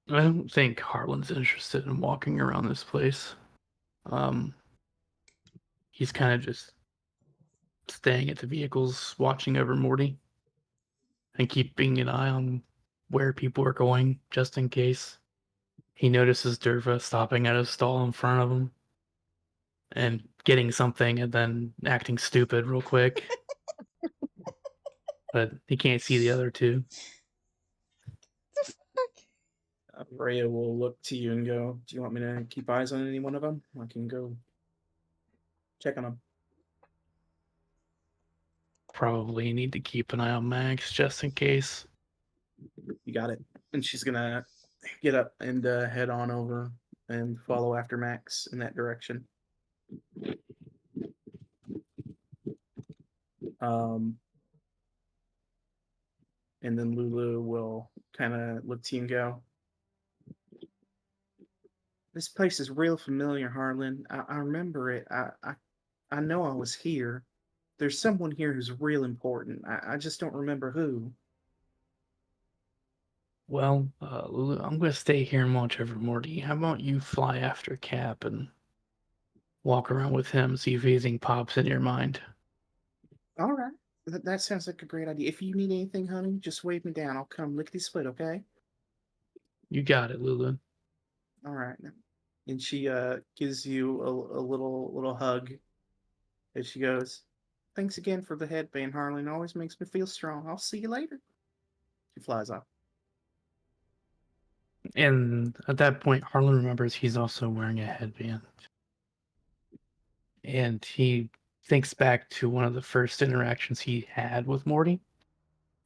I don't think Harlan's interested in walking around this place. He's kind of just staying at the vehicles, watching over Morty, and keeping an eye on where people are going, just in case. He notices Derva stopping at a stall in front of him and getting something and then acting stupid real quick. But he can't see the other two. Rhea will look to you and go, "Do you want me to keep eyes on any one of them? I can go check on them." Probably need to keep an eye on Max just in case. You got it. And she's gonna get up and head on over and follow after Max in that direction. And then Lulu will kind of look to you and go, "This place is real familiar, Harlan. I remember it. I know I was here. There's someone here who's real important. I just don't remember who." Well, Lulu, I'm going to stay here and watch over Morty. How about you fly after Cap and walk around with him, see if anything pops in your mind? All right. That sounds like a great idea. If you need anything, honey, just wave me down. I'll come lickety split, okay? You got it, Lulu. All right. And she gives you a little hug as she goes, "Thanks again for the headband, Harlan. Always makes me feel strong. I'll see you later." She flies off. And at that point, Harlan remembers he's also wearing a headband. And he thinks back to one of the first interactions he had with Morty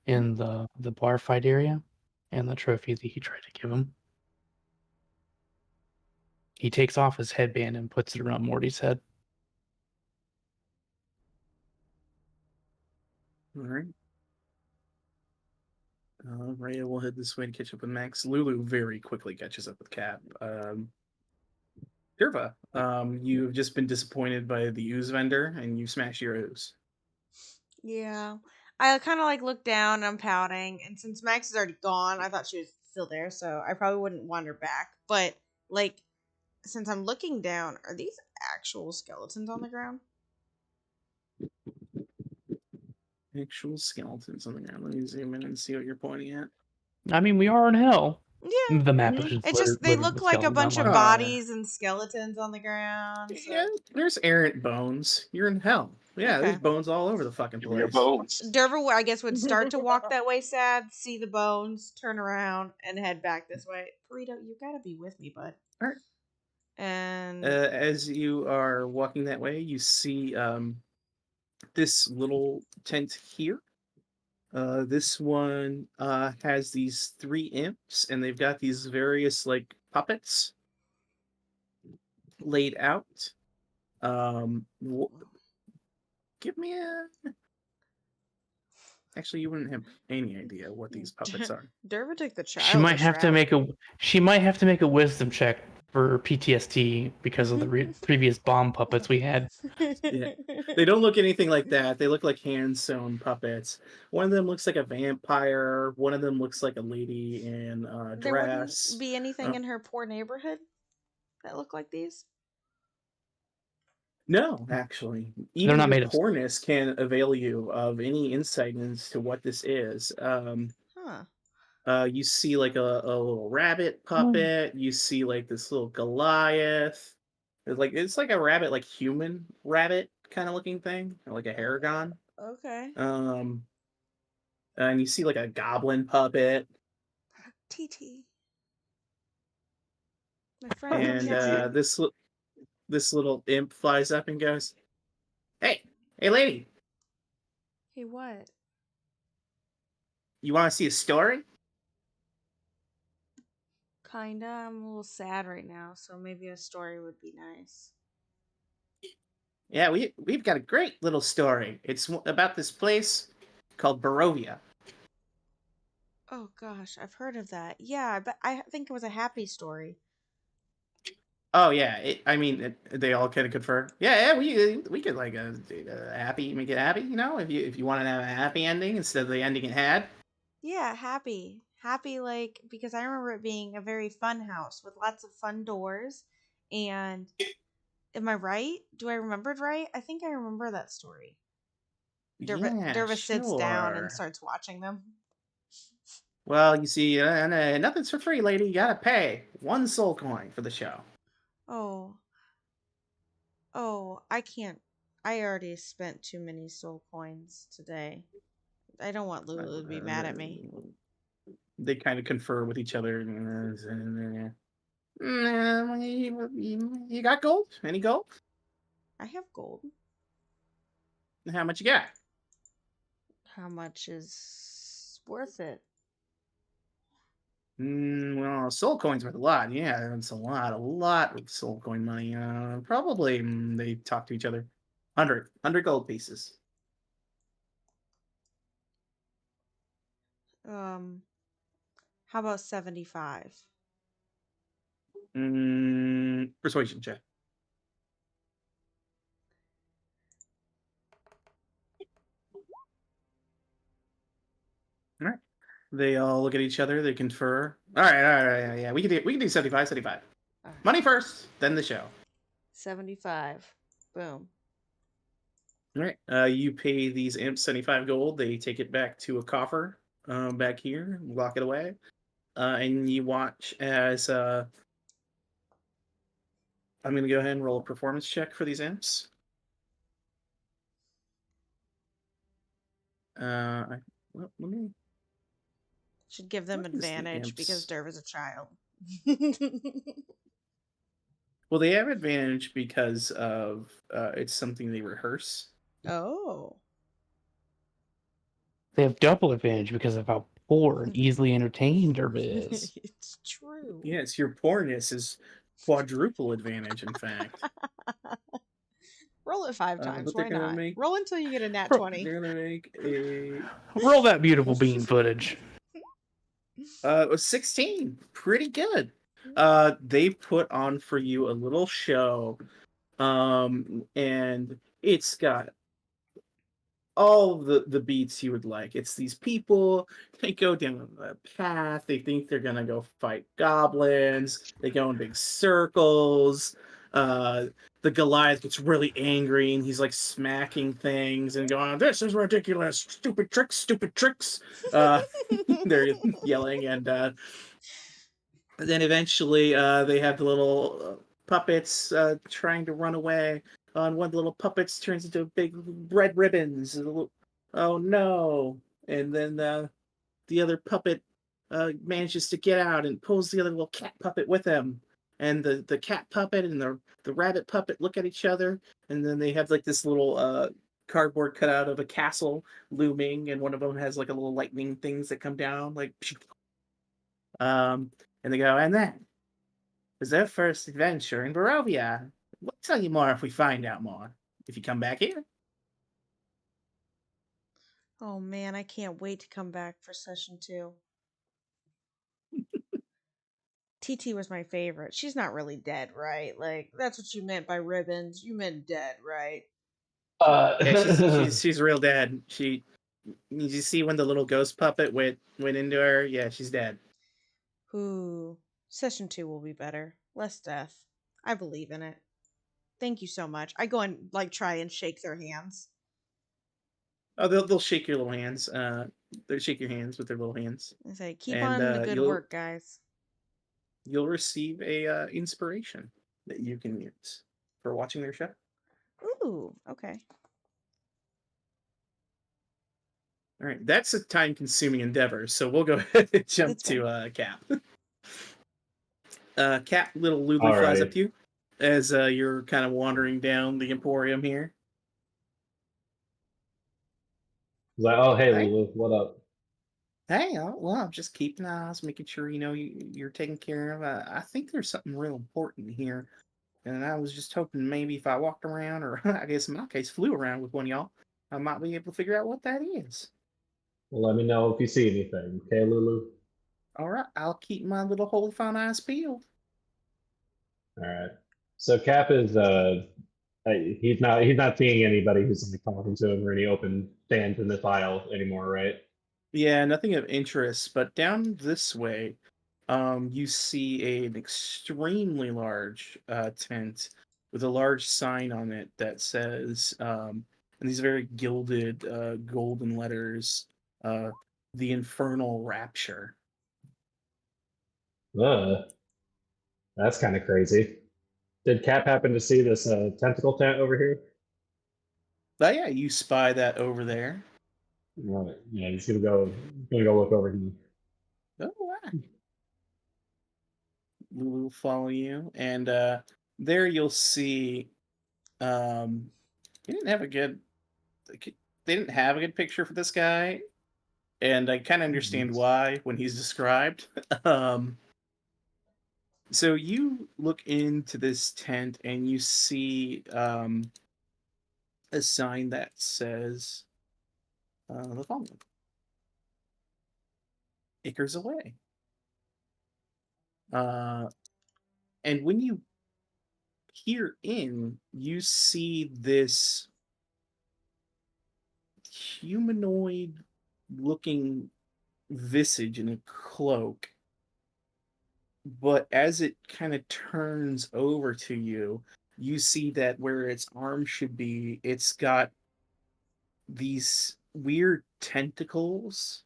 in the bar fight area and the trophy that he tried to give him. He takes off his headband and puts it around Morty's head. All right. Rhea will head this way to catch up with Max. Lulu very quickly catches up with Cap. Derva, you've just been disappointed by the ooze vendor, and you smashed your ooze. Yeah. I kind of like look down and I'm pouting. And since Max is already gone, I thought she was still there. So I probably wouldn't want her back. But, like, since I'm looking down, are these actual skeletons on the ground? Actual skeletons on the ground. Let me zoom in and see what you're pointing at. I mean, we are in hell. Yeah. The map Mhm. is just It's just they littered look with like a skeletons bunch of online. bodies and skeletons on the ground. So. Yeah, there's errant bones. You're in hell. Yeah, there's Okay. bones all over the fucking Give me your place. bones. Derva, I guess, would start to walk that way sad, see the bones, turn around, and head back this way. Burrito, you gotta be with me, bud. All right. And As you are walking that way, you see this little tent here. This one has these 3 imps, and they've got these various like puppets laid out. Give me a. Actually, you wouldn't have any idea what these puppets are. Derva took the She childish might have to route. make a wisdom check for PTSD because of the previous bomb puppets we had. Yeah. They don't look anything like that. They look like hand sewn puppets. One of them looks like a vampire. One of them looks like a lady in a There wouldn't dress. be anything in her poor neighborhood that look like these. No, actually, They're even not your made of. poorness can avail you of any insight as to what this is. Huh. You see like a little rabbit puppet. You see like this little Goliath. It's like a rabbit, like human rabbit kind of looking thing, like a Haragon. Okay. And you see like a goblin puppet, TT. My friend from and God. this little imp flies up and goes, "Hey, hey, lady, Hey, what? you want to see a story?" Kinda. I'm a little sad right now, so maybe a story would be nice. Yeah, we've got a great little story. It's about this place called Barovia. Oh gosh, I've heard of that. Yeah, but I think it was a happy story. Oh yeah, they all kind of confer. Yeah, we could like make it happy. You know, if you want to have a happy ending instead of the ending it had. Yeah, happy. Happy, like, because I remember it being a very fun house with lots of fun doors. And am I right? Do I remember it right? I think I remember that story. Derva sits down and Sure. starts watching them. Well, you see, nothing's for free, lady. You gotta pay 1 soul coin for the show. Oh. Oh, I can't. I already spent too many soul coins today. I don't want Lulu to be mad at me. They kind of confer with each other. You got gold? Any gold? I have gold. How much you got? How much is worth it? Well, soul coins worth a lot. Yeah, it's a lot of soul coin money. Probably they talk to each other. 100 gold pieces. How about 75? Persuasion check. All right. They all look at each other. They confer. All right. Yeah, we can do 75. Money first, then the show. 75. Boom. All right. You pay these imps 75 gold. They take it back to a coffer back here, lock it away, and you watch as I'm going to go ahead and roll a performance check for these imps. Let me. Should give them What is the advantage because imps? Derva's a child. Well, they have advantage because of it's something they rehearse. Oh. They have double advantage because of how poor and easily entertained Derva is. It's true. Yes, your poorness is quadruple advantage, in fact. Roll it 5 times. But they're Why gonna not? make. Roll until you get a nat 20. They're gonna make a. Roll that beautiful bean footage. 16. Pretty good. They put on for you a little show, and it's got all the beats you would like. It's these people, they go down a path, they think they're gonna go fight goblins, they go in big circles. The Goliath gets really angry and he's like smacking things and going, "This is ridiculous, stupid tricks." They're yelling, and then eventually, they have the little puppets trying to run away. And one of the little puppets turns into big red ribbons. Oh no! And then the other puppet manages to get out and pulls the other little cat puppet with him. And the cat puppet and the rabbit puppet look at each other, and then they have like this little cardboard cutout of a castle looming, and one of them has like a little lightning things that come down, like and they go, and then was their first adventure in Barovia. We'll tell you more if we find out more. If you come back here. Oh man, I can't wait to come back for session 2. TT was my favorite. She's not really dead, right? Like, that's what you meant by ribbons. You meant dead, right? Yeah, she's real dead. Did you see when the little ghost puppet went into her? Yeah, she's dead. Ooh, session 2 will be better. Less death. I believe in it. Thank you so much. I go and like try and shake their hands. Oh, they'll shake your little hands. They'll shake your hands with their little hands. I say, keep And on the good work, guys. You'll receive a inspiration that you can use for watching their show. Ooh, okay. All right, that's a time-consuming endeavor, so we'll go ahead and jump That's fine. to Cap. Cap, little Lulu All flies right. up to you as you're kind of wandering down the Emporium here. He's like, oh, hey, Hey. Lulu, what up? Hey, well, I'm just keeping eyes, making sure you're taken care of. I think there's something real important here, and I was just hoping maybe if I walked around, or I guess in my case, flew around with one of y'all, I might be able to figure out what that is. Well, let me know if you see anything, okay, Lulu? All right, I'll keep my little holy fine eyes peeled. All right. So Cap is he's not seeing anybody who's like talking to him or any open stands in this aisle anymore, right? Yeah, nothing of interest, but down this way, you see an extremely large tent with a large sign on it that says, in these very gilded golden letters, the Infernal Rapture. That's kind of crazy. Did Cap happen to see this tentacle tent over here? But yeah, you spy that over there. Right. Yeah, he's gonna go look over here. Oh, wow. Lulu will follow you, and there you'll see. He didn't have a good. They didn't have a good picture for this guy, and I kind of understand why when he's described. So you look into this tent and you see a sign that says the following: "Acres away." And when you peer in, you see this humanoid-looking visage in a cloak. But as it kind of turns over to you, you see that where its arm should be, it's got these weird tentacles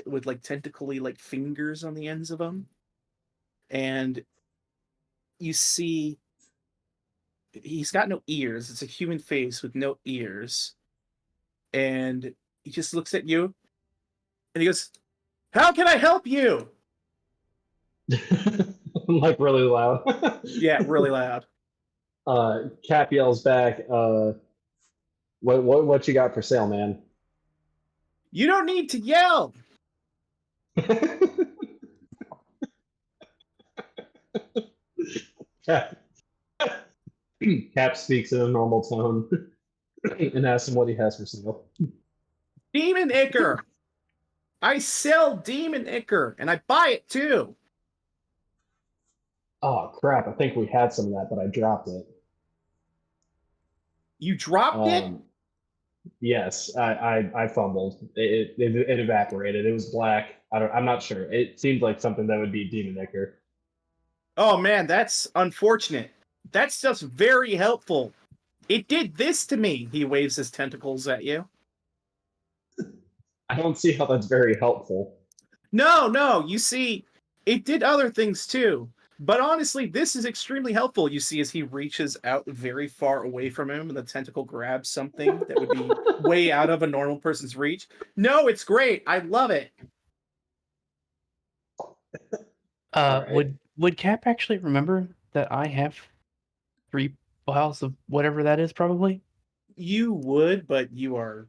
with like tentacly like fingers on the ends of them. And you see he's got no ears. It's a human face with no ears. And he just looks at you and he goes, "How can I help you?" Like really loud. Yeah, really loud. Cap yells back, what you got for sale, man? "You don't need to yell." Cap speaks in a normal tone and asks him what he has for sale. "Demon Ichor. I sell Demon Ichor, and I buy it too." Oh crap! I think we had some of that, but I dropped it. You dropped it? Yes, I fumbled. It evaporated. It was black. I'm not sure. It seems like something that would be Demon Ichor. Oh man, that's unfortunate. That stuff's very helpful. It did this to me. He waves his tentacles at you. I don't see how that's very helpful. No, you see, It did other things too. But honestly, this is extremely helpful. You see as he reaches out very far away from him and the tentacle grabs something that would be way out of a normal person's reach. No, it's great. I love it. Alright. Would Cap actually remember that I have 3 vials of whatever that is? Probably. You would, but you are.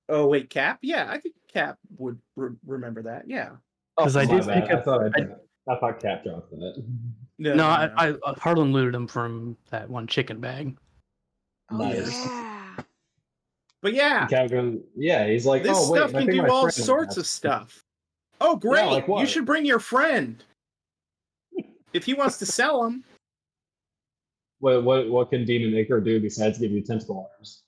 Oh wait, Cap? Yeah, I think Cap would remember that. Yeah. Because I My did bad. pick up. I thought Cap dropped that. No, I Harlan looted him from that one chicken bag. Oh Nice. yeah. But yeah, Cap goes, yeah, he's like, this oh wait, stuff I can think do my all friend sorts of asked." stuff. Oh great! like You what? should bring your friend if he wants to sell them. What can Demon Icar do besides give you tentacle arms?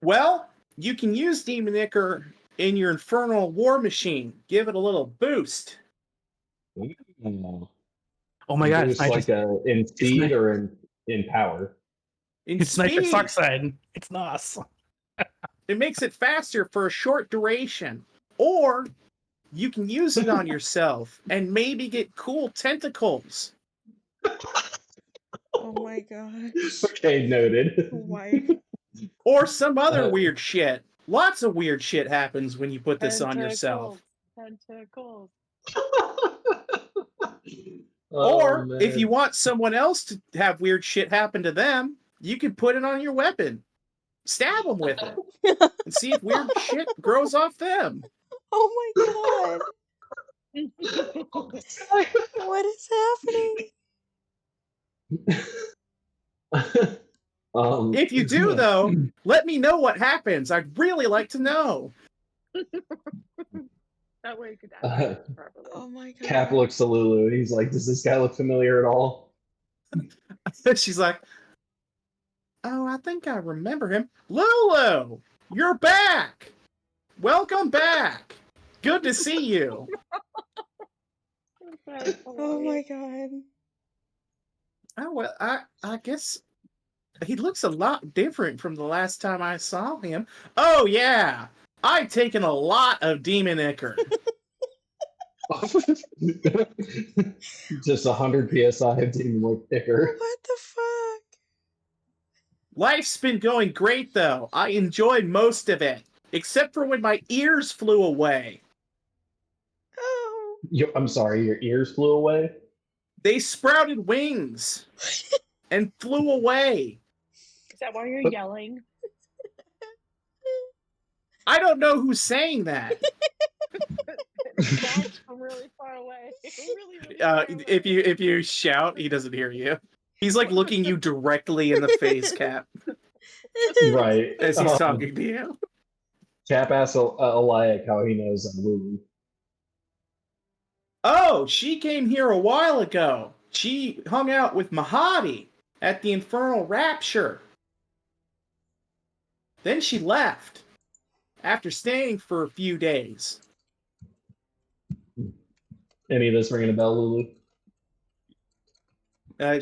Well, you can use Demon Icar in your infernal war machine. Give it a little boost. Oh my god, it's Boost nitrous. like in speed or in power. In It's nitrous speed, oxide. It's NOS. it makes it faster for a short duration. Or you can use it on yourself and maybe get cool tentacles. Oh my god. Okay, noted. Wife. Or some other weird shit. Lots of weird shit happens when you put this on yourself. Tentacles. Or Oh, if you man. want someone else to have weird shit happen to them, you can put it on your weapon. Stab them with it and see if weird shit grows off them. Oh my god. What is happening? If you do, though, let me know what happens. I'd really like to know. That way you could act properly. Oh my god. Cap looks to Lulu and he's like, does this guy look familiar at all? She's like, oh, I think I remember him. Lulu, you're back. Welcome back. Good to see you. Oh my god. Oh, well, I guess he looks a lot different from the last time I saw him. Oh, yeah. I've taken a lot of Demon Icar. Just 100 psi of Demon Icar. What the fuck? Life's been going great, though. I enjoyed most of it, except for when my ears flew away. Oh. I'm sorry, your ears flew away? They sprouted wings and flew away. Is that why you're yelling? I don't know who's saying that. That's from really far away. Really far away. If you shout, he doesn't hear you. He's like looking you directly in the face, Cap, Right. as he's talking to you. Cap asks Eliak how he knows Lulu. Oh, she came here a while ago. She hung out with Mahadi at the Infernal Rapture. Then she left after staying for a few days. Any of this ringing a bell, Lulu?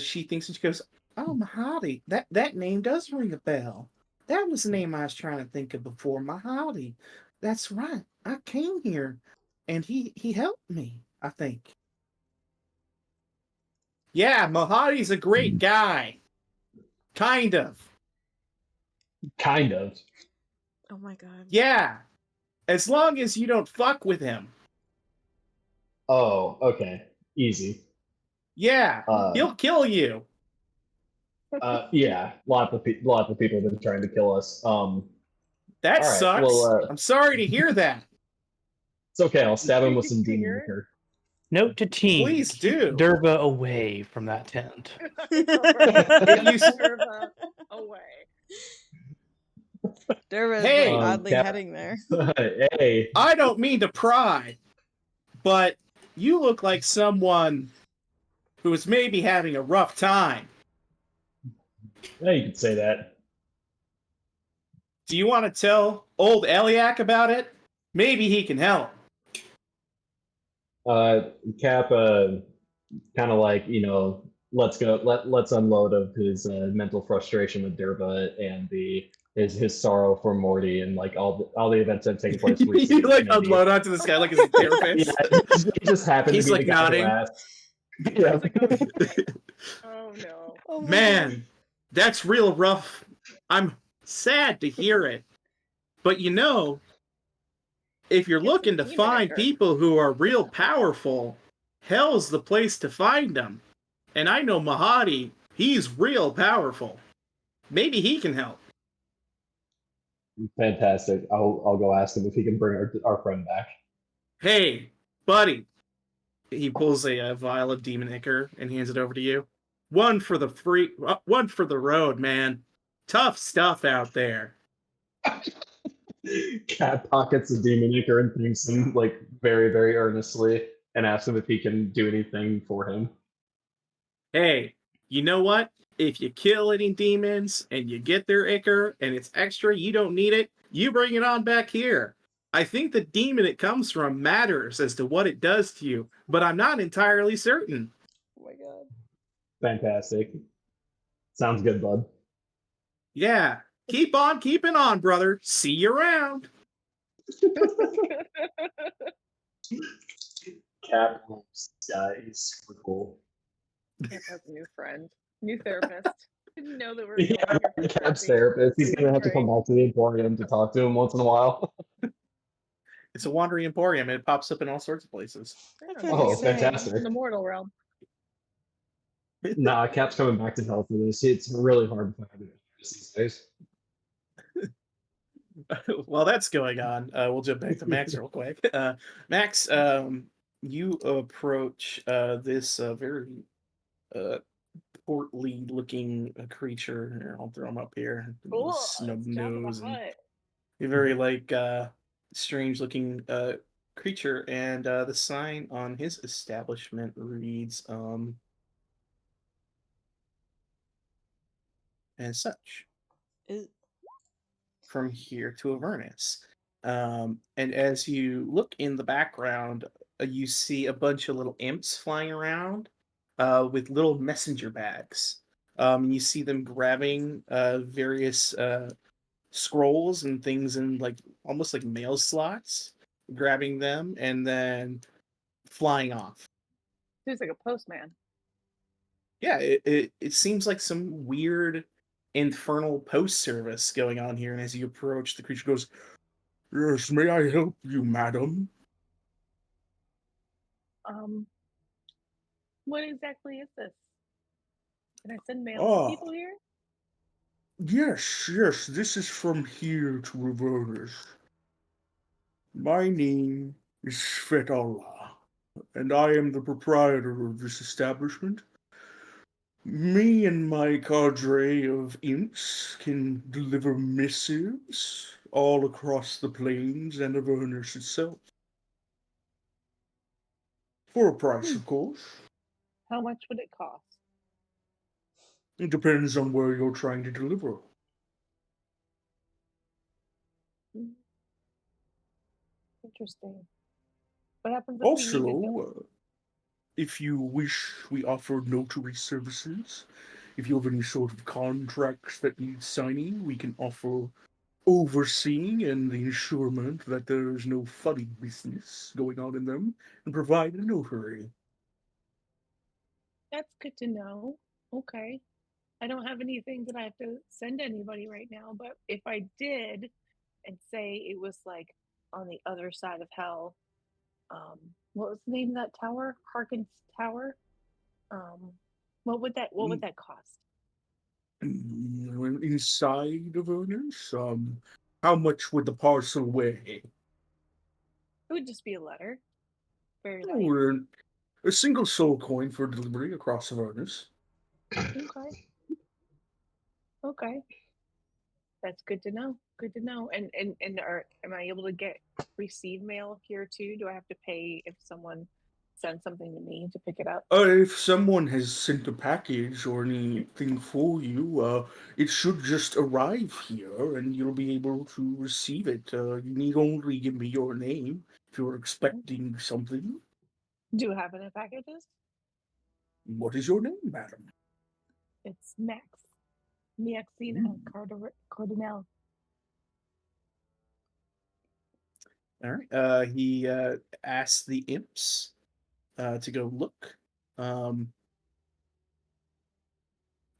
She thinks and she goes, oh, Mahadi. That name does ring a bell. That was the name I was trying to think of before, Mahadi. That's right. I came here and he helped me, I think. Yeah, Mahadi's a great guy. Kind of. Kind of. Oh my god. Yeah. As long as you don't fuck with him. Oh, okay. Easy. Yeah, he'll kill you. Yeah, lots of people have been trying to kill us. That all right, sucks. well, I'm sorry to hear that. it's okay. I'll stab him with some demon liquor. Note to team: Please keep do. Derva away from that tent. Derva away. Derva is Hey. like oddly Cap- heading there. Hey, I don't mean to pry, but you look like someone who is maybe having a rough time. yeah, you could say that. Do you want to tell old Eliak about it? Maybe he can help. Cap, kind of like, let's go. Let's unload of his mental frustration with Derva and the his sorrow for Morty and like all the events that have taken place recently. You like maybe. unload onto this guy like his Yeah, therapist. he just happened He's to be like the guy nodding. who asked. Yeah. He's like, oh no. Oh my God. Man, that's real rough. I'm sad to hear it. But you know, if you're It's a looking to demon find egger. people who are real powerful, hell's the place to find them. And I know Mahadi, he's real powerful. Maybe he can help. Fantastic. I'll go ask him if he can bring our friend back. Hey, buddy. He pulls a vial of demon ichor and hands it over to you. One for the road, man. Tough stuff out there. Cat pockets the demon ichor and thanks him like very, very earnestly and asks him if he can do anything for him. Hey, you know what? If you kill any demons and you get their ichor and it's extra, you don't need it, you bring it on back here. I think the demon it comes from matters as to what it does to you, but I'm not entirely certain. Oh my God. Fantastic. Sounds good, bud. Yeah, keep on keeping on, brother. See you around. Cap loves this guy. He's super cool. Cap has a new friend, new therapist. Didn't know that we were Yeah, going here for Cap's therapy. therapist. He's gonna have to come back to the Emporium to talk to him once in a while. It's a wandering emporium and it pops up in all sorts of places. That's Yeah, what Oh, he's saying. fantastic. in the mortal realm. Nah, Cap's coming back to hell for this. It's really hard to find these days. While that's going on, we'll jump back to Max real quick. Max, you approach this very portly looking creature. Here, I'll throw him up here. Cool. Snub It's Jabba nose the and Hutt. a very like strange looking creature, and the sign on his establishment reads as such. Is- From here to Avernus. And as you look in the background, you see a bunch of little imps flying around with little messenger bags. You see them grabbing various scrolls and things in like almost like mail slots, grabbing them and then flying off. He's like a postman. Yeah, it seems like some weird infernal post service going on here. And as you approach, the creature goes, "Yes, may I help you, madam?" What exactly is this? Can I send mail Ah. to people here? Yes, this is from here to Avernus. My name is Svetala, and I am the proprietor of this establishment. Me and my cadre of imps can deliver missives all across the plains and Avernus itself. For a price, of course. How much would it cost? It depends on where you're trying to deliver. Interesting. What happens if we need to Also, if you wish, we offer notary services. If you have any sort of contracts that need signing, we can offer overseeing and the ensurement that there is no funny business going on in them, and provide a notary. That's good to know. Okay. I don't have anything that I have to send anybody right now, but if I did and say it was like on the other side of hell, what was the name of that tower? Harkin's Tower? What would that cost? Inside of Avernus, how much would the parcel weigh? It would just be a letter. Very light. Oh, a single soul coin for delivery across Avernus. Okay. Okay. That's good to know. Good to know. And am I able to receive mail here too? Do I have to pay if someone sends something to me to pick it up? If someone has sent a package or anything for you, it should just arrive here and you'll be able to receive it. You need only give me your name if you're expecting something. Do you have any packages? What is your name, madam? It's Max. Miaxina Cardinal. All right. He asks the imps to go look.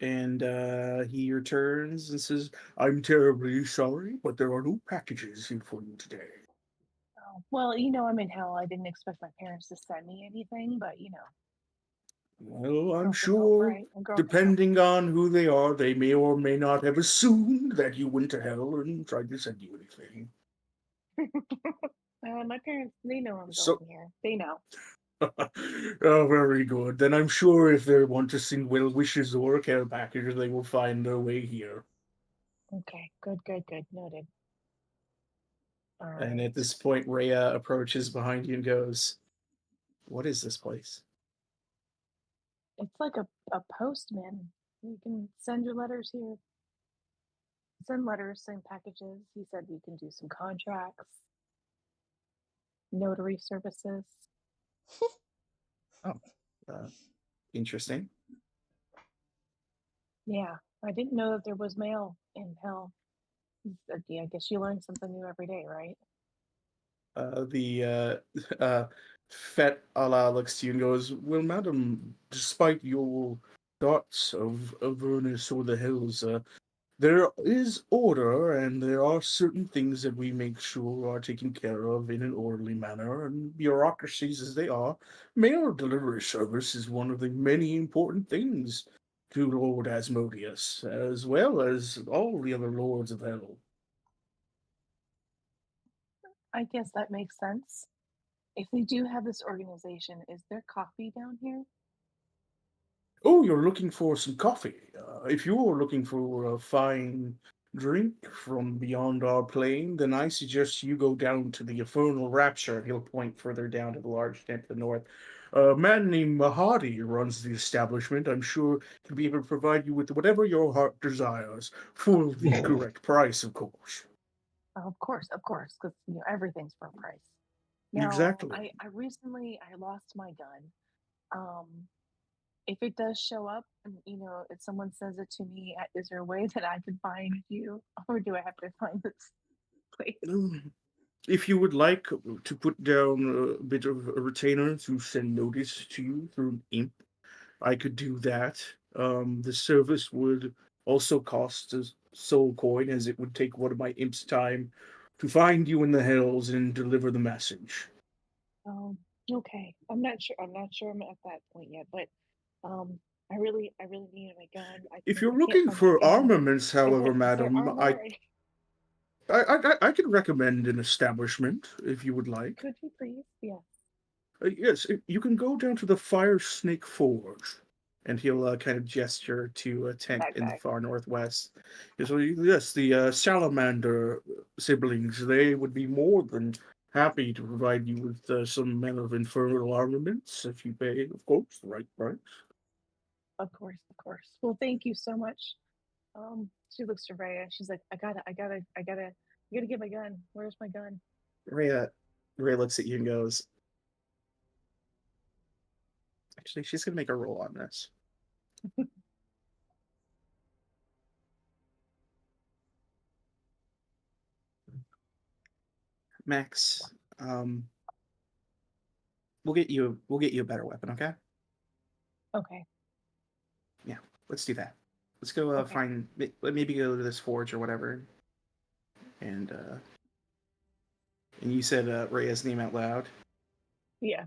And he returns and says, "I'm terribly sorry, but there are no packages here for you today." Oh, well, you know, I'm in hell. I didn't expect my parents to send me anything, but you know, Well, I'm girl can hope, sure, right? A girl can hope. depending on who they are, they may or may not have assumed that you went to hell and tried to send you anything. My parents, they know I'm going So, here. They know. oh, very good. Then I'm sure if they want to send well wishes or a care package, they will find their way here. Okay, good, good, good. Noted. All And right. at this point, Rhea approaches behind you and goes, "What is this place?" It's like a postman. You can send your letters here. Send letters, send packages. He said you can do some contracts, notary services. Oh, uh, interesting. Yeah, I didn't know that there was mail in hell. Yeah, I guess you learn something new every day, right? The Fet Allah looks to you and goes, "Well, madam, despite your thoughts of Avernus or the hills, there is order, and there are certain things that we make sure are taken care of in an orderly manner, and bureaucracies as they are, mail delivery service is one of the many important things to Lord Asmodeus, as well as all the other lords of hell." I guess that makes sense. If they do have this organization, is there coffee down here? Oh, you're looking for some coffee. If you're looking for a fine drink from beyond our plane, then I suggest you go down to the Infernal Rapture. He'll point further down to the large tent to the north. A man named Mahadi runs the establishment. I'm sure he'll be able to provide you with whatever your heart desires for the correct price, of course. Oh, of course, because you know everything's for a price. Now, Exactly. I recently I lost my gun. Um, if it does show up, and you know, if someone sends it to me, is there a way that I can find you, or do I have to find this place? Um, If you would like to put down a bit of a retainer to send notice to you through an imp, I could do that. The service would also cost a soul coin, as it would take one of my imps' time to find you in the hills and deliver the message. Um, okay, I'm not sure I'm at that point yet, but um, I really need my gun. If you're I can't looking find my for gun. armaments, however, Is there madam, armor? I could recommend an establishment if you would like. Could you please? Yes, Yes, you can go down to the Fire Snake Forge, and he'll kind of gesture to a tent that in the guy. far northwest. So yes, the Salamander siblings, they would be more than happy to provide you with some men of infernal armaments if you pay, of course, the right price. Of course, of course. Well, thank you so much. She looks to Rhea. She's like, I gotta get my gun. Where's my gun? Rhea, Rhea looks at you and goes, "Actually, she's gonna make a roll on this." Max, we'll get you a better weapon, okay? Okay, Yeah, let's do that. Let's go okay. find maybe go to this forge or whatever. And you said Rhea's name out loud. Yeah.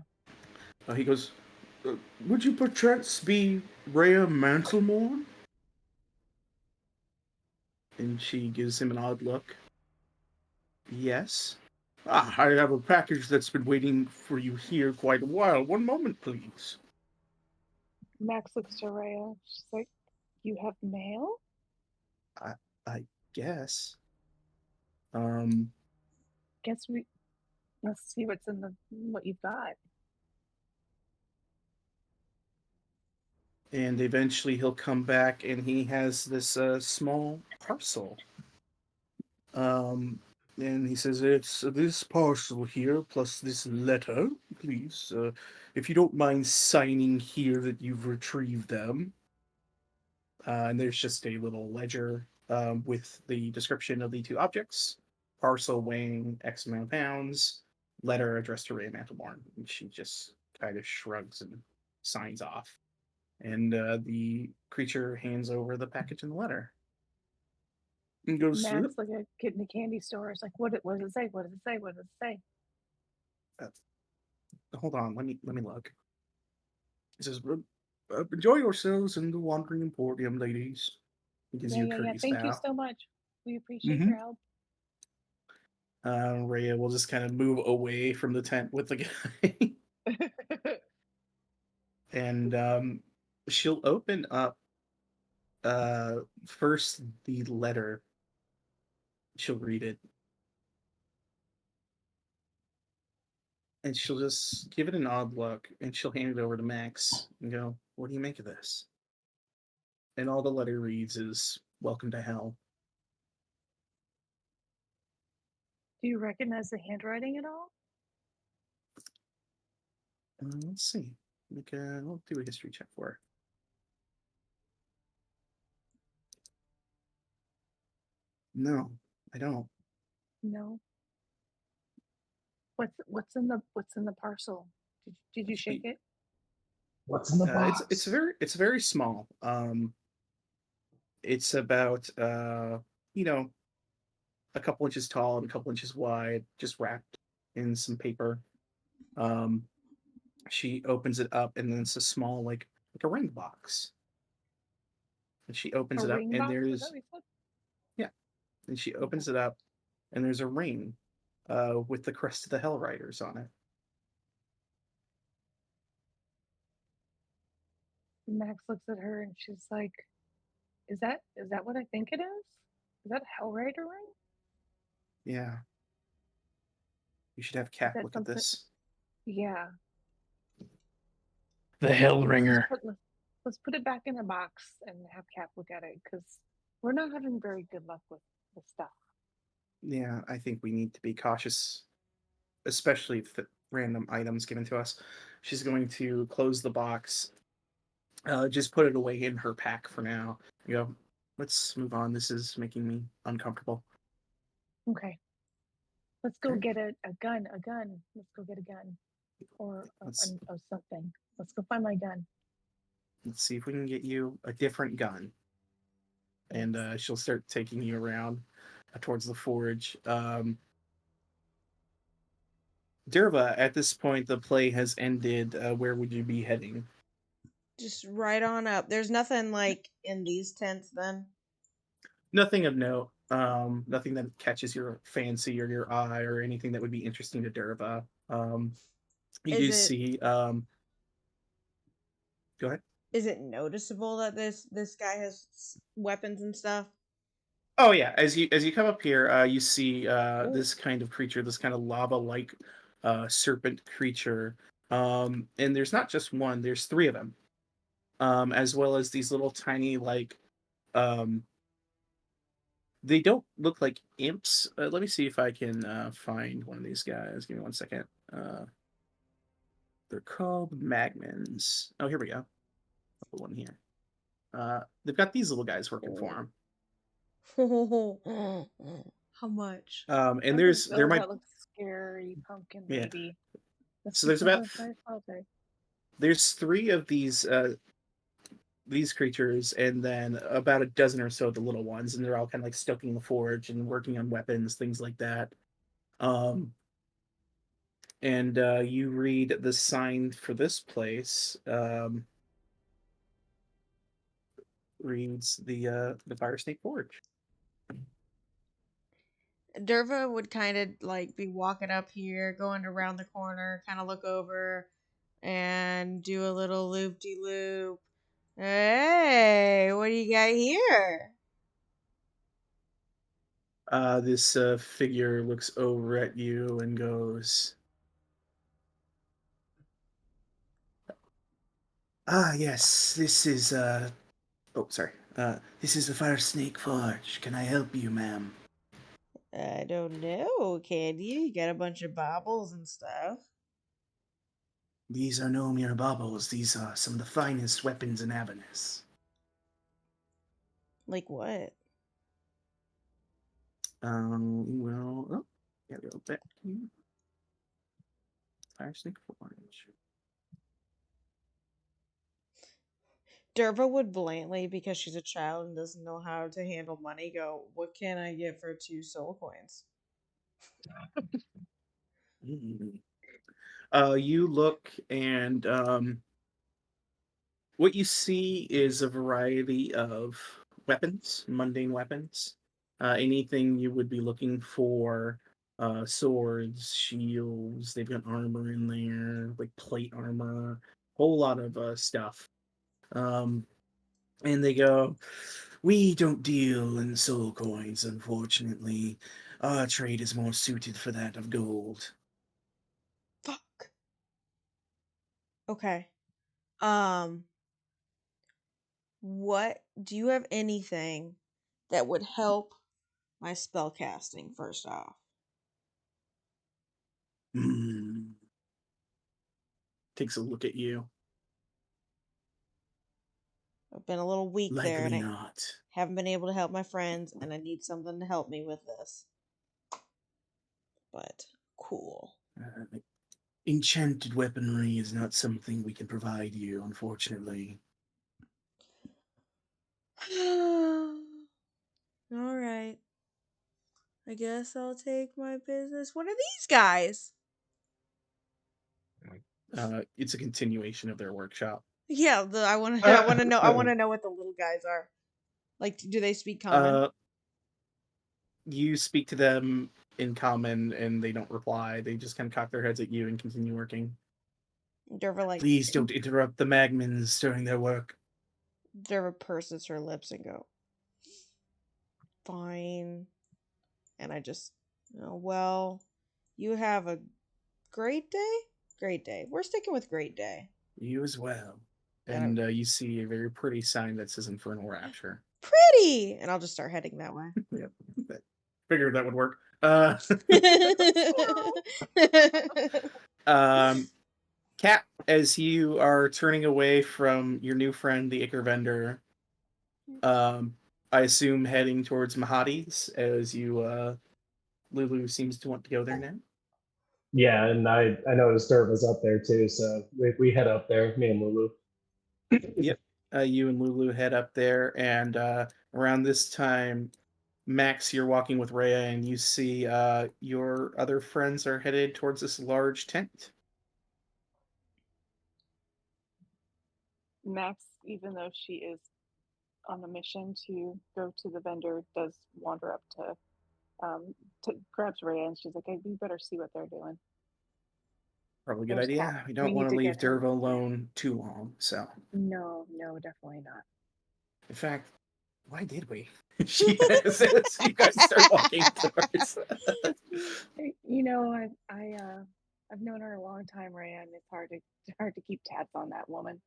He goes, "Would you perchance be Rhea Mantlemore?" And she gives him an odd look. "Yes." "Ah, I have a package that's been waiting for you here quite a while. One moment, please." Max looks to Rhea. She's like, you have mail? I, I guess. Um, Guess we let's see what's in the what you've got. and eventually he'll come back and he has this small parcel. Um, and he says, "It's this parcel here plus this letter, please. If you don't mind signing here that you've retrieved them." And there's just a little ledger with the description of the two objects, parcel weighing X amount of pounds, letter addressed to Ray Mantelborn, and she just kind of shrugs and signs off. And the creature hands over the package and the letter and goes, Max, like a kid in a candy store, is like, what does it say? What does it say? What does it say? hold on, let me look. It says, enjoy yourselves in the Wandering Emporium, ladies. It gives you a courteous Thank you bow. so much. We appreciate Mhm. your help. Rhea will just kind of move away from the tent with the guy. And she'll open up first the letter. She'll read it. And she'll just give it an odd look, and she'll hand it over to Max and go, what do you make of this? And all the letter reads is, welcome to hell. Do you recognize the handwriting at all? Let's see. We'll do a history check for her. No, I don't. No. What's in the parcel? Did you shake it? What's in the box? It's very small. It's about you know, a couple inches tall and a couple inches wide, just wrapped in some paper. She opens it up, and then it's a small like a ring box. And she opens A it up, ring and box? Is that there's what you said? yeah, and she Okay. opens it up, and there's a ring with the crest of the Hell Riders on it. Max looks at her and she's like, Is that what I think it is? Is that a Hellrider ring? Yeah, you should have Is Cap that look at something? this. Yeah. The Hell Let's Ringer. let's put it back in a box and have Cap look at it because we're not having very good luck with the stuff. Yeah, I think we need to be cautious, especially if the random items given to us. She's going to close the box, just put it away in her pack for now. You go, let's move on. This is making me uncomfortable. Okay. Let's go Okay. get a gun. A gun. Let's go get a gun or Let's something. Let's go find my gun. let's see if we can get you a different gun. And Thanks. she'll start taking you around towards the forge. Derva, at this point, the play has ended. Where would you be heading? Just right on up. There's nothing like in these tents then. Nothing of note. Nothing that catches your fancy or your eye or anything that would be interesting to Derva. You Is do it see. Go ahead. is it noticeable that this guy has weapons and stuff? Oh yeah, as you come up here, you see Ooh. this kind of creature, this kind of lava-like serpent creature. And there's not just one; there's three of them, as well as these little tiny like. Um, they don't look like imps. Let me see if I can find one of these guys. Give me 1 second. They're called magmans. Oh, here we go. I'll put one here. They've got these little guys working for them. How much? And there might that looks scary. Pumpkin yeah. baby. Let's So be there's about sorry. there's three of these creatures, and then about a dozen or so of the little ones, and they're all kind of like stoking the forge and working on weapons, things like that. Um, and you read the sign for this place. Reads the Fire Snake Forge. Derva would kind of like be walking up here, going around the corner, kind of look over and do a little loop de loop. Hey, what do you got here? This figure looks over at you and goes, "Ah, yes, this is oh, sorry. This is the Fire Snake Forge. Can I help you, ma'am?" I don't know, can you? You got a bunch of baubles and stuff. These are no mere baubles. These are some of the finest weapons in Avernus. Like what? Well, oh, gotta go back here. modifier, sneak forge. Derva would blatantly, because she's a child and doesn't know how to handle money, go, "What can I get for 2 soul coins?" You look, and what you see is a variety of weapons, mundane weapons. Anything you would be looking for, swords, shields. They've got armor in there, like plate armor, whole lot of stuff. And they go, "We don't deal in soul coins, unfortunately. Our trade is more suited for that of gold." Fuck. Okay. Um, what do you have anything that would help my spell casting first off? Takes a look at you. I've been a little weak there and Likely I not. haven't been able to help my friends and I need something to help me with this. But cool. Enchanted weaponry is not something we can provide you, unfortunately. All right. I guess I'll take my business. What are these guys? It's a continuation of their workshop. Yeah, I want to know. I want to know what the little guys are. Like, do they speak common? You speak to them in common, and they don't reply. They just kind of cock their heads at you and continue working. Derva like Please don't interrupt the Magmans during their work. Derva purses her lips and go, "Fine." And I just, well, you have a great day. Great day. We're sticking with great day. You as well. And And you see a very pretty sign that says Infernal Rapture. pretty. And I'll just start heading that way. Yep. Figured that would work. Kat, as you are turning away from your new friend, the Ichor vendor, I assume heading towards Mahadi's, as you, Lulu seems to want to go there now. Yeah, and I noticed Dirt was up there too, so we head up there, me and Lulu. Yep. You and Lulu head up there, and around this time, Max, you're walking with Rhea, and you see your other friends are headed towards this large tent. Max, even though she is on a mission to go to the vendor, does wander up to grabs Rhea, and she's like, "Hey, we better see what they're doing." Probably a good There's idea. Cat. We don't We want need to to leave get her. Derva alone too long, so. No, definitely not. In fact, why did we? She says as you guys start walking towards. You know, I've known her a long time, Rhea, and it's hard to keep tabs on that woman.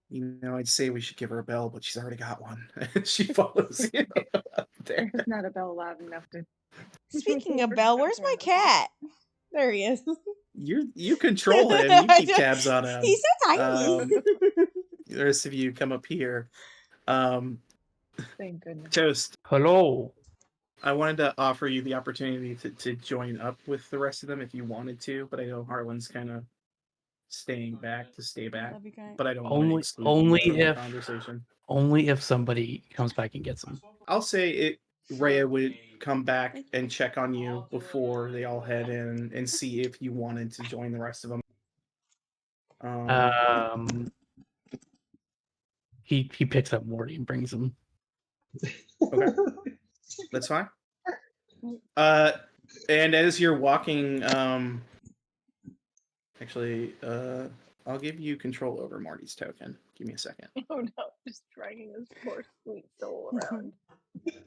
You know, I'd say we should give her a bell, but she's already got one. She follows you up there. There's not a bell loud enough to. Speaking of Belle, where's my cat? There he is. You control him. You keep tabs on him. He's so tiny. The rest of you come up here. Thank goodness. Toast. Hello. I wanted to offer you the opportunity to join up with the rest of them if you wanted to, but I know Harlan's kind of stay back. That'd be great. But I don't want to exclude you Only from the if conversation. only if somebody comes back and gets them. I'll say it. Rhea would come back and check on you before they all head in and see if you wanted to join the rest of them. He picks up Morty and brings him. Okay, that's fine. And as you're walking, actually, I'll give you control over Morty's token. Give me a second. Oh no, just dragging this poor sweet soul around.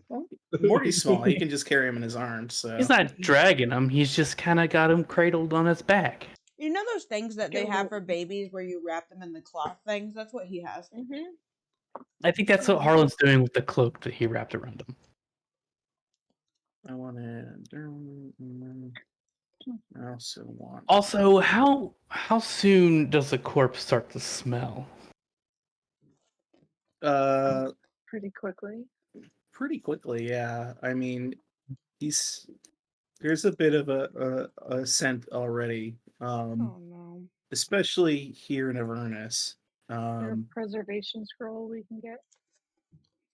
Well, Morty's small. He can just carry him in his arms. So He's not dragging him. He's just kind of got him cradled on his back. You know those things that they have for babies where you wrap them in the cloth things? That's what he has. Mm-hmm. I think that's what Harlan's doing with the cloak that he wrapped around him. I want to. I also want. Also, how soon does a corpse start to smell? Pretty quickly. Pretty quickly, yeah. I mean, there's a bit of a scent already Oh no. especially here in Avernus. Is there a preservation scroll we can get?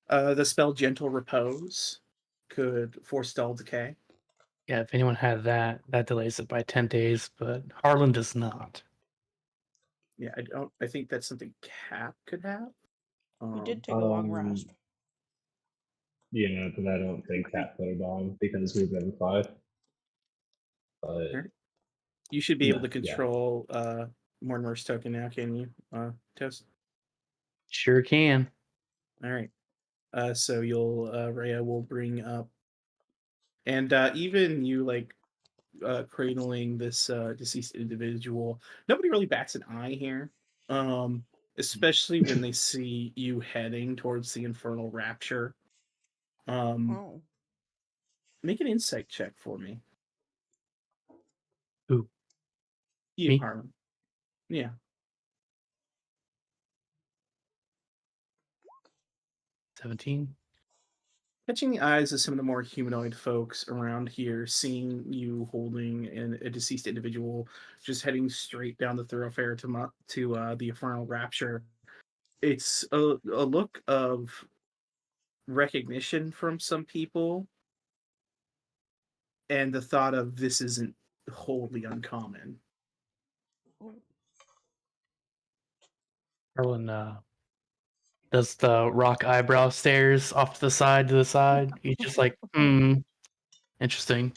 The spell Gentle Repose could forestall decay. Yeah, if anyone had that, that delays it by 10 days, but Harlan does not. Yeah, I think that's something Cap could have. You did take a long rest. Yeah, but I don't think Cat put it on because we've been 5. But Alright. You should be able to yeah. control Mortimer's token now, can you, Toast? Sure can. All right. So you'll Rhea will bring up, and even you like cradling this deceased individual. Nobody really bats an eye here, especially when they see you heading towards the infernal rapture. Oh. Make an insight check for me. Who? You, Me? Harlan. Yeah. 17. Catching the eyes of some of the more humanoid folks around here, seeing you holding a deceased individual, just heading straight down the thoroughfare to the infernal rapture. It's a look of recognition from some people, and the thought of this isn't wholly uncommon. Harlan does the rock eyebrow stares off to the side. He's just like, interesting.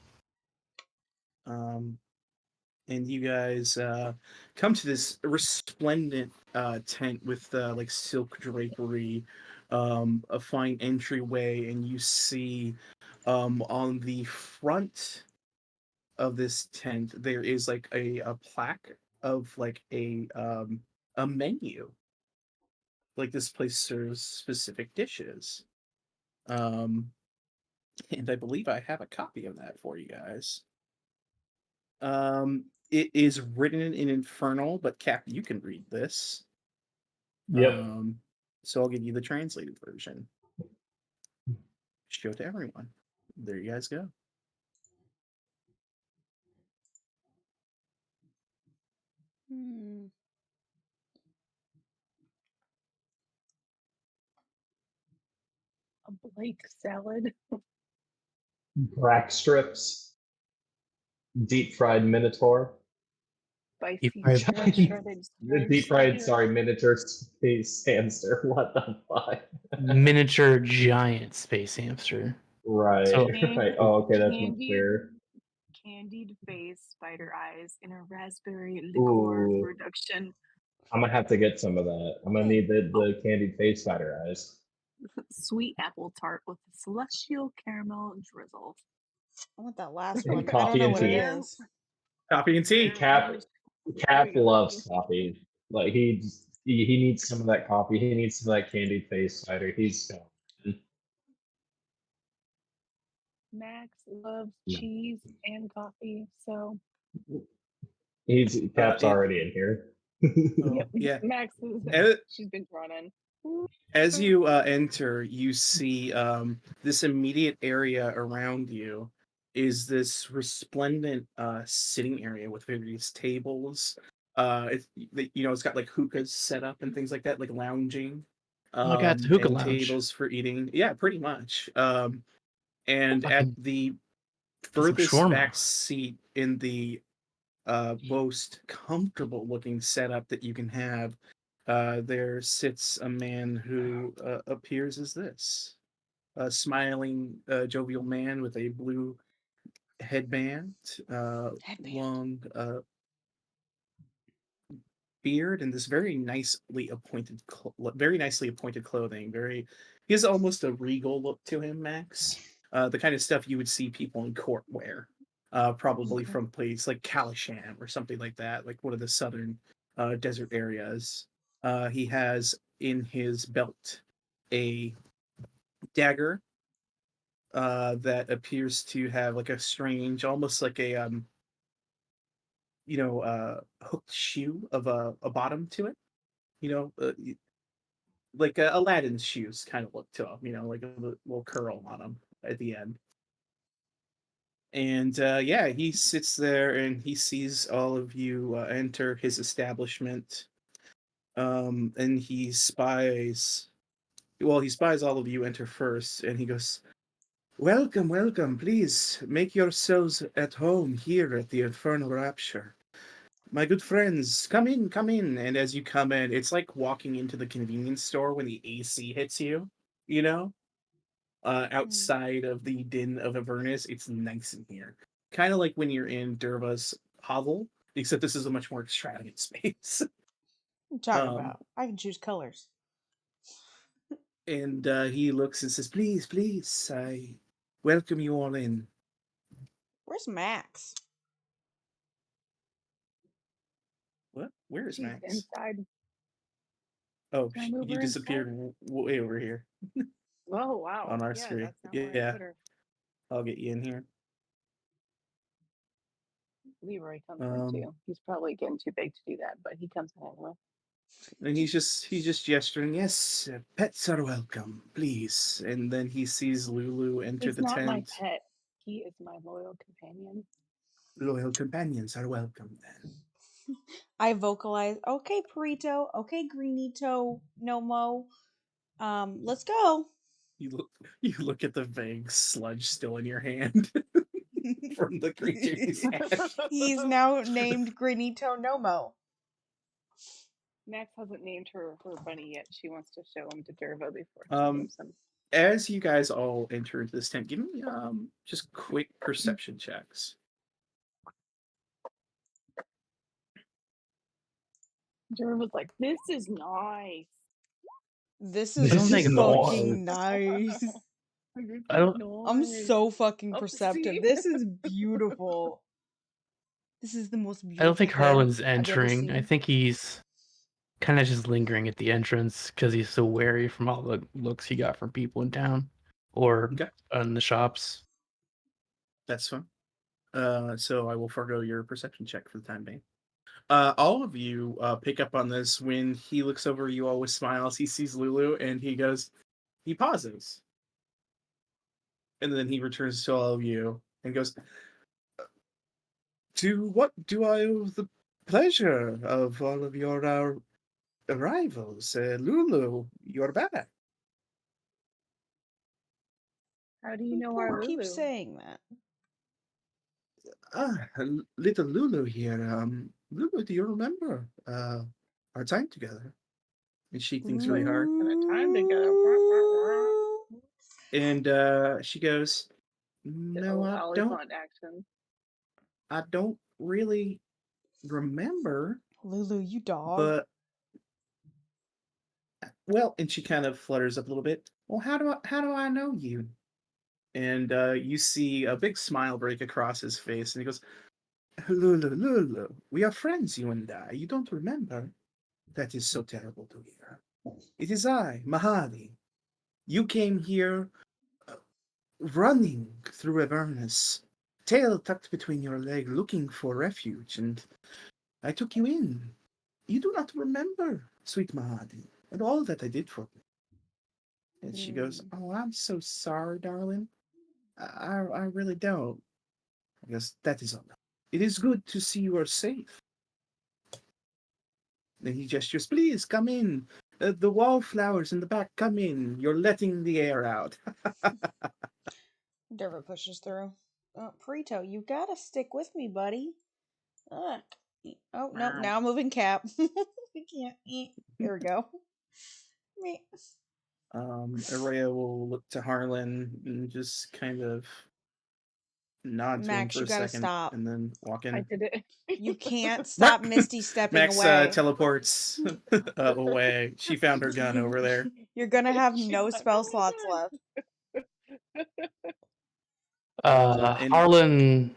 And you guys come to this resplendent tent with like silk drapery, a fine entryway, and you see on the front of this tent there is like a plaque of like a menu. Like this place serves specific dishes. Um, and I believe I have a copy of that for you guys. It is written in Infernal, but Cap, you can read this. Yep. So I'll give you the translated version. Show it to everyone. There you guys go. Hmm. A Blake salad. Brack strips, deep fried minotaur, Spicy fried- shredded deep fried, spider. miniature space hamster. What the fuck? Miniature giant space hamster. Right, So- right. Oh, okay, that's much Candied, clearer. candied face, spider eyes, in a raspberry liqueur Ooh. reduction. I'm gonna have to get some of that. I'm gonna need the candied face spider eyes. Sweet apple tart with a celestial caramel drizzle. I want that last And one, but I don't coffee know and what it tea. is. Coffee and tea. Cap There we go, loves coffee. coffee. Like he needs some of that coffee. He needs some of that candied face spider. He's Max loves Yeah. cheese and coffee, so Cap's It, already in here. yep. yeah. Max is And she's been drawn in. as you enter, you see this immediate area around you is this resplendent sitting area with various tables. It's got like hookahs set up and things like that, like lounging, Oh my god, it's a hookah and lounge. tables for eating. Yeah, pretty much. And I at can the get some furthest shawarma. back seat in the most comfortable looking setup that you can have, there sits a man who appears as this a smiling, jovial man with a blue headband, long beard, and this very nicely appointed clothing. He has almost a regal look to him, Max. The kind of stuff you would see people in court wear, probably from a place like Kalasham or something like that, like one of the southern desert areas. He has in his belt a dagger that appears to have like a strange, almost like a hooked shoe of a bottom to it. You know, like Aladdin's shoes kind of look to him. You know, like a little curl on them at the end. And yeah, he sits there and he sees all of you enter his establishment. And he spies. Well, he spies all of you enter first, and he goes, "Welcome, welcome. Please make yourselves at home here at the Infernal Rapture. My good friends, come in, come in." And as you come in, it's like walking into the convenience store when the AC hits you, you know? Outside of the din of Avernus, it's nice in here. Kind of like when you're in Derva's hovel, except this is a much more extravagant space. What are you talking um, about? I can choose colors. and he looks and says, "Please, please, I welcome you all in." Where's Max? What? Where is She's Max? inside. Oh, Can I move you her inside? disappeared way over here Oh wow. on our Yeah, screen. that's not where I Yeah, put her. I'll get you in here. Leroy comes in Um, too. He's probably getting too big to do that, but he comes in anyway. and he's just gesturing. Yes, pets are welcome, please. And then he sees Lulu enter He's the not my tent. pet. He is my loyal companion. Loyal companions are welcome then. I vocalize, okay, Perito, okay, Greenito, Nomo. Let's go. You look you look at the vague sludge still in your hand from the creature you smashed. He's now named Greenito Nomo. Max hasn't named her bunny yet. She wants to show him to Derva before she Um, names him. as you guys all enter into this tent, give me just quick perception checks. Derva's like, this is nice. This I don't is think fucking nice. I don't. I'm so fucking Oh, perceptive. see? This is beautiful. This is the most beautiful I don't think thing Harlan's I've ever entering. I seen. think he's kind of just lingering at the entrance because he's so wary from all the looks he got from people in town or Okay, in the shops. that's fine. So I will forego your perception check for the time being. All of you pick up on this when he looks over you all with smiles. He sees Lulu and he pauses. And then he returns to all of you and goes, "To what do I owe the pleasure of all of your arrivals? Lulu, you're back." How do you know our Who keeps Lulu? saying that? Little Lulu here. Lulu, do you remember our time together? And she thinks really hard. Spending time together. And she goes, "No, Oh, I don't. Oliphant action. I don't really remember, Lulu, you dog. but well." And she kind of flutters up a little bit. "Well, how do I know you?" And you see a big smile break across his face, and he goes, "Lulu, Lulu, we are friends, you and I. You don't remember? That is so terrible to hear. It is I, Movavi. You came here running through Avernus, tail tucked between your legs, looking for refuge, and I took you in. You do not remember, sweet Mahadi, and all that I did for you." And she goes, "Oh, I'm so sorry, darling. I really don't." I guess that is all right. It is good to see you are safe. Then he gestures, "Please come in. The wallflowers in the back, come in. You're letting the air out." Derva pushes through. Perito, you gotta stick with me, buddy. Oh, no, now I'm moving cap. We can't eat. There we go. Me. Araya will look to Harlan and just kind of nod to him Max, for you a gotta second stop. and then walk I in. did it. You can't stop Misty stepping Max away. teleports away. She found her gun over there. You're gonna have She's no like, spell "Oh my slots God." left. And Harlan,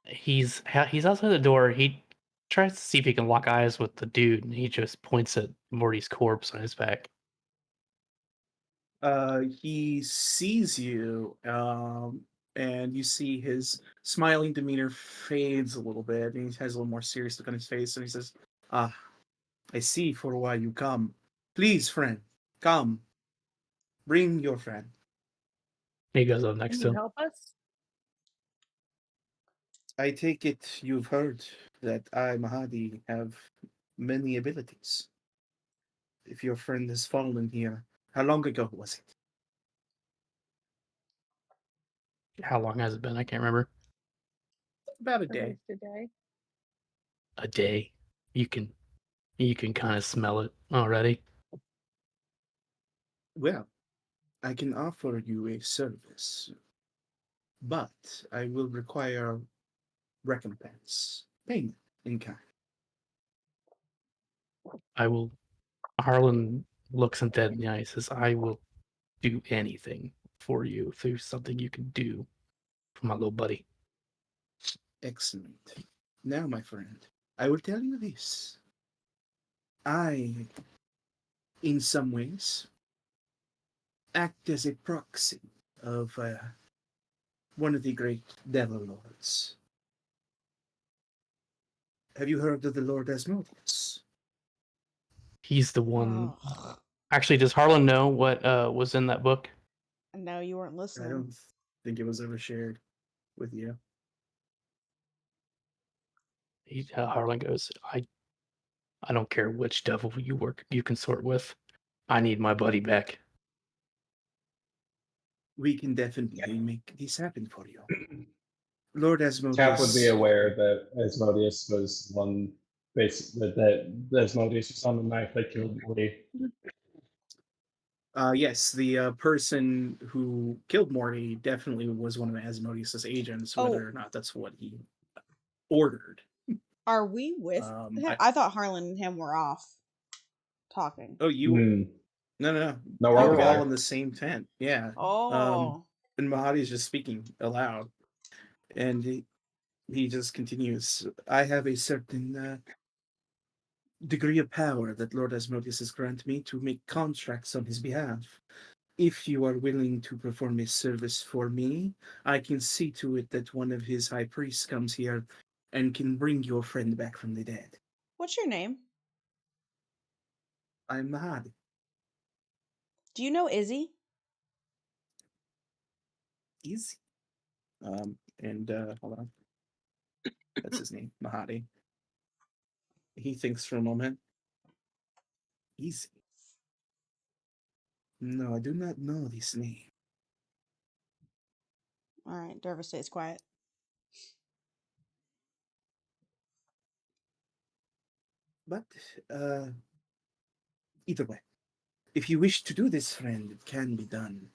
he's outside the door. He tries to see if he can lock eyes with the dude, and he just points at Morty's corpse on his back. he sees you, and you see his smiling demeanor fades a little bit, and he has a little more serious look on his face, and he says, "Ah, I see for why you come. Please, friend, come. Bring your friend." He goes up next Can to you him. help us? I take it you've heard that I, Mahadi, have many abilities. If your friend has fallen here, how long ago was it? How long has it been? I can't remember. About a At day. least a day. A day. You can kind of smell it already. Well, I can offer you a service, but I will require recompense, payment in kind. I will. Harlan looks him dead in the eye and says, "I will do anything for you if there's something you can do for my little buddy." Excellent. Now, my friend, I will tell you this. I, in some ways, act as a proxy of one of the great devil lords. Have you heard of the Lord Asmodeus? He's the one. Oh, Actually, does Harlan know what was in that book? no, you weren't I listening. don't think it was ever shared with you. Harlan goes, I don't care which devil you consort with. I need my buddy back. We can definitely make this happen for you. Lord Cap would be Asmodeus. aware that Asmodeus was one that Asmodeus was on the knife that killed Woody. Yes, the person who killed Morty definitely was one of Asmodeus's agents, Oh. whether or not that's what he ordered. Are we with him? I thought Harlan and him were off talking. Oh, you? Hmm. No. No, You we're were all there. in the same tent. Yeah. Oh. And Mahadi's just speaking aloud, and he just continues. I have a certain degree of power that Lord Asmodeus has granted me to make contracts on his behalf. If you are willing to perform a service for me, I can see to it that one of his high priests comes here and can bring your friend back from the dead. What's your name? I'm Mahadi. Do you know Izzy? Easy. And hold on. That's his name, Mahadi. He thinks for a moment. Easy. No, I do not know this name. All right, Derva stays quiet. But either way, if you wish to do this, friend, it can be done.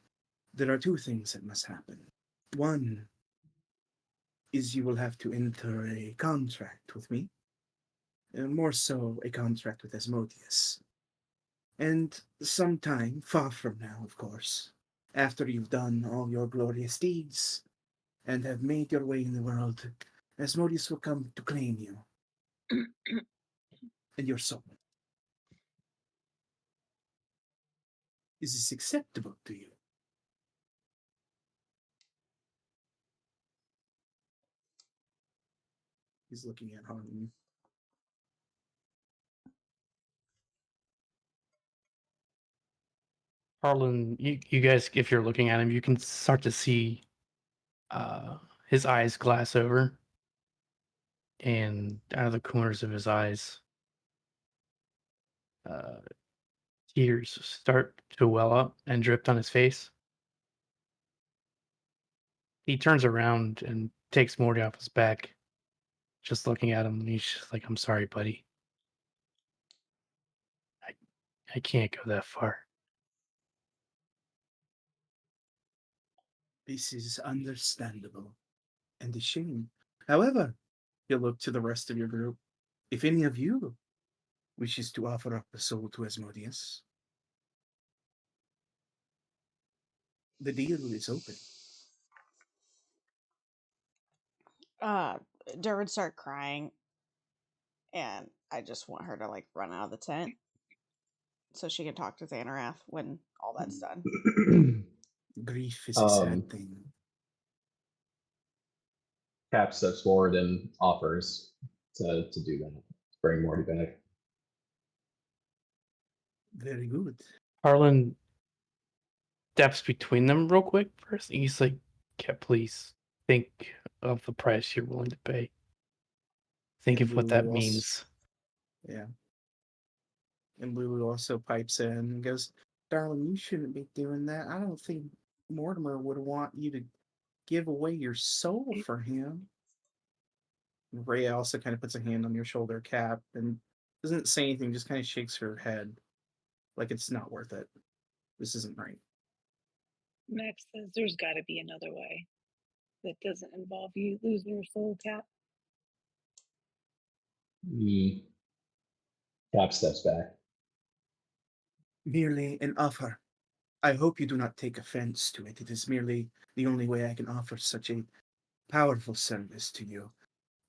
There are two things that must happen. One is you will have to enter a contract with me, more so a contract with Asmodeus. And sometime, far from now, of course, after you've done all your glorious deeds and have made your way in the world, Asmodeus will come to claim you and your soul. Is this acceptable to you? He's looking at Harlan. Harlan, you guys, if you're looking at him, you can start to see his eyes glass over, and out of the corners of his eyes, uh, tears start to well up and drip on his face. He turns around and takes Morty off his back, just looking at him. And he's just like, "I'm sorry, buddy. I can't go that far." This is understandable and a shame. However, he'll look to the rest of your group. If any of you wishes to offer up a soul to Asmodeus, the deal is open. Derva would start crying, and I just want her to like run out of the tent so she can talk to Xanarath when all that's done. Grief is a sad thing. Cap steps forward and offers to do that, bring Morty back. Very good. Harlan steps between them real quick first. He's like, "Yeah, please, think of the price you're willing to pay. Think And of what that Lulu also, means. yeah. And Lulu also pipes in and goes, "Darling, you shouldn't be doing that. I don't think Mortimer would want you to give away your soul for him." And Rhea also kind of puts a hand on your shoulder, Cap, and doesn't say anything, just kind of shakes her head like it's not worth it. This isn't right. Max says there's got to be another way that doesn't involve you losing your soul, Cap. Cap steps back. Merely an offer. I hope you do not take offense to it. It is merely the only way I can offer such a powerful service to you.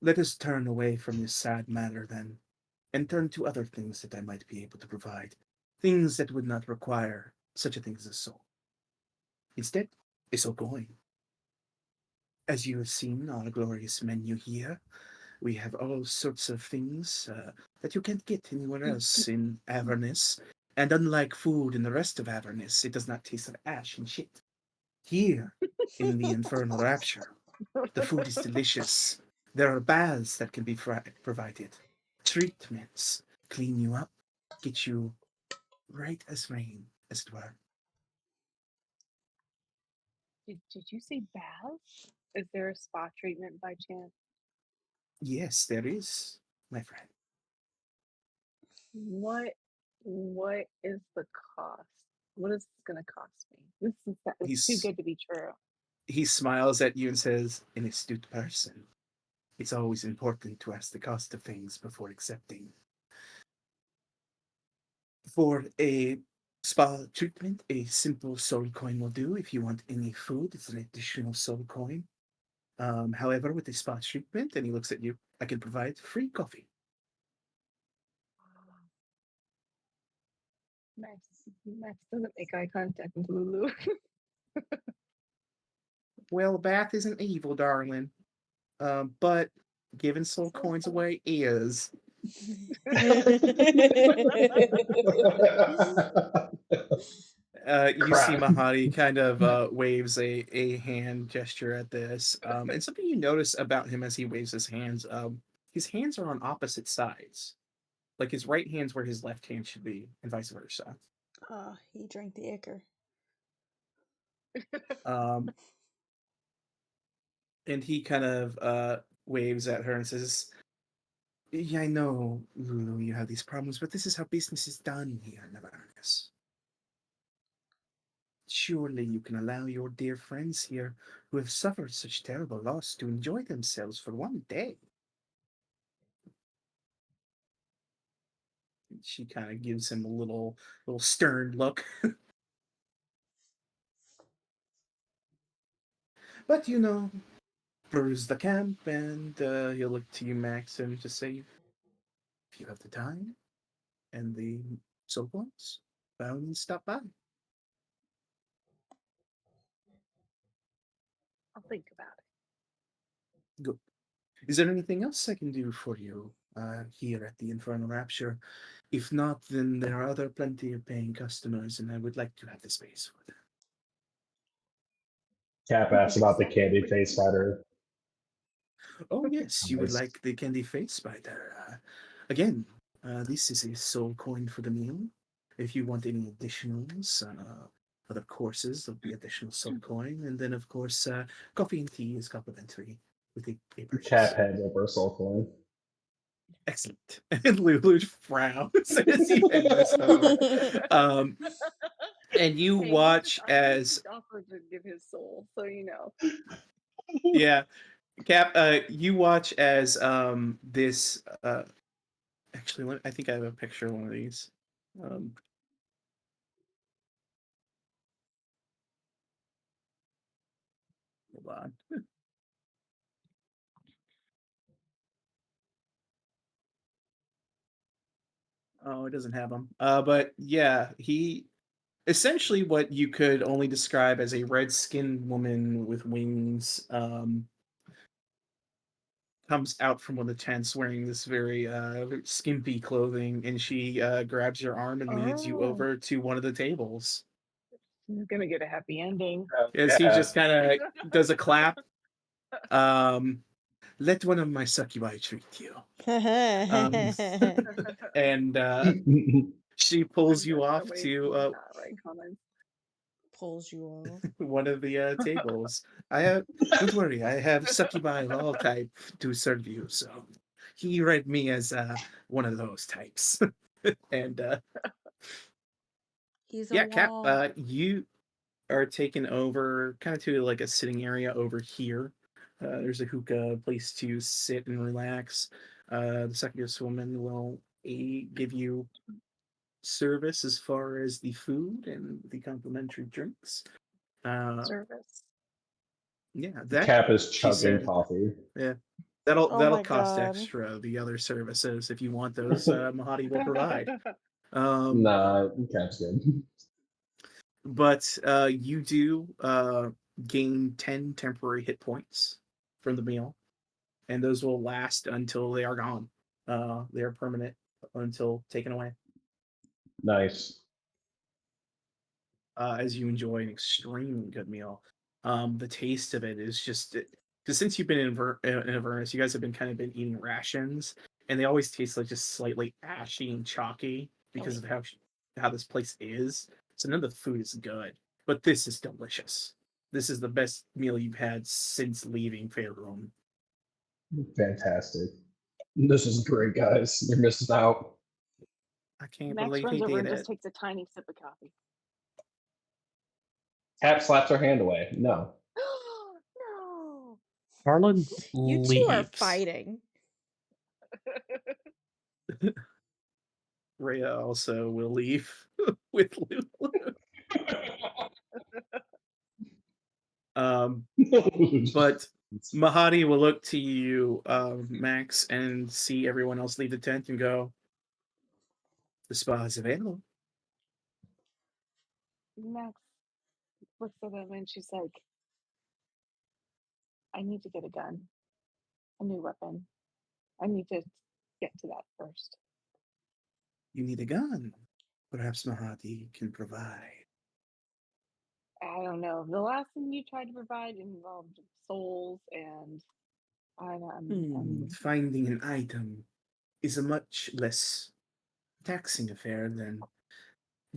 Let us turn away from this sad matter then, and turn to other things that I might be able to provide. Things that would not require such a thing as a soul. Instead, a soul coin. As you have seen on a glorious menu here, we have all sorts of things that you can't get anywhere else in Avernus. And unlike food in the rest of Avernus, it does not taste of ash and shit. Here, in the Infernal Rapture, the food is delicious. There are baths that can be provided, treatments, clean you up, get you right as rain, as it were. Did you say baths? Is there a spa treatment by chance? Yes, there is, my friend. What is the cost? What is this gonna cost me? It's too He's good to be true. he smiles at you and says, "An astute person. It's always important to ask the cost of things before accepting." For a spa treatment, a simple soul coin will do. If you want any food, it's an additional soul coin. However, with a spa treatment, and he looks at you, I can provide free coffee. Max doesn't make eye contact with Lulu. Well, a bath isn't evil, darling. But giving soul coins away is. You see Crap. Mahadi kind of waves a hand gesture at this. And something you notice about him as he waves his hands are on opposite sides. Like his right hand's where his left hand should be, and vice versa. He drank the ichor. Um, and he kind of waves at her and says, "Yeah, I know, Lulu, you have these problems, but this is how business is done here in Avernus. Surely you can allow your dear friends here who have suffered such terrible loss to enjoy themselves for one day." And she kind of gives him a little stern look. But peruse the camp, and he'll look to you, Max, and just say, "If you have the time and the soul points, by all means stop by." I'll think about it. Good. Is there anything else I can do for you here at the Infernal Rapture? If not, then there are other plenty of paying customers, and I would like to have the space for them. Cap asks about the candy face fighter. Oh, yes, you would Nice. like the candy face spider. Again, this is a soul coin for the meal. If you want any additionals, other courses, there'll be additional soul coin. And then, of course, coffee and tea is complimentary with a Cap purchase. hands over a soul coin. Excellent. And Lulu frowns as you hand this over. And you Hey, watch I as just offered to give his soul, so you know. yeah, Cap. You watch as this. Actually, I think I have a picture of one of these. Um, hold on. Oh, it doesn't have them. But yeah, he essentially what you could only describe as a red-skinned woman with wings. Comes out from one of the tents wearing this very skimpy clothing, and she grabs your arm and leads you Oh, over to one of the tables. he's gonna get a happy ending. As he Yeah. just kind of does a clap Let one of my succubi treat you. Um, and she pulls I'm you just off waiting to for not right comments. Pulls you off. one of the tables. I have. Don't worry, I have succubi of all type to serve you. So he read me as one of those types. And He's a yeah, Cap, wall. you are taken over kind of to like a sitting area over here. There's a hookah place to sit and relax. The succubus woman will give you service as far as the food and the complimentary drinks. Service. Yeah, that Cap is she chugging said. coffee. Yeah, Oh that'll my cost god. extra. The other services, if you want those, Mahadi will provide. Nah, Cap's good. But you do gain 10 temporary hit points from the meal, and those will last until they are gone. They are permanent until taken away. Nice. As you enjoy an extremely good meal. The taste of it is just because since you've been in Avernus, you guys have been kind of been eating rations, and they always taste like just slightly ashy and chalky because of how this place is. So none of the food is good, but this is delicious. This is the best meal you've had since leaving Faerun. Fantastic. This is great, guys. You're missing out. I can't Max believe he runs over did and just it. takes a tiny sip of coffee. Cap slaps her hand away. No. No. Harlan You two are leaves. fighting. Rhea also will leave with Lulu. But Mahadi will look to you, Max, and see everyone else leave the tent and go, the spa is available. Max looks at him and she's like, I need to get a gun, a new weapon. I need to get to that first. You need a gun. Perhaps Mahadi can provide. I don't know. The last thing you tried to provide involved souls, and Finding an item is a much less taxing affair than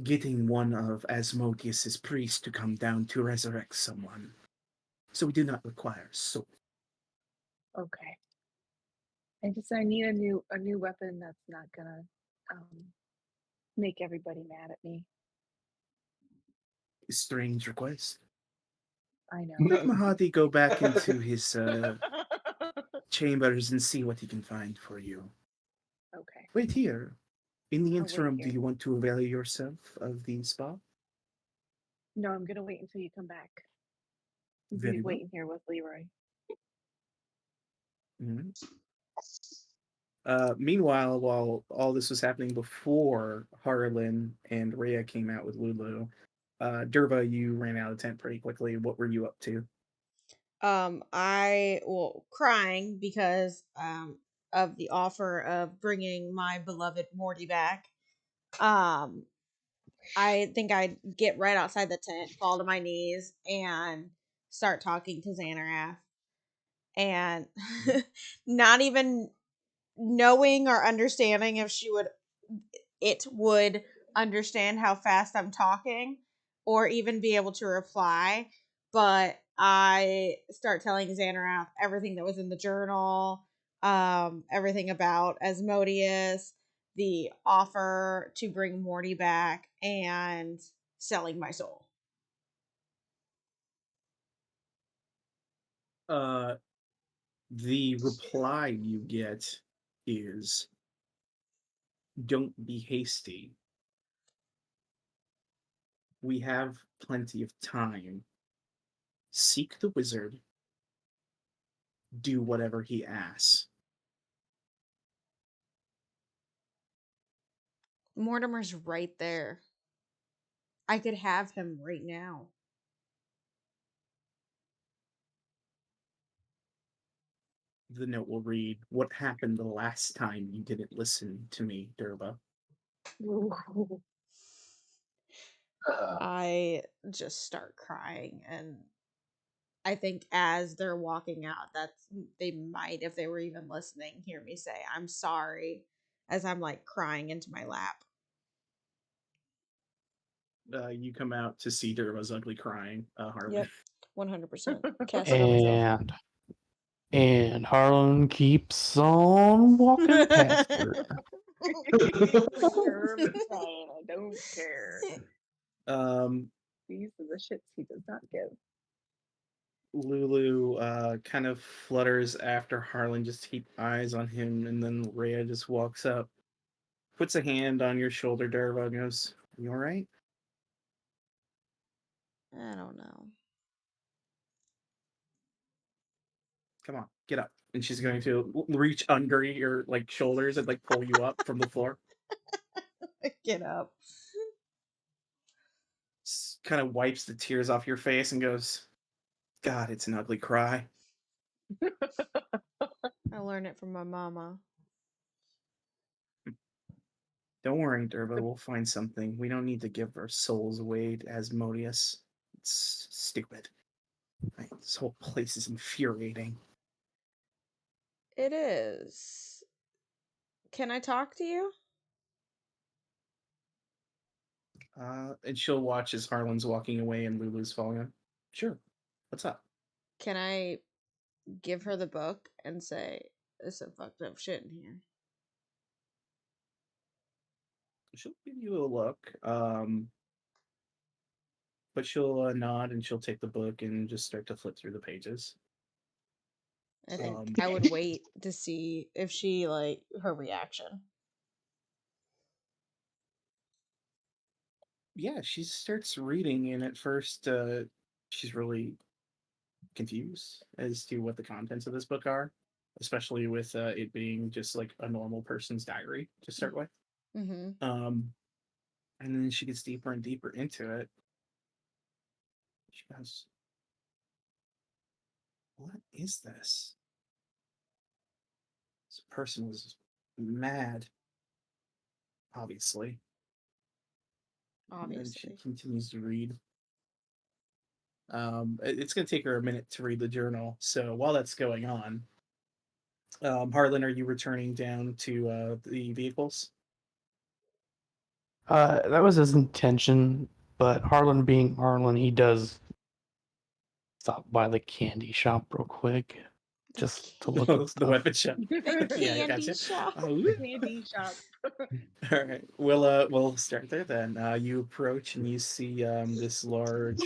getting one of Asmodeus's priests to come down to resurrect someone. So we do not require soul. okay. I need a new weapon that's not gonna make everybody mad at me. Strange request. I know. Let Mahadi go back into his chambers and see what he can find for you. Okay. Wait here. In the I'll wait interim, do here. you want to avail yourself of the spa? No, I'm gonna wait until you come back. I'm Very be well. waiting here with Leroy. Mhm. Meanwhile, while all this was happening before Harlan and Rhea came out with Lulu, Derva, you ran out of the tent pretty quickly. What were you up to? Crying because of the offer of bringing my beloved Morty back. I think I'd get right outside the tent, fall to my knees, and start talking to Xanarath. And not even knowing or understanding if it would understand how fast I'm talking or even be able to reply. But I start telling Xanarath everything that was in the journal, everything about Asmodeus, the offer to bring Morty back, and selling my soul. The reply you get is, don't be hasty. We have plenty of time. Seek the wizard. Do whatever he asks. Mortimer's right there. I could have him right now. The note will read, what happened the last time you didn't listen to me, Derva? I just start crying and I think as they're walking out, they might, if they were even listening, hear me say, "I'm sorry," as I'm like crying into my lap. You come out to see Durva's ugly crying, Harlan. Yep, 100%. Cast it on myself. And Harlan keeps on walking past her. Dermot's saying, I don't care. These are the shits he does not give. Lulu kind of flutters after Harlan just to keep eyes on him, and then Rhea just walks up, puts a hand on your shoulder, Durva, and goes, "You all right?" I don't know. Come on, get up. And she's going to reach under your like shoulders and like pull you up from the floor. Get up. Kind of wipes the tears off your face and goes, "God, it's an ugly cry." I learned it from my mama. Don't worry, Durva, we'll find something. We don't need to give our souls away to Asmodeus. It's stupid. Right, this whole place is infuriating. It is. Can I talk to you? And she'll watch as Harlan's walking away and Lulu's following him. Sure. What's up? Can I give her the book and say, "There's some fucked up shit in here"? She'll give you a look. But she'll nod and she'll take the book and just start to flip through the pages. I think I would wait to see if she like her reaction. Yeah, she starts reading, and at first, she's really confused as to what the contents of this book are, especially with it being just like a normal person's diary to start with. Mm-hmm. And then she gets deeper and deeper into it. She goes, "What is this? This person was mad, obviously." And then she Obviously. continues to read. It's going to take her a minute to read the journal. So while that's going on, Harlan, are you returning down to the vehicles? That was his intention, but Harlan being Harlan, he does stop by the candy shop real quick just to look at The stuff. weapon shop. The Yeah, I candy gotcha. shop. Candy shop. All right, we'll start there then. You approach and you see this large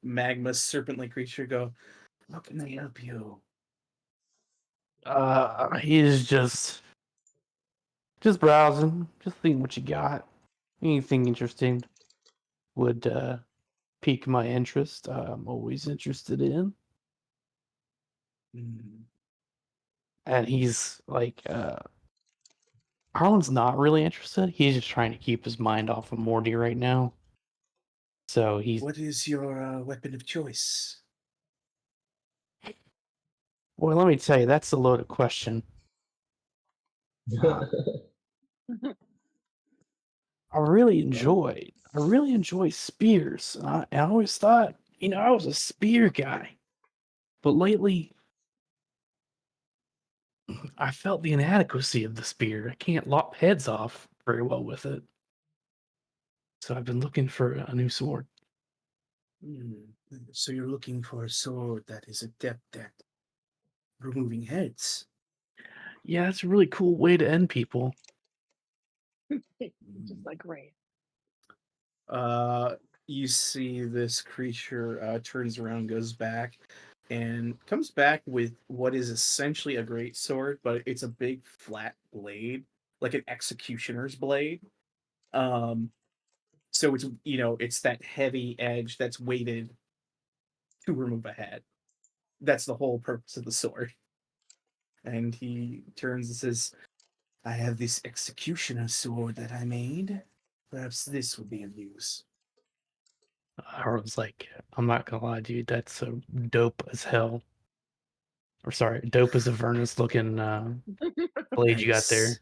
magma serpent-like creature go, "How can I help you?" He's just browsing, just seeing what you got. Anything interesting would pique my interest. I'm always interested in. Hmm. And he's like, Harlan's not really interested. He's just trying to keep his mind off of Morty right now. So he's. What is your weapon of choice? Well, let me tell you, that's a loaded question. I really enjoy spears. I always thought, I was a spear guy. But lately, I felt the inadequacy of the spear. I can't lop heads off very well with it. So I've been looking for a new sword. So you're looking for a sword that is adept at removing heads. Yeah, that's a really cool way to end people. Just like Ray. You see this creature turns around, goes back, and comes back with what is essentially a great sword, but it's a big flat blade, like an executioner's blade. So it's that heavy edge that's weighted to remove a head. That's the whole purpose of the sword. And he turns and says, "I have this executioner sword that I made. Perhaps this would be of use." Harlan's like, I'm not gonna lie, dude, that's so dope as hell. Or sorry, dope as Avernus looking blade you got there.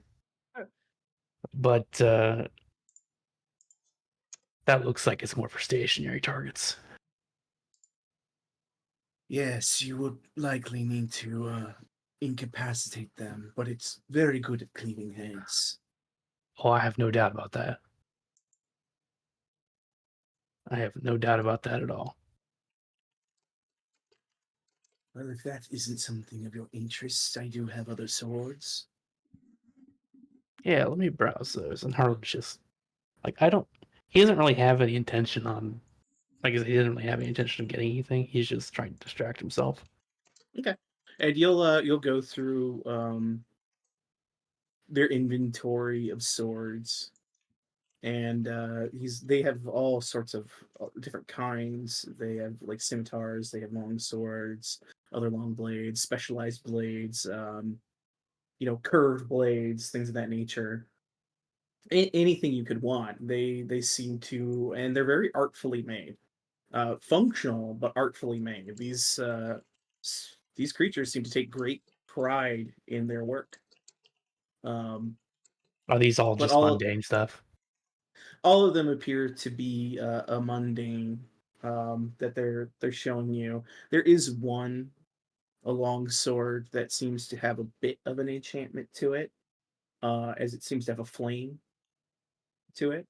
But that looks like it's more for stationary targets. Yes, you would likely need to incapacitate them, but it's very good at cleaving heads. Oh, I have no doubt about that. I have no doubt about that at all. Well, if that isn't something of your interest, I do have other swords. Yeah, let me browse those. And Harlan's just like, he doesn't really have any intention on, like, he doesn't really have any intention of getting anything. He's just trying to distract himself. Okay. And you'll go through their inventory of swords, and they have all sorts of different kinds. They have like scimitars, they have long swords, other long blades, specialized blades, curved blades, things of that nature. Anything you could want. They seem to, and they're very artfully made, functional but artfully made. These creatures seem to take great pride in their work. Are these all But just mundane stuff? all of them appear to be a mundane that they're showing you. There is one, a long sword, that seems to have a bit of an enchantment to it, as it seems to have a flame to it.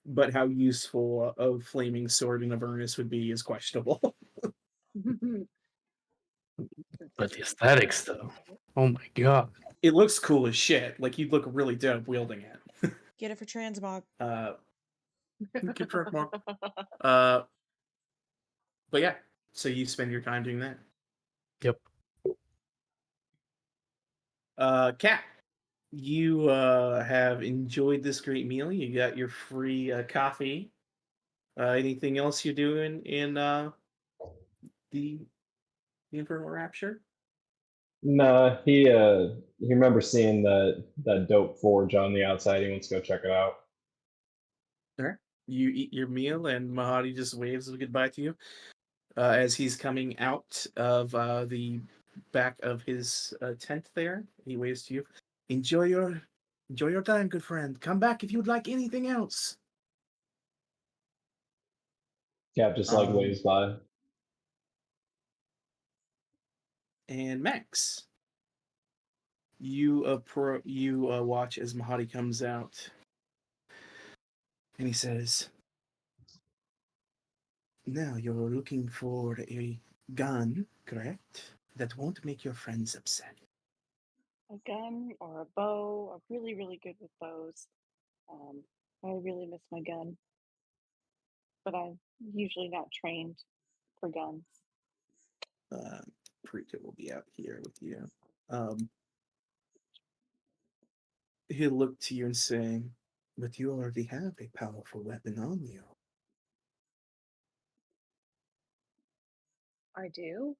But how useful a flaming sword in Avernus would be is questionable. But the aesthetics, though. Oh my god. It looks cool as shit. Like you'd look really dope wielding it. Get it for transmog. Good track, Mark. But yeah, so you spend your time doing that. Yep. Kat, you have enjoyed this great meal. You got your free coffee. Anything else you're doing in the Infernal Rapture? No, he remembers seeing that dope forge on the outside. He wants to go check it out. All right. You eat your meal, and Mahadi just waves goodbye to you as he's coming out of the back of his tent. There, he waves to you. Enjoy your time, good friend. Come back if you would like anything else. Cap just like waves by. And Max, you watch as Mahadi comes out, and he says, "Now you're looking for a gun, correct? That won't make your friends upset." A gun or a bow. I'm really, really good with bows. I really miss my gun, but I'm usually not trained for guns. Preacher will be out here with you. He'll look to you and say, "But you already have a powerful weapon on you." I do.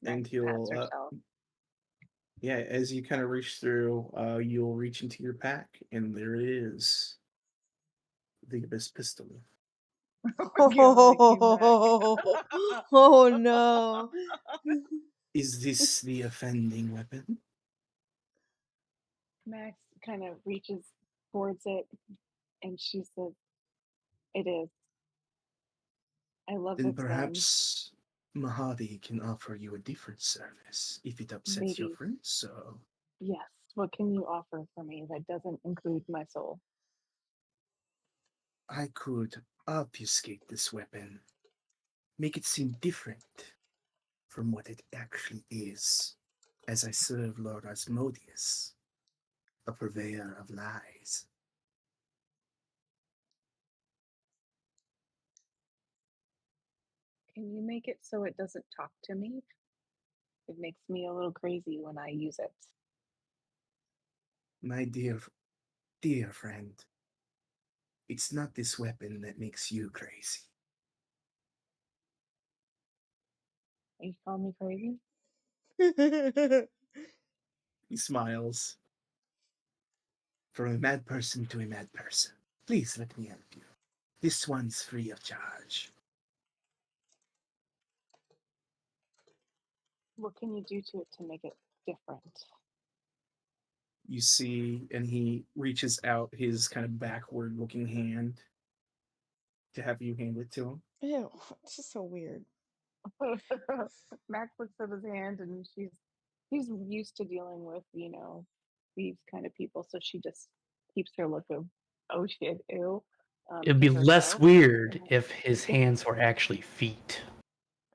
And Max pats he'll herself. yeah, as you kind of reach through, you'll reach into your pack, and there it is, the Abyss pistol. Oh my God, Oh no. Is this the offending weapon? Max kind of reaches towards it and she says, "It is. I love Then this gun. perhaps Movavi can offer you a different service if it upsets your Maybe. friends so. Yes. What can you offer for me that doesn't include my soul?" I could obfuscate this weapon, make it seem different from what it actually is, as I serve Lord Asmodeus, a purveyor of lies. Can you make it so it doesn't talk to me? It makes me a little crazy when I use it. My dear friend, it's not this weapon that makes you crazy. Are you calling me crazy? He smiles. From a mad person to a mad person. Please let me help you. This one's free of charge. What can you do to it to make it different? You see, and he reaches out his kind of backward looking hand to have you hand it to him. Ew, this is so weird. Max looks at his hand, and he's used to dealing with these kind of people, so she just keeps her look of oh shit ew It'd to be less herself. weird if his hands were actually feet.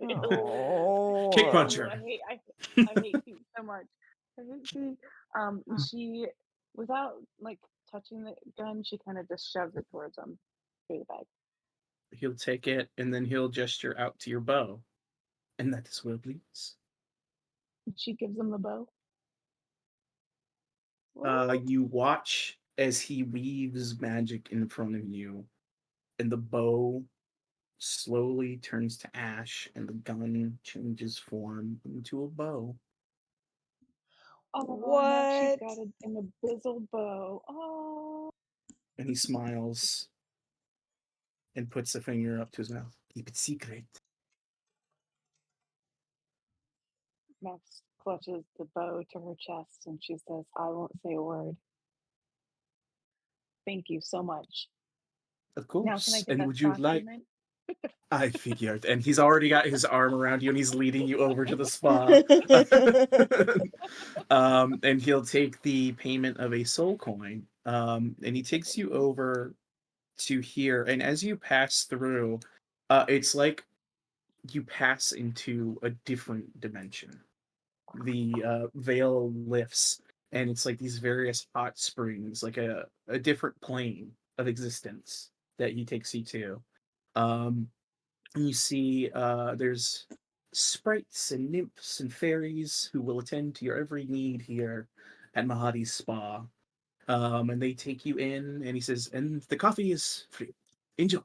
Kick Oh. puncher. I hate feet so much. I hate feet. She without like touching the gun, she kind of just shoves it towards him through the bag. He'll take it and then he'll gesture out to your bow. And that is well, please. She gives him the bow. What? You watch as he weaves magic in front of you, and the bow slowly turns to ash, and the gun changes form into a bow. Oh, now she's What? got an abyssal bow. Oh, And he smiles and puts a finger up to his mouth. Keep it secret. Max clutches the bow to her chest and she says, I won't say a word. Thank you so much. Of Now can I course. get And that would you stock like? payment? I figured. And he's already got his arm around you and he's leading you over to the spa. And he'll take the payment of a soul coin. And he takes you over to here. And as you pass through, it's like you pass into a different dimension. The veil lifts, and it's like these various hot springs, like a different plane of existence that he takes you to. You see there's sprites and nymphs and fairies who will attend to your every need here at Mahadi's spa. And they take you in, and he says, and the coffee is free. Enjoy.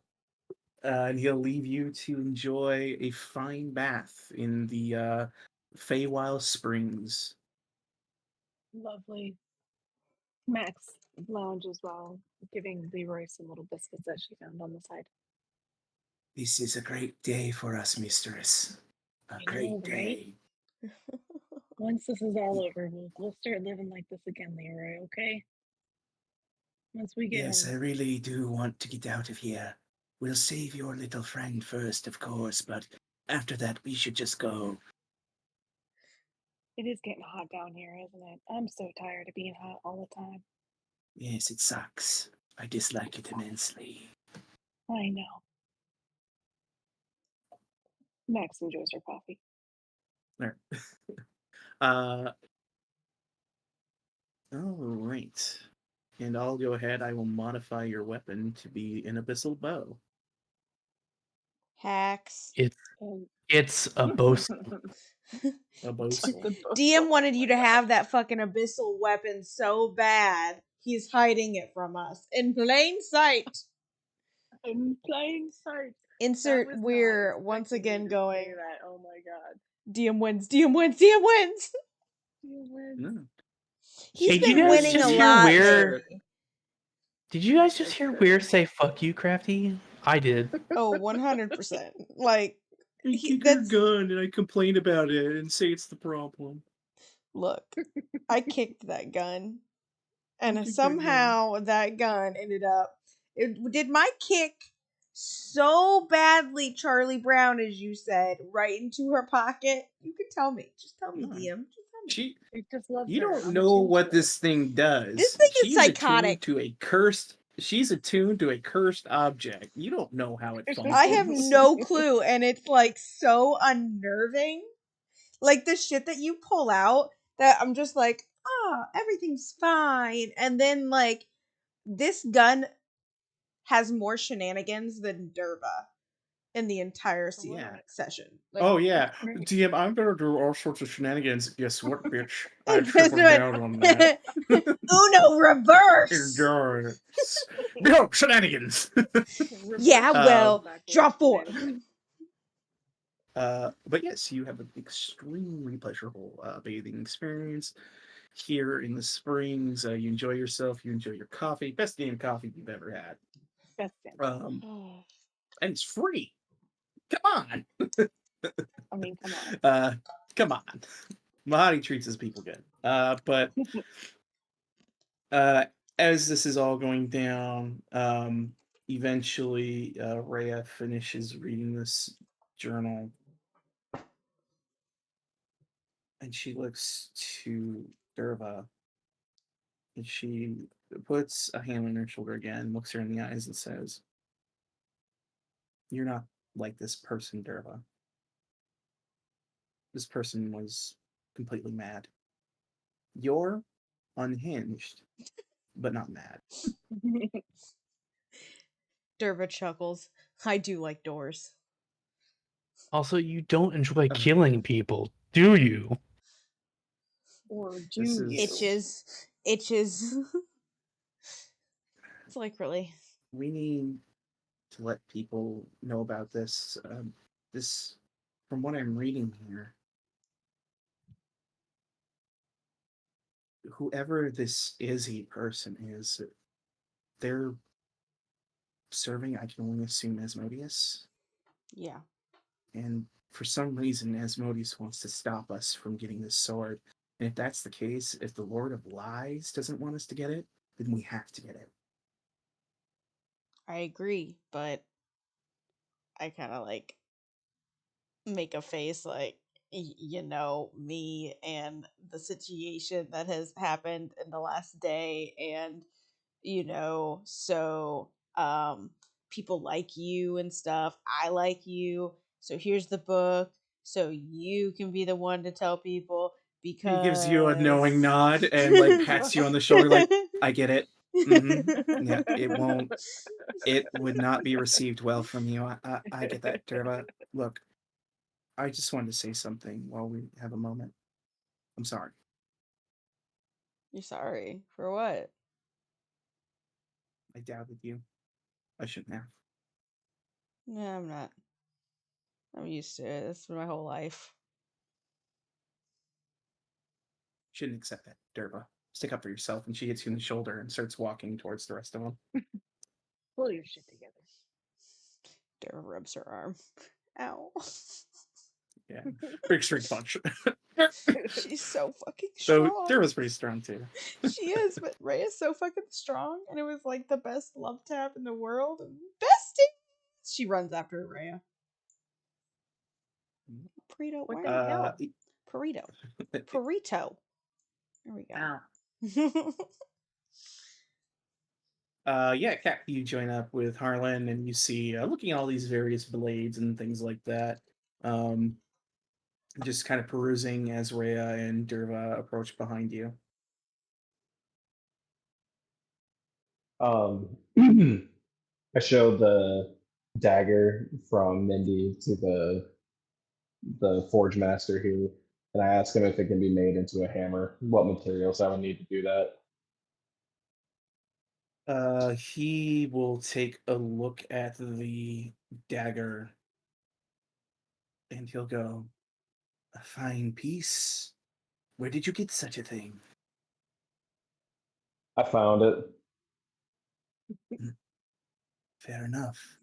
And he'll leave you to enjoy a fine bath in the Feywild Springs. Lovely. Max lounges while giving Leroy some little biscuits that she found on the side. This is a great day for us, mistress. A I great know, right? day. Once this is all over, we'll start living like this again, Leroy, okay? Once we get Yes, I home. really do want to get out of here. We'll save your little friend first, of course, but after that, we should just go. It is getting hot down here, isn't it? I'm so tired of being hot all the time. Yes, it sucks. I dislike it immensely. I know. Max enjoys her coffee. There. All right. And I'll go ahead. I will modify your weapon to be an abyssal bow. Hacks. It's a boast. A bow. DM wanted you to have that fucking abyssal weapon so bad, he's hiding it from us in plain sight. In plain sight. Insert That was we're not once expecting again you to going. say that. Oh my god. DM wins, DM wins, DM wins. You win. No. He's Did you been guys winning just a hear lot Weir? lately. Did you guys just That's hear true. Weir say "fuck you, Crafty"? I did. Oh, 100%. Like, I kick your gun and I complain about it and say it's the problem. Look, I kicked that gun. And kicked that somehow that gun ended up. Did my kick so badly, Charlie Brown, as you said, right into her pocket? You can tell me. Just tell me, No. DM. Just tell me. It just loves You her. don't I'm know attuned what to it. this thing does. This thing is She's psychotic. She's attuned to a cursed object. You don't know how it functions. I have no clue, and it's like so unnerving. Like the shit that you pull out that I'm just like, everything's fine. And then like this gun has more shenanigans than Derva in the entire session. Like, oh yeah, Great. DM, I'm gonna do all sorts of shenanigans. Guess what, bitch? I Guess tripled what? down on that. Uno reverse. No shenanigans. Yeah, well, draw 4. But yes, you have an extremely pleasurable bathing experience here in the springs. You enjoy yourself. You enjoy your coffee. Best damn coffee you've ever had. Best damn. And it's free. Come on. I mean, come on. Come on. Mahadi treats his people good. But as this is all going down, eventually Rhea finishes reading this journal, And she looks to Derva, and she puts a hand on her shoulder again, looks her in the eyes, and says, "You're not like this person, Derva. This person was completely mad. You're unhinged, but not mad." Derva chuckles. I do like doors. Also, you don't enjoy Uh, killing people, do you? Or do This you? is- Itches. It's like, really. We need to let people know about this. This, from what I'm reading here, whoever this Izzy person is, they're serving, I can only assume, Asmodeus. Yeah. And for some reason, Asmodeus wants to stop us from getting this sword. And if that's the case, if the Lord of Lies doesn't want us to get it, then we have to get it. I agree, but I kind of like make a face like, you know, me and the situation that has happened in the last day, and so people like you and stuff. I like you, so here's the book, so you can be the one to tell people, He gives you a knowing because nod and like pats you on the shoulder, like, I get it. Yeah, it would not be received well from you. I get that, Derva. Look, I just wanted to say something while we have a moment. I'm sorry. You're sorry for what? I doubted you. I shouldn't have. No, I'm not. I'm used to it. That's been my whole life. Shouldn't accept that, Derva. Stick up for yourself. And she hits you in the shoulder and starts walking towards the rest of them. Pull your shit together. Dara rubs her arm. Ow. Yeah, big straight punch. She's so fucking So strong. Derva's pretty strong too. She is, but Rhea's so fucking strong, and it was like the best love tap in the world. Bestie! She runs after Rhea. Burrito, What why? the hell? Burrito. Burrito. There we go. Yeah, Cap, you join up with Harlan, and you see, looking at all these various blades and things like that. Just kind of perusing as Rhea and Derva approach behind you. I show the dagger from Mindy to the forge master here, and I ask him if it can be made into a hammer. What materials I would need to do that? He will take a look at the dagger, and he'll go, "A fine piece. Where did you get such a thing?" I found it. Fair enough.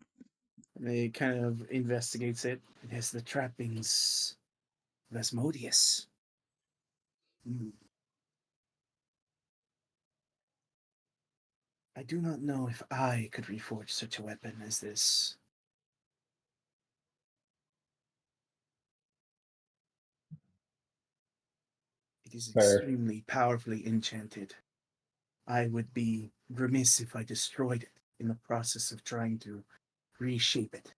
And he kind of investigates it. It has the trappings of Asmodeus. I do not know if I could reforge such a weapon as this. It is Fair. extremely powerfully enchanted. I would be remiss if I destroyed it in the process of trying to reshape it.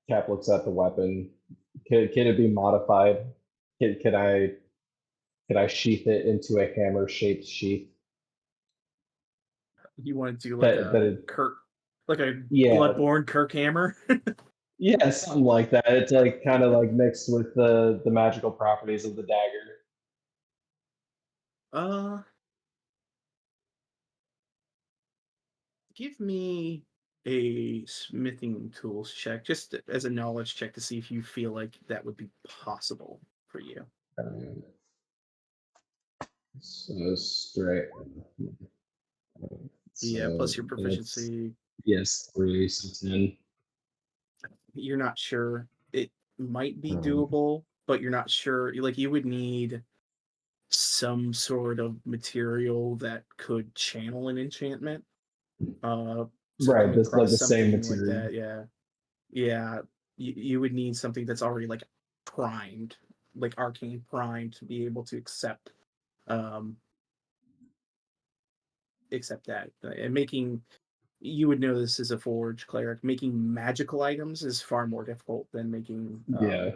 Cap looks at the weapon. Can it be modified? Could I sheath it into a hammer-shaped sheath? You want to do like That a it, Kirk, like a yeah, Bloodborne Kirk hammer? yeah, something like that. It's like kind of like mixed with the magical properties of the dagger. uh, Give me a smithing tools check, just as a knowledge check to see if you feel like that would be possible for you. So straight. Yeah, So plus your that's proficiency. yes, 3, so 10. You're not sure. It might be Um, doable, but you're not sure. Like, you would need some sort of material that could channel an enchantment. To right, come just like across the same something like material. that, yeah. Yeah. you would need something that's already like primed, like arcane primed, to be able to accept that. And making, you would know this as a forge cleric, making magical items is far more difficult than making Yeah.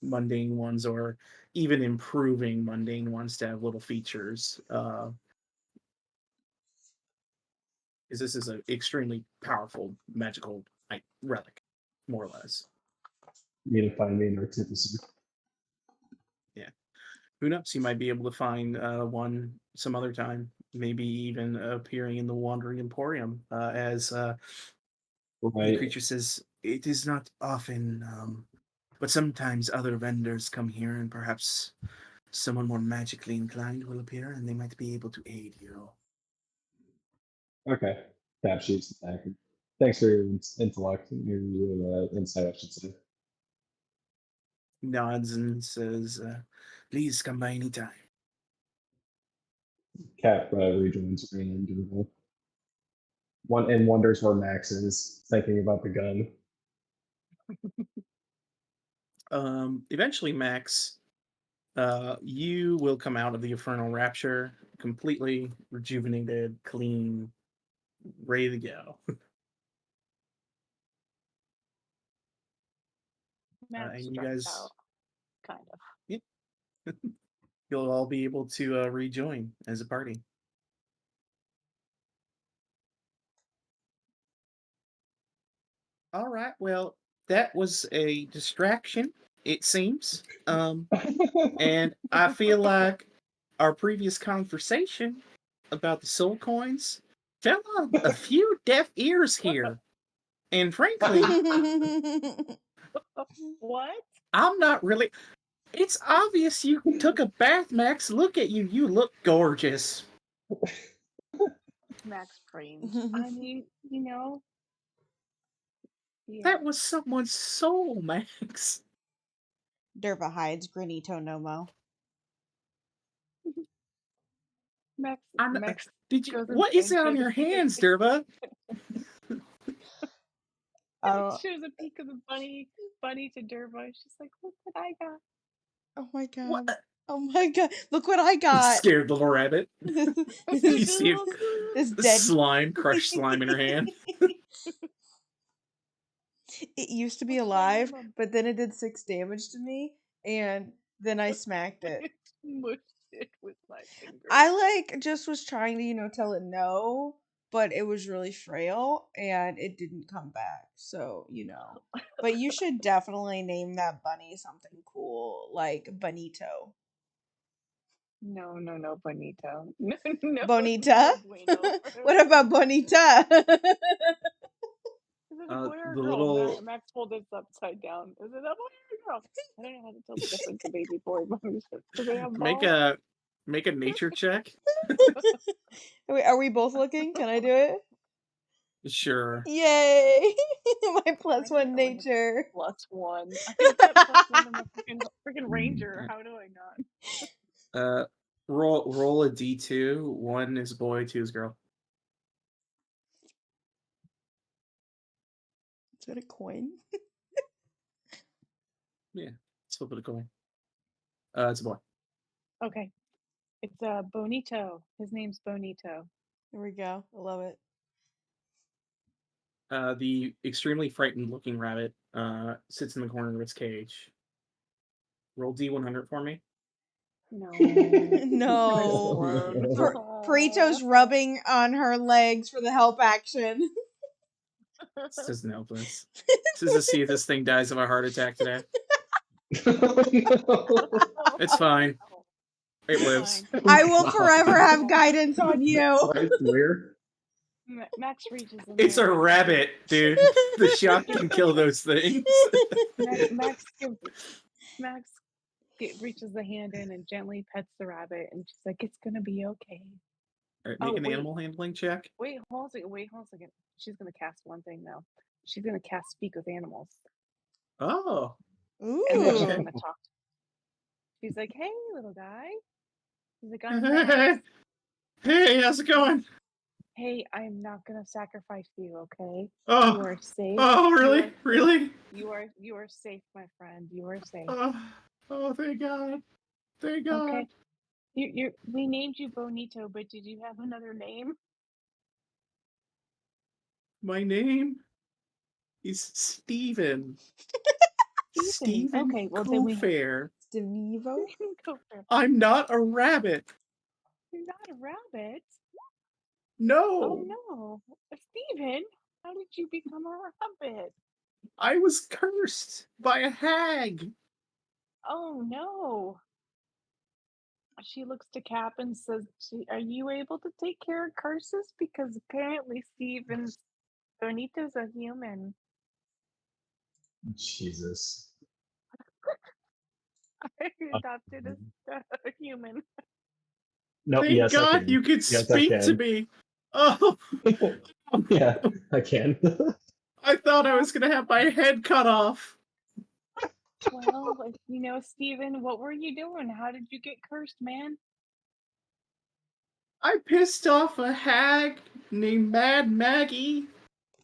mundane ones, or even improving mundane ones to have little features. Because this is an extremely powerful magical relic, more or less. You need to find me an artificer. Yeah. Who knows? You might be able to find one some other time. Maybe even appearing in the Wandering Emporium, as the Right. creature says, it is not often, but sometimes other vendors come here, and perhaps someone more magically inclined will appear, and they might be able to aid you. Okay. Tap shoots the dagger. Thanks for your intellect, your insight, I should say. Nods and says, please come by any time. Cap rejoins Rain and Durval. And wonders where Max is, thinking about the gun. Eventually, Max, you will come out of the Infernal Rapture completely rejuvenated, clean, ready to go. Max And you stressed guys, out, kind of. you'll all be able to rejoin as a party. All right. Well, that was a distraction, it seems. And I feel like our previous conversation about the soul coins fell on a few deaf ears here. And frankly, What? I'm not really. It's obvious you took a bath, Max. Look at you. You look gorgeous. Max framed. I mean, you know. Yeah. That was someone's soul, Max. Derva hides Granito Nomo. Max Did you? goes What is and that on shows a your peek hands, Derva? shows a peek of the bunny to Derva. She's like, look what I got. Oh my What? god. Oh my god. Look what I got. Scared little rabbit. You see it? This dead Slime, crushed slime in her hand. It used to be alive, but then it did 6 damage to me, and then I smacked it. Mushed it with my finger. I just was trying to, tell it no, but it was really frail and it didn't come back. So, But you should definitely name that bunny something cool, like Bonito. No, Bonito. No, Bonita? bueno. What about Bonita? Is it a boy or a The girl? little Max pulled this upside down. Is it a boy or a girl? I don't know how to tell the difference of baby boy bunnies. Do they have balls? make a nature check. Are we both looking? Can I do it? Sure. Yay! My I +1 get nature. +1. I got +1. I'm a freaking ranger. How do I not? Roll a d2. 1 is boy, 2 is girl. Is that a coin? Yeah, let's flip it a coin. It's a boy. Okay. It's Bonito. His name's Bonito. There we go. I love it. The extremely frightened looking rabbit sits in the corner of its cage. Roll D100 for me. No. No. Perito's rubbing on her legs for the help action. This doesn't help this. This is to see if this thing dies of a heart attack today. It's fine. It lives. I will forever have guidance on you. I swear. Max reaches in It's a there. rabbit, dude. The shock can kill those things. Max reaches the hand in and gently pets the rabbit, and she's like, "It's gonna be okay." All right, make an animal handling check. Wait, hold on a second. She's gonna cast one thing though. She's gonna cast Speak with Animals. Oh. Ooh. And then she's gonna talk. She's like, "Hey, little guy." She's like, "I'm Max. Hey, how's it going? Hey, I'm not gonna sacrifice you, okay? Oh, You are safe. oh, You really, are safe. really? You are safe, my friend. You are safe. Oh, thank God, thank God. Okay. We named you Bonito, but did you have another name? My name is Steven. Steven. Steven Okay, well then we Cofair. Stevivo? go for I'm not a rabbit. You're not a rabbit. Oh No, no. Steven, how did you become a rabbit? I was cursed by a hag. Oh no. She looks to Cap and says, Are you able to take care of curses? Because apparently Steven's Bonito's a human. Jesus. I adopted a human. Nope. Thank Yes, I God can. you could Yes, I speak to can. me. Oh, Yeah, I can. I thought I was gonna have my head cut off. Well, Steven, what were you doing? How did you get cursed, man? I pissed off a hag named Mad Maggie.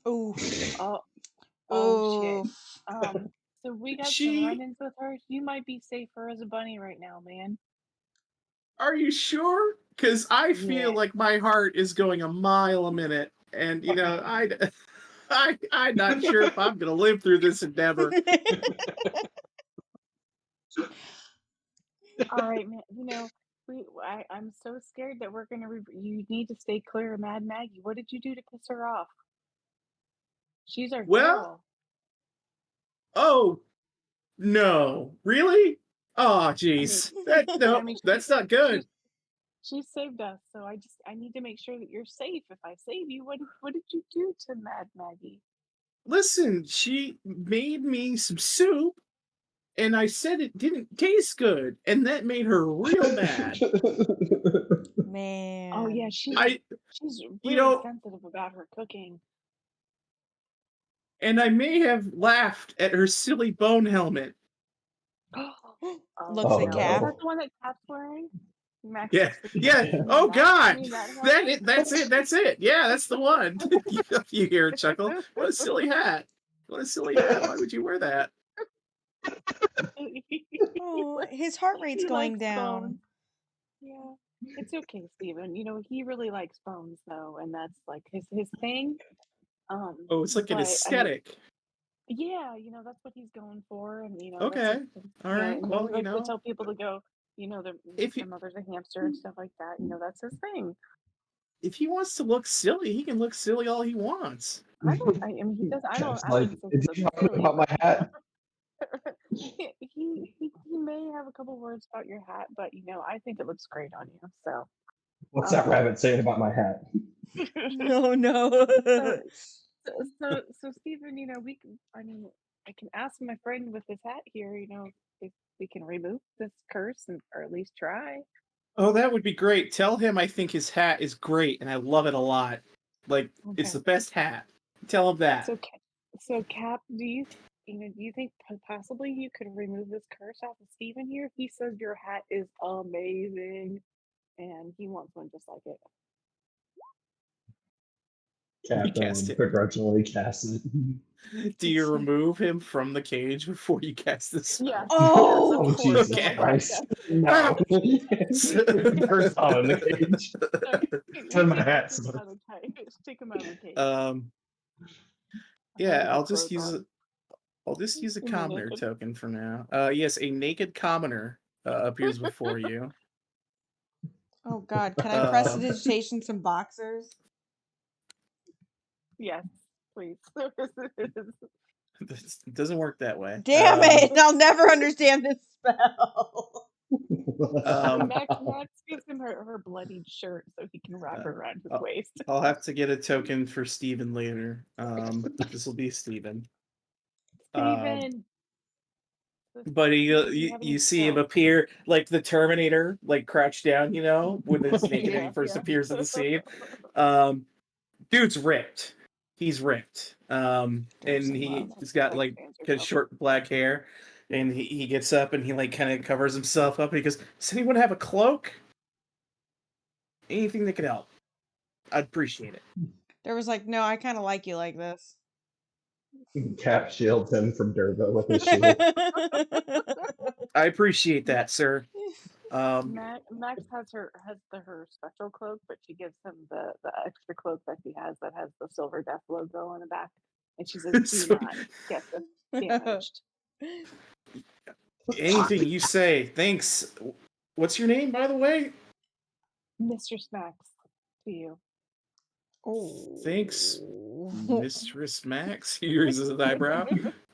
Oof. Oh shit. Oof. So we got some She, run-ins with her. You might be safer as a bunny right now, man. are you sure? Because I feel Yeah. like my heart is going a mile a minute, and I'm not sure if I'm gonna live through this endeavor. All right, man. I'm so scared that we're gonna. You need to stay clear of Mad Maggie. What did you do to piss her off? She's our Well, girl. oh no, really? Oh, I mean, jeez, I no, mean, that's not she good. she saved us. So I need to make sure that you're safe. If I save you, what did you do to Mad Maggie? Listen, she made me some soup, and I said it didn't taste good, and that made her real mad. Oh yeah, Man. she's You really know, sensitive about her cooking. and I may have laughed at her silly bone helmet. Oh Looks Oh at no, is Cap. that no. the one that Cap's wearing? Max Yeah, looks at Cap. yeah. You mean Oh that? You God, mean that that's it. That's it. Yeah, that's the one. You hear a chuckle. What a silly hat. What a silly hat. Why would you wear that? helmet? Oh, his heart rate's He going likes down. bones. Yeah, it's okay, Steven. He really likes bones though, and that's like his thing. Oh, it's like an But I mean, aesthetic. yeah, that's what he's going for, and that's Okay. All right. and Well, he likes to tell people to go. if My he mother's a hamster and stuff like that. That's his thing. if he wants to look silly, he can look silly all he wants. I mean, he does. Cap's I like, wouldn't say he is he looks talking silly, about my but hat? he may have a couple words about your hat, but I think it looks great on you. So, What's that um, rabbit saying about my hat? No, no. so so Stephen, we can. I mean, I can ask my friend with his hat here. If we can remove this curse or at least try. Oh, that would be great. Tell him I think his hat is great and I love it a lot. Like, it's Okay. the best hat. Tell him that. So Cap, do you think possibly you could remove this curse off of Steven here? He says your hat is amazing, and he wants one just like it. Cap Recast it. begrudgingly casts it. Do you remove him from the cage before you cast the spell? Yes. Oh! Yes, of Oh, course. Jesus Oh my Okay. God. Christ. Yes. No. First time in the cage. You Turn my take hat. him out of the cage. Take him out of the cage. Yeah, Put his clothes on. I'll just use a Is he commoner naked? token for now. Yes, a naked commoner appears before you. Oh God, can I Um, prestidigitation some boxers? Yes, please. It doesn't work that way. Damn it! I'll never understand this spell. Max gives him her bloodied shirt so he can wrap it around his waist. I'll have to get a token for Steven later. This will be Steven. Steven! But Do you have any you see him spells? appear like the Terminator, like crouched down, when it's naked and he Yeah, first yeah. appears in the scene. Dude's ripped. He's ripped. And he's got like kind of short black hair, and he gets up and he like kind of covers himself up and he goes, "Does anyone have a cloak? Anything that could help?" I'd appreciate it. There was like, no, I kind of like you like this. Cap shields him from Durva with his shield. I appreciate that, sir. Max has her special cloak, but she gives him the extra cloak that he has that has the Silver Death logo on the back, and she says, "Do Sweet. not get this damaged." Anything you say. Thanks. What's your name, by the way? Mistress Max, to you. Oh. Thanks, Mistress Max. He raises his eyebrow.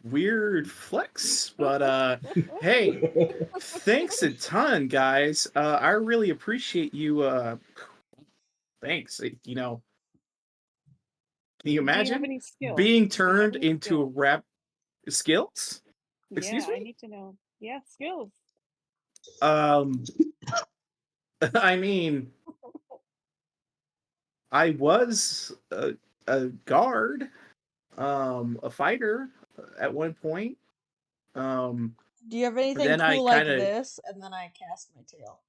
Weird flex, but hey, thanks a ton, guys. I really appreciate you. Thanks. You know, can you Do you have imagine any skills? being Do you have turned any into a skills? rap skills? Excuse Yeah, I me. need to know. Yeah, skills. I mean, I was a guard, a fighter at one point. Do you have anything Then I cool like kind of this? And then I cast my tail.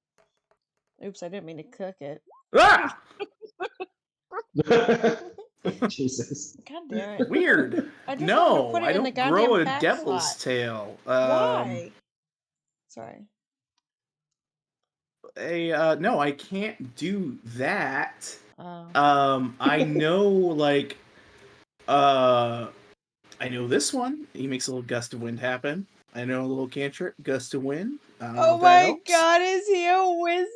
Oops, I didn't mean to cook it. ah Jesus. God damn it. weird. I just wanted to No, put it I in the don't grow goddamn a pack devil's slot. tail. Why? Sorry. No, I can't do that. Oh. I know like I know this one. He makes a little gust of wind happen. I know a little cantrip, gust of wind. I don't know Oh if that my helps. god, is he a wizard?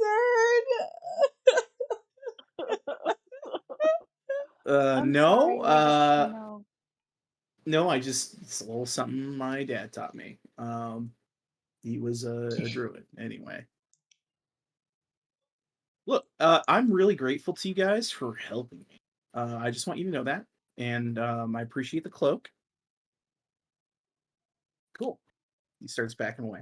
I'm No. sorry, no. No, it's a little something my dad taught me. He was a druid anyway. Look, I'm really grateful to you guys for helping me. I just want you to know that, and I appreciate the cloak. Cool. He starts backing away.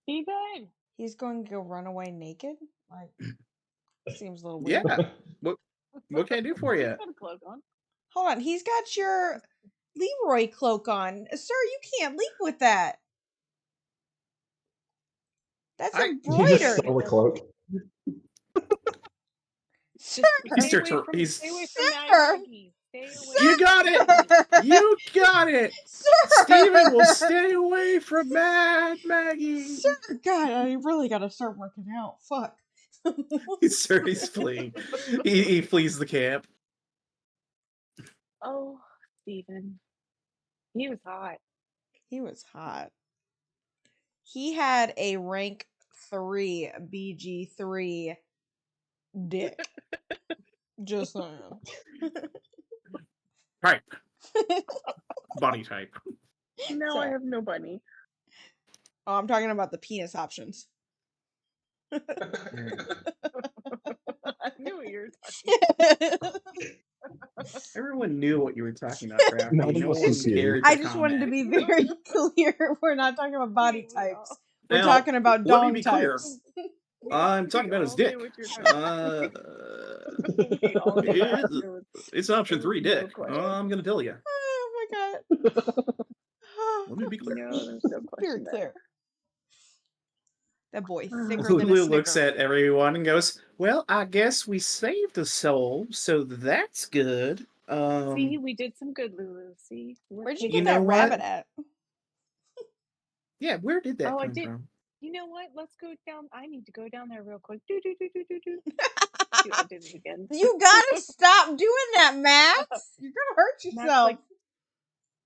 Steven! He's going to go run away naked? Like, seems a little weird. Yeah. What can I do for He's you? got a cloak on. Hold on, he's got your Leroy cloak on. Sir, you can't leave with that. That's I- He just embroidered. stole the cloak. Sir, He Stay starts. away from Mad Sir! Maggie. Stay away You from got Mad it. Maggie. You got it. Sir! Steven will stay away from Mad Maggie. Sir, God, I really gotta start working out. Fuck. He's fleeing. He flees the camp. Oh, Steven. He was hot. He was hot. He had a rank 3 BG3 dick. Just saying. Type. Body type. No, Sorry. I have no bunny. Oh, I'm talking about the penis options. I knew what you were talking about. Everyone knew what you were talking about, Crafty. No one No was one confused. cared to I just wanted to comment. be very clear. We're not talking about body We types. all- We're Now, talking about let me dong be clear. types. I'm talking we about his all dick. knew what you were talking about. We all knew what you were- It's option there 3 was no dick. question. I'm gonna tell you. Oh my god. Let me be clear. No, there's no Very question there. clear. That boy thicker than a Lulu looks Snicker. at everyone and goes, "Well, I guess we saved a soul, so that's good." See, we did some good, Lulu. See, Where'd you You get know that what? rabbit at? Yeah, where did that Oh, I come did. from? You know what? Let's go down. I need to go down there real quick. Do do do do do do. See, I did it again. You gotta stop doing that, Max. You're gonna hurt Max yourself. like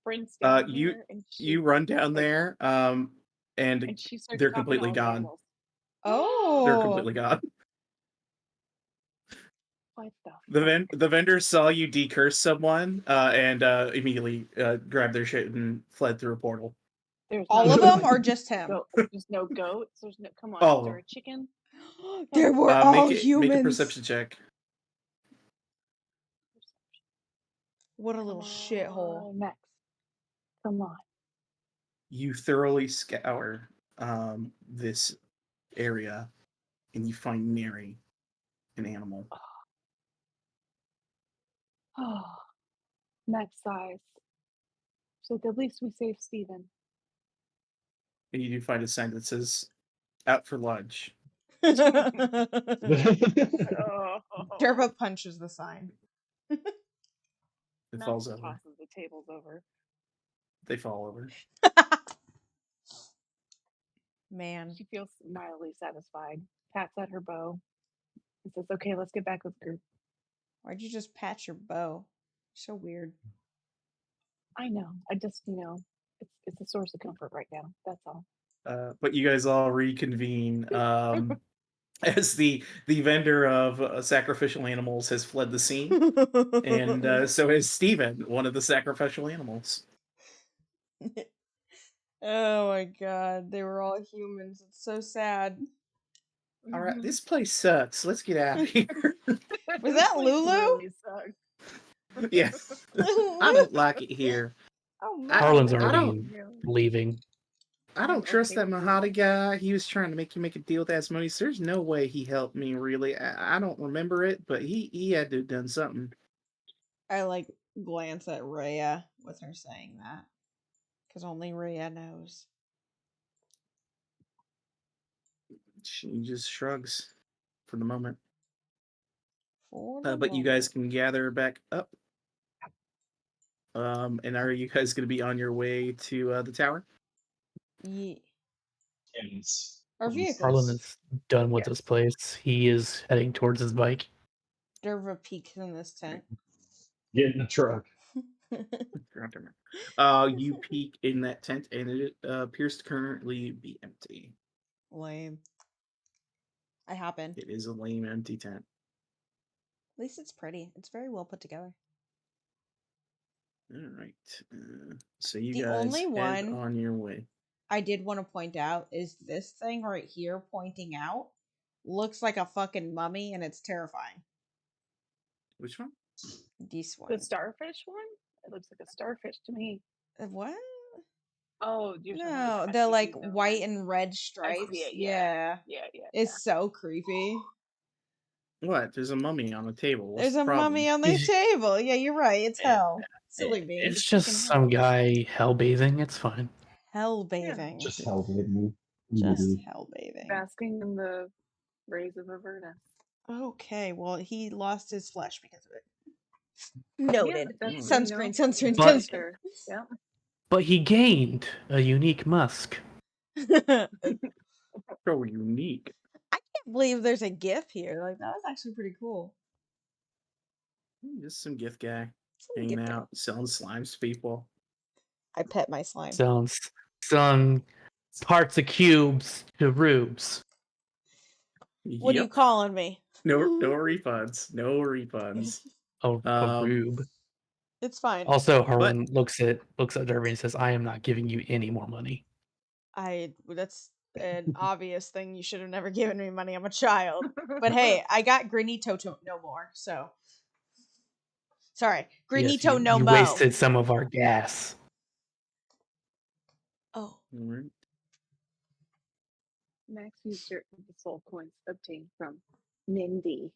sprints down You here, and you run down there, and and she starts they're talking to completely all the gone. animals. They're Oh. completely gone. What the? The vendor saw you decurse someone, and immediately grabbed their shit and fled through a portal. There's All no of them goats. or just him? There's no goats. There's no. Come on, All is of there them. a chicken? They were all Make a humans. perception check. What a little shithole. Max, come on. You thoroughly scour this area, and you find nary an animal. Oh, Max sighs. So at least we saved Steven. And you do find a sign that says "Out for lunch." Oh, Derva punches the sign. It Max falls over. tosses the tables over. They fall over. Man, She feels mildly satisfied. Pats at her bow. And says, "Okay, let's get back with the group." why'd you just pat your bow? So weird. I know. I just, it's a source of comfort right now. That's all. But you guys all reconvene as the vendor of sacrificial animals has fled the scene, and so has Steven, one of the sacrificial animals. Oh my god, they were all humans. It's so sad. All right, this place sucks. Let's get out of here. Was that This place Lulu? really sucks. Yes, I don't like it here. Oh no. Harlan's I already don't- leaving. I don't I'm trust okay that with Mahadi guy. He was trying to make you make a deal with Asmodeus. There's no way he helped me, really. I don't remember it, but he had to have done something. I like glance at Rhea with her saying that. Because only Rhea knows. She just shrugs for the moment. For the But you guys moment. can gather back up. And are you guys going to be on your way to the tower? Ye- Yes. Our Please. vehicles. Harlan is done with Yes. this place. He is heading towards his bike. Derva peeks in this tent. Get in the truck. You peek in that tent, and it appears to currently be empty. Lame. I hop in. It is a lame, empty tent. At least it's pretty. It's very well put together. All right. So you The guys only head one- on your way. I did want to point out is this thing right here pointing out looks like a fucking mummy and it's terrifying. Which one? This one. The starfish one? It looks like a starfish to me. What? Oh, you're talking No, about the see, like never white mind. and red stripes. it, Yeah. Yeah. It's so creepy. What? There's a mummy on the table. What's There's the a problem? mummy on the He's- table. Yeah, you're right. It's hell. Silly me. It's It's just fucking some hell. guy hell bathing. It's fine. Hell bathing. Just hell baby. Just hell bathing. Basking in the rays of Avernus. Okay, well, he lost his flesh because of it. Noted. Yeah, that's, Sunscreen, sunscreen, But- sunscreen. Sure. Yeah. But he gained a unique musk. I So unique. can't believe there's a GIF here. Like, that was actually pretty cool. Just some gift guy Some hanging gift guy. out, selling slimes to people. I pet my slime. Sounds some parts of cubes to rubes. What are you Yep. calling me? No refunds. No refunds. A rube. It's fine. Also, Harlan looks at Derby and says, "I am not giving you any more money." That's an obvious thing. You should have never given me money. I'm a child. But hey, I got Granito no more, so. Sorry. Granito Yes, no you mo. wasted some of our gas. Oh. All right. Max used certain of the soul coins obtained from Mindy.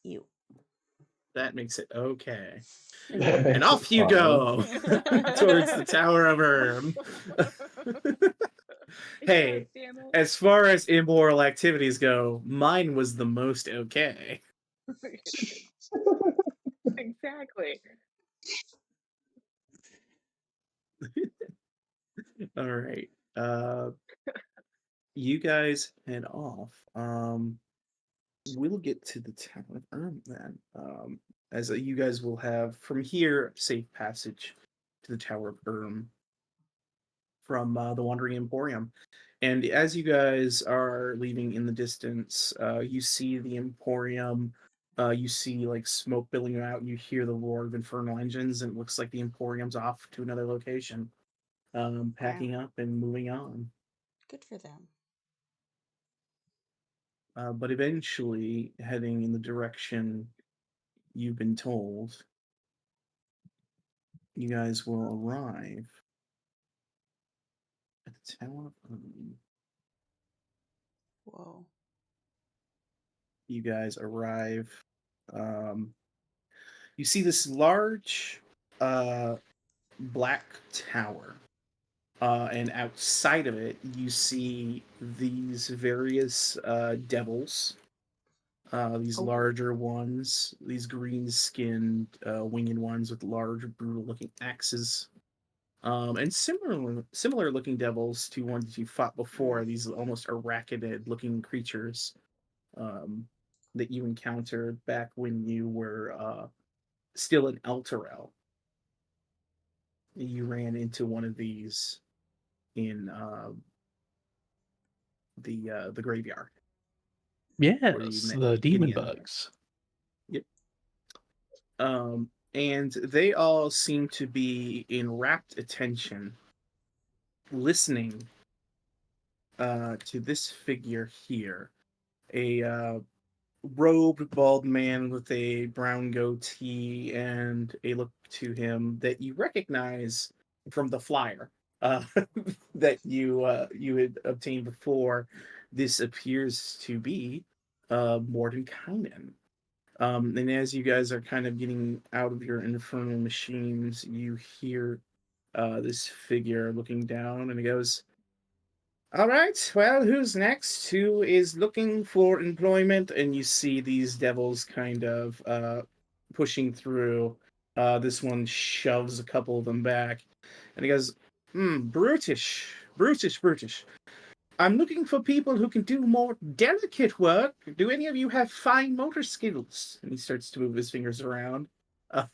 You. That makes it okay. That makes And off it you fine. go towards the Tower of Erm. Hey, Yes, damn it. as far as immoral activities go, mine was the most okay. Exactly. All right. You guys head off. We'll get to the Tower of Erm then. As you guys will have from here safe passage to the Tower of Erm from the Wandering Emporium. And as you guys are leaving in the distance, you see the Emporium. You see like smoke billowing out. You hear the roar of infernal engines, and it looks like the Emporium's off to another location, packing up and moving on. Good for them. But eventually heading in the direction you've been told, you guys will arrive at the Tower of Erm. Whoa. You guys arrive. You see this large black tower And outside of it, you see these various devils. These Oh. larger ones, these green-skinned, winged ones with large, brutal-looking axes, and similar-looking devils to ones you fought before. These almost arachnid-looking creatures that you encountered back when you were still in Elturel. You ran into one of these in the graveyard where you Yes, met the demon Gideon. bugs. Yep. And they all seem to be in rapt attention, listening to this figure here, a robed bald man with a brown goatee and a look to him that you recognize from the flyer uh, that you had obtained before. This appears to be Mordenkainen. And as you guys are kind of getting out of your infernal machines, you hear this figure looking down, and he goes, "All right, well, who's next? Who is looking for employment?" And you see these devils kind of pushing through. This one shoves a couple of them back, and he goes, brutish, brutish, brutish. I'm looking for people who can do more delicate work. Do any of you have fine motor skills?" And he starts to move his fingers around. Uh,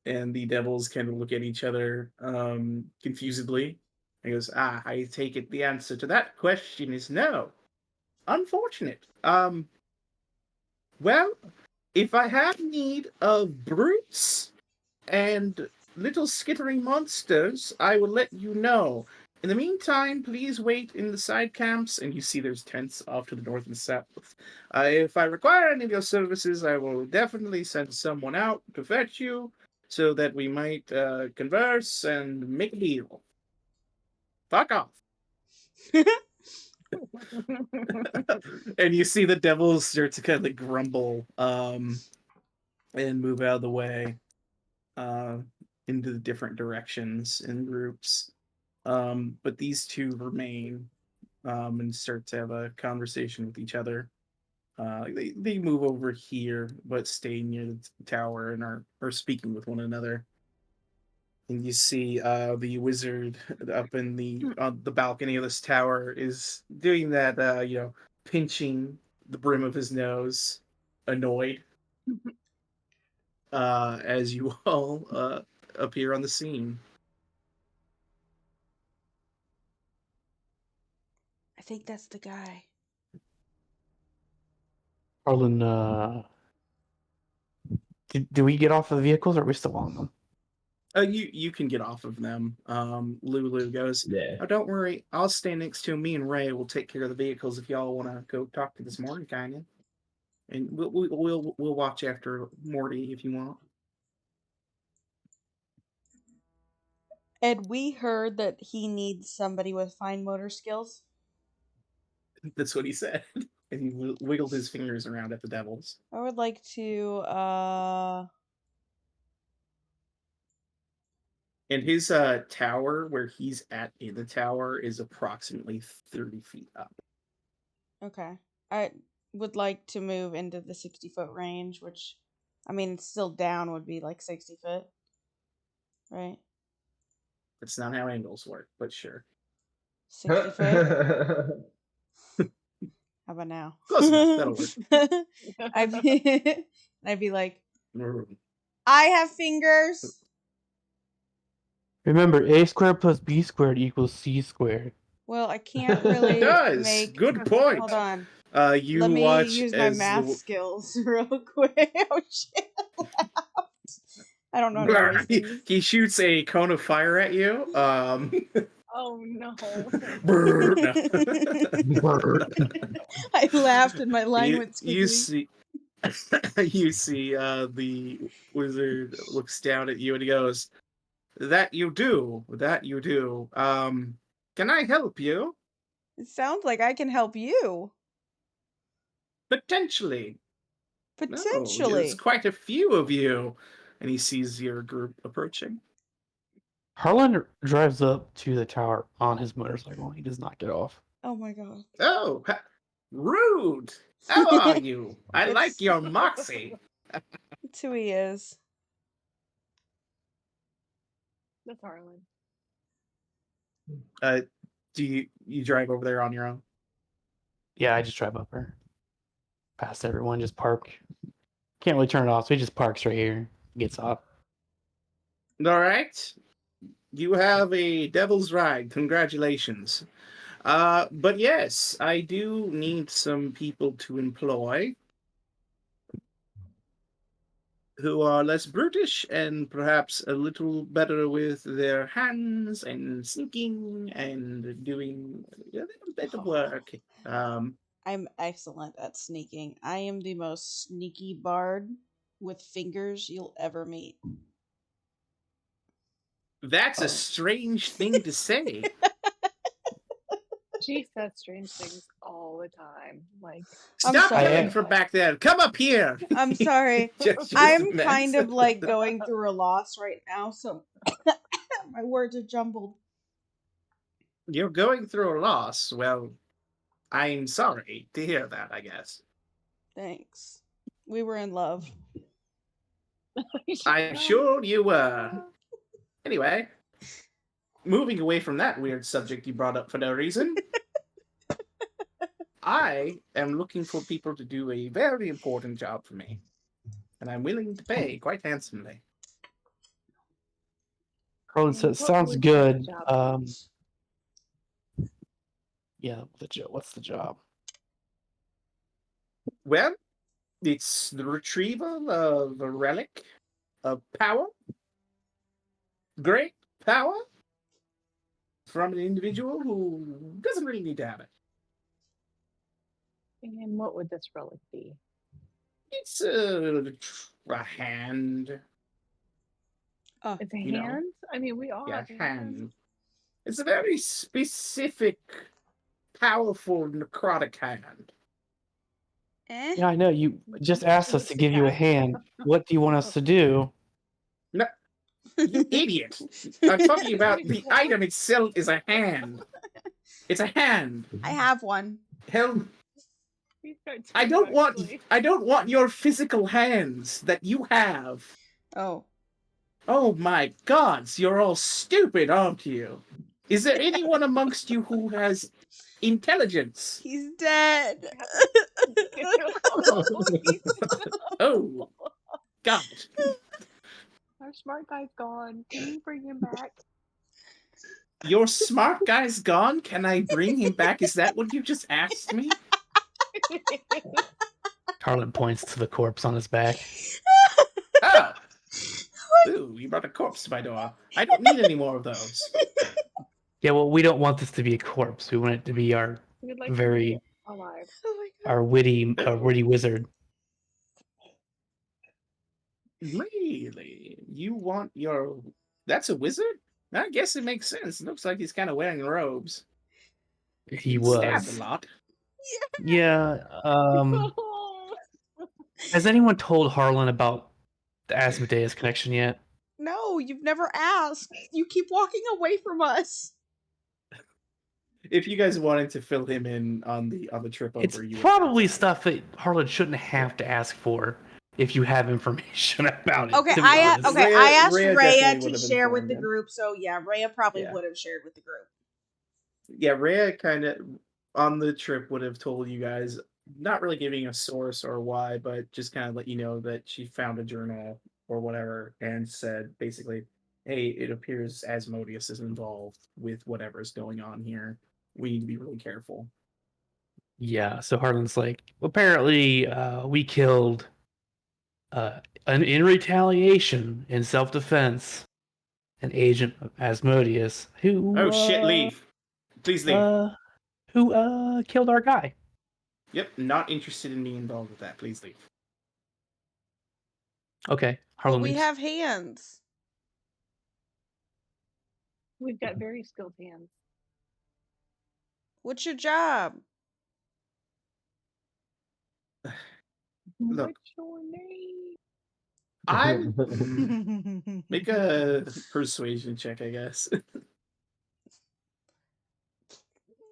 and the devils kind of look at each other confusedly. He goes, I take it the answer to that question is no. Unfortunate. Well, if I have need of brutes and little skittering monsters, I will let you know. In the meantime, please wait in the side camps, and you see there's tents off to the north and south. If I require any of your services, I will definitely send someone out to fetch you, so that we might converse and make a deal. Fuck off. And you see the devils start to kind of like grumble and move out of the way uh, into the different directions in groups. But these two remain and start to have a conversation with each other. They move over here, but stay near the tower and are speaking with one another. And you see the wizard up in the balcony of this tower is doing that, pinching the brim of his nose, annoyed, as you all appear on the scene. I think that's the guy. Harlan, do we get off of the vehicles or are we still on them? You can get off of them. Lulu goes, Yeah. "Oh, don't worry. I'll stand next to him. Me and Ray will take care of the vehicles if y'all want to go talk to this Mordenkainen. And we'll watch after Morty if you want." Ed, we heard that he needs somebody with fine motor skills. That's what he said. And he wiggled his fingers around at the devils. I would like to And his tower, where he's at in the tower, is approximately 30 feet up. okay. I would like to move into the 60-foot range, which, I mean, it's still down would be like 60 foot. Right? That's not how angles work, but sure. 60 foot? How about now? Close enough. That'll work. I'd be like, I have fingers. Remember, a squared plus b squared equals c squared. Well, I can't really It does. make. Good point. Hold on. You Let me watch use my as math skills real quick. Oh shit! I don't know how to raise things. he shoots a cone of fire at you. Oh no. No. I laughed and my line went squiggly. You see the wizard looks down at you and he goes, that you do. Can I help you? It sounds like I can help you. Potentially. No, Potentially. there's quite a few of you. And he sees your group approaching. Harlan drives up to the tower on his motorcycle. He does not get off. Oh my god. Oh, rude! How are you? I like It's- your moxie. That's who he is. That's Harlan. Do you drive over there on your own? Yeah, I just drive up her. Past everyone, just park. Can't really turn it off, so he just parks right here. Gets off. All right. You have a devil's ride. Congratulations. But yes, I do need some people to employ who are less brutish and perhaps a little better with their hands and sneaking and doing a little bit of work. I'm excellent at sneaking. I am the most sneaky bard with fingers you'll ever meet. That's Oh. a strange thing to say. She says strange things all the time. Like, I'm Stop sorry. yelling from back there. Come up here. I'm sorry. Just I'm mess. kind of like going through a loss right now, so my words are jumbled. You're going through a loss. Well, I'm sorry to hear that, I guess. Thanks. We were in love. I'm sure you were. Anyway, moving away from that weird subject you brought up for no reason, I am looking for people to do a very important job for me, and I'm willing to pay quite handsomely. Harlan And says, what sounds would good. that job be? Yeah, what's the job? Well, it's the retrieval of a relic of power, great power, from an individual who doesn't really need to have it. And what would this relic be? It's a hand. It's a You know. hand? I mean, we all Yeah, have hands. hand. It's a very specific, powerful necrotic hand. Eh? Yeah, I know. You just asked us to give you a hand. What do you want us to do? No, you idiot! I'm talking about the item itself is a hand. It's a hand. I have one. Hell, He's got I two, don't want. actually. I don't want your physical hands that you have. Oh. Oh my gods, you're all stupid, aren't you? Is there anyone amongst you who has intelligence? He's dead. Oh, God. Our smart guy's gone. Can you bring him back? Your smart guy's gone? Can I bring him back? Is that what you just asked me? Harlan points to the corpse on his back. Oh. Ooh, you brought a corpse to my door. I don't need any more of those. Yeah, well, we don't want this to be a corpse. We want it to be our We'd like to very be alive. Oh my god. our witty wizard. Really? You want your... That's a wizard? I guess it makes sense. It looks like he's kind of wearing robes. He Stabbed was. a lot. Yeah. Has anyone told Harlan about the Asmodeus connection yet? No, you've never asked. You keep walking away from us. If you guys wanted to fill him in on the trip over, It's you probably stuff that Harlan shouldn't have to ask for if you have information about it. Okay, to be honest. Rhea- I asked Rhea Rhea definitely to would have share with informed the him. group, so yeah, Rhea probably Yeah. would have shared with the group. Yeah, Rhea kind of on the trip would have told you guys, not really giving a source or why, but just kind of let you know that she found a journal or whatever and said basically, hey, it appears Asmodeus is involved with whatever's going on here. We need to be really careful. Yeah, so Harlan's like, apparently we killed in retaliation, in self-defense, an agent of Asmodeus who Oh shit, leave. Please leave. who killed our guy. Yep, not interested in being involved with that. Please leave. Okay, But Harlan we leaves. have hands. We've got very skilled hands. What's your job? Look. What's your name? I make a persuasion check, I guess.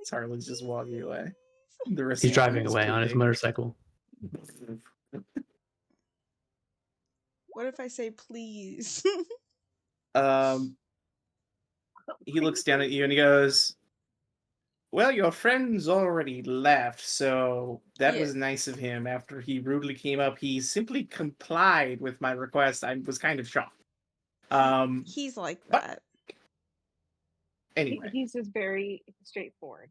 Harlan's just walking away. The rest He's of the driving group is away on his pleading. motorcycle. What if I say please? He looks down at you and he goes, "Well, your friend's already left, so that was Yeah. nice of him. After he rudely came up, he simply complied with my request. I was kind of shocked. He's like but that. Anyway, He's just very straightforward.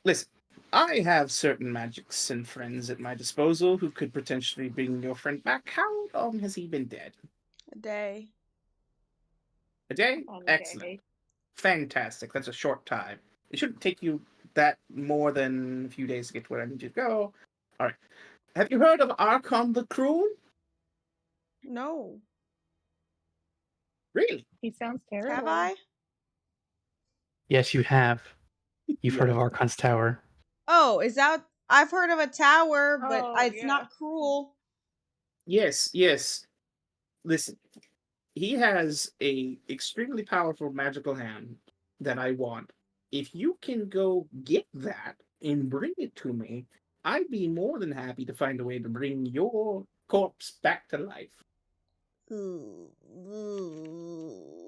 listen, I have certain magics and friends at my disposal who could potentially bring your friend back. How long has he been dead? A day. A day? On a Excellent. day. Fantastic. That's a short time. It shouldn't take you that more than a few days to get to where I need you to go. All right. Have you heard of Archon the Cruel? No. Really? He sounds terrible. Have I? Yes, you have. You've heard of Yeah. Archon's Tower. Oh, is that? I've heard of a tower, but Oh, it's yeah. not cruel. Yes. Listen, he has a extremely powerful magical hand that I want. If you can go get that and bring it to me, I'd be more than happy to find a way to bring your corpse back to life.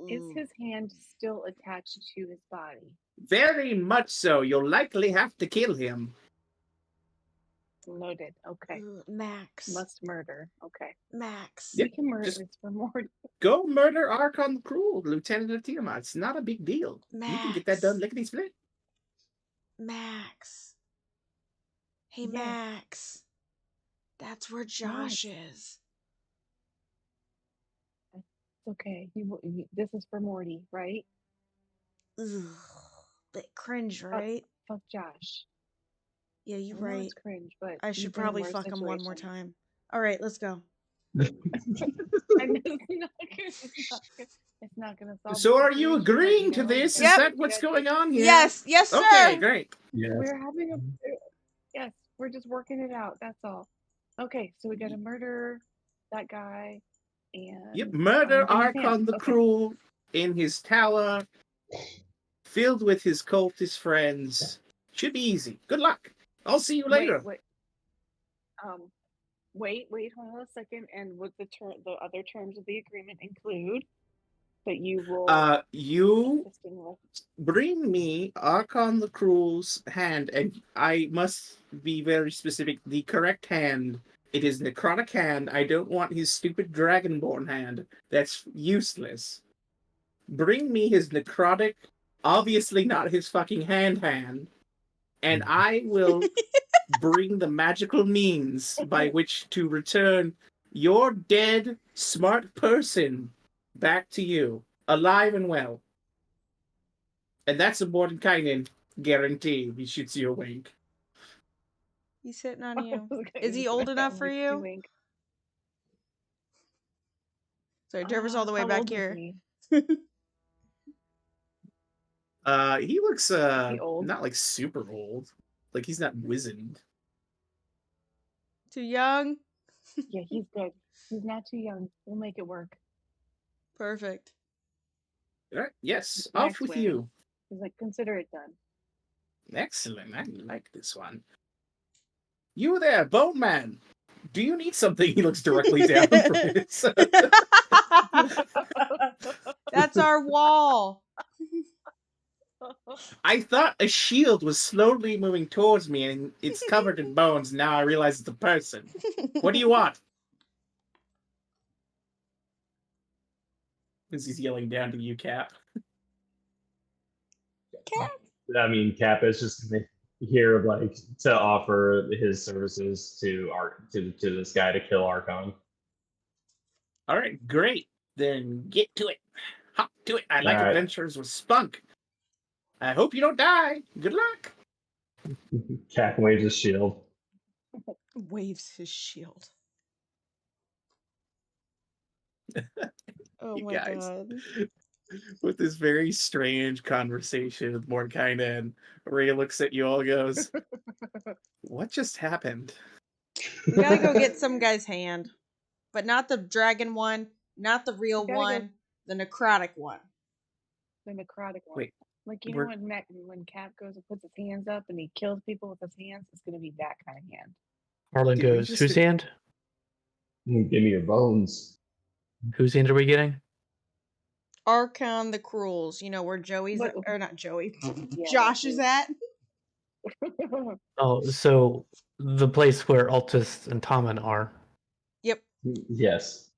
Is his hand still attached to his body? Very much so. You'll likely have to kill him. Noted. Okay. Max? Must murder. Okay. Max? Yeah, We can murder just- this for more. Go murder Archon the Cruel, Lieutenant of Tiamat. It's not a big deal. You can get that Max. done lickety split. Max. Hey, Yes. Max. That's where Josh is. Okay. This is for Morty, right? Ugh. Bit cringe, right? Fuck Josh. Yeah, you're I know right. it's cringe, but I he's should in a probably worse fuck him one more situation. time. All right, let's go. I know it's not gonna solve. So the are you situation, but, agreeing to know, this? you Is Yep. that what's going on here? Yes, yes, sir. Okay, great. Yes. We're having a. Yes, we're just working it out. That's all. Okay, so we got to murder that guy, and Yep, murder bring his hand. Archon the Okay. Cruel in his tower, filled with his cultist friends. Should be easy. Good luck. I'll see you later. Wait, hold on a second. And would the other terms of the agreement include that you will You assist in with? bring me Archon the Cruel's hand, and I must be very specific. The correct hand. It is necrotic hand. I don't want his stupid dragonborn hand. That's useless. Bring me his necrotic, obviously not his fucking hand, and I will bring the magical means by which to return your dead, smart person back to you, alive and well. And that's a Mordenkainen guarantee. He shoots you a wink. He's hitting on you. Okay, Is he old enough for you? wink. Sorry, Trevor's all the way How back old is here. he? He looks he old? not like super old. Like he's not wizened. Too young? Yeah, he's good. He's not too young. We'll make it work. Perfect. All right, yes, Max off with wins. you. He's like, consider it done. Excellent. I like this one. You there, Bone Man. Do you need something? He looks directly down from his. That's our wall. I thought a shield was slowly moving towards me and it's covered in bones. Now I realize it's a person. What do you want? As he's yelling down to you, Cap. Cap? I mean, Cap is just here, like, to offer his services to this guy to kill Archon. All right, great. Then get to it. Hop to it. I like All right. adventures with spunk. I hope you don't die. Good luck. Cap waves his shield. Waves his shield. Oh You my guys. god. With this very strange conversation with Mordekainen, Ray looks at you all and goes, "What just happened?" We gotta go get some guy's hand. but not the dragon one, not the real gotta go- one, the necrotic one. The necrotic one. Wait, Like, you know when Cap goes and puts his hands up and he kills people with his hands? It's going to be that kind of hand. Harlan Did we goes, just whose do- hand? Give me your bones. Whose hand are we getting? Archon the Cruels, you know where Joey's But- or not Joey, Yeah, Josh that's is it. at. Oh, so the place where Altus and Tommen are. Yep. Yes.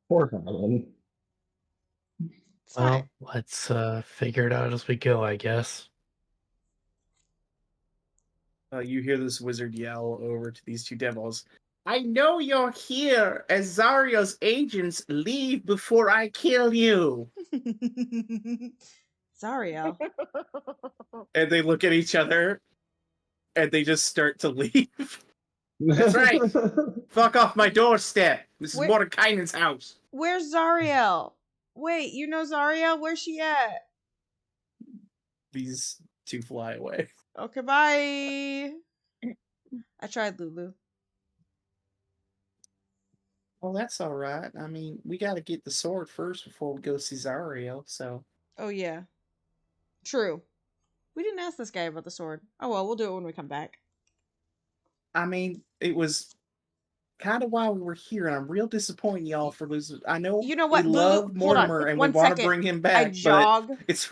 Poor Harlan. It's fine. Well, let's figure it out as we go, I guess. You hear this wizard yell over to these two devils. I know you're here. As Zario's agents, leave before I kill you. Zariel. And they look at each other, and they just start to leave. That's right. Fuck off my doorstep. This is Where- Mordekainen's house. Where's Zariel? Wait, you know Zariel? Where's she at? These two fly away. Okay, bye. I tried Lulu. Well, that's all right. I mean, we got to get the sword first before we go see Zario, so... Oh, yeah. True. We didn't ask this guy about the sword. Oh, well, we'll do it when we come back. I mean, it was kind of why we were here, and I'm real disappointed y'all for losing. I know You know what, we Lulu? love Hold on. Mortimer and we One want to second. bring him I back, but jog it's...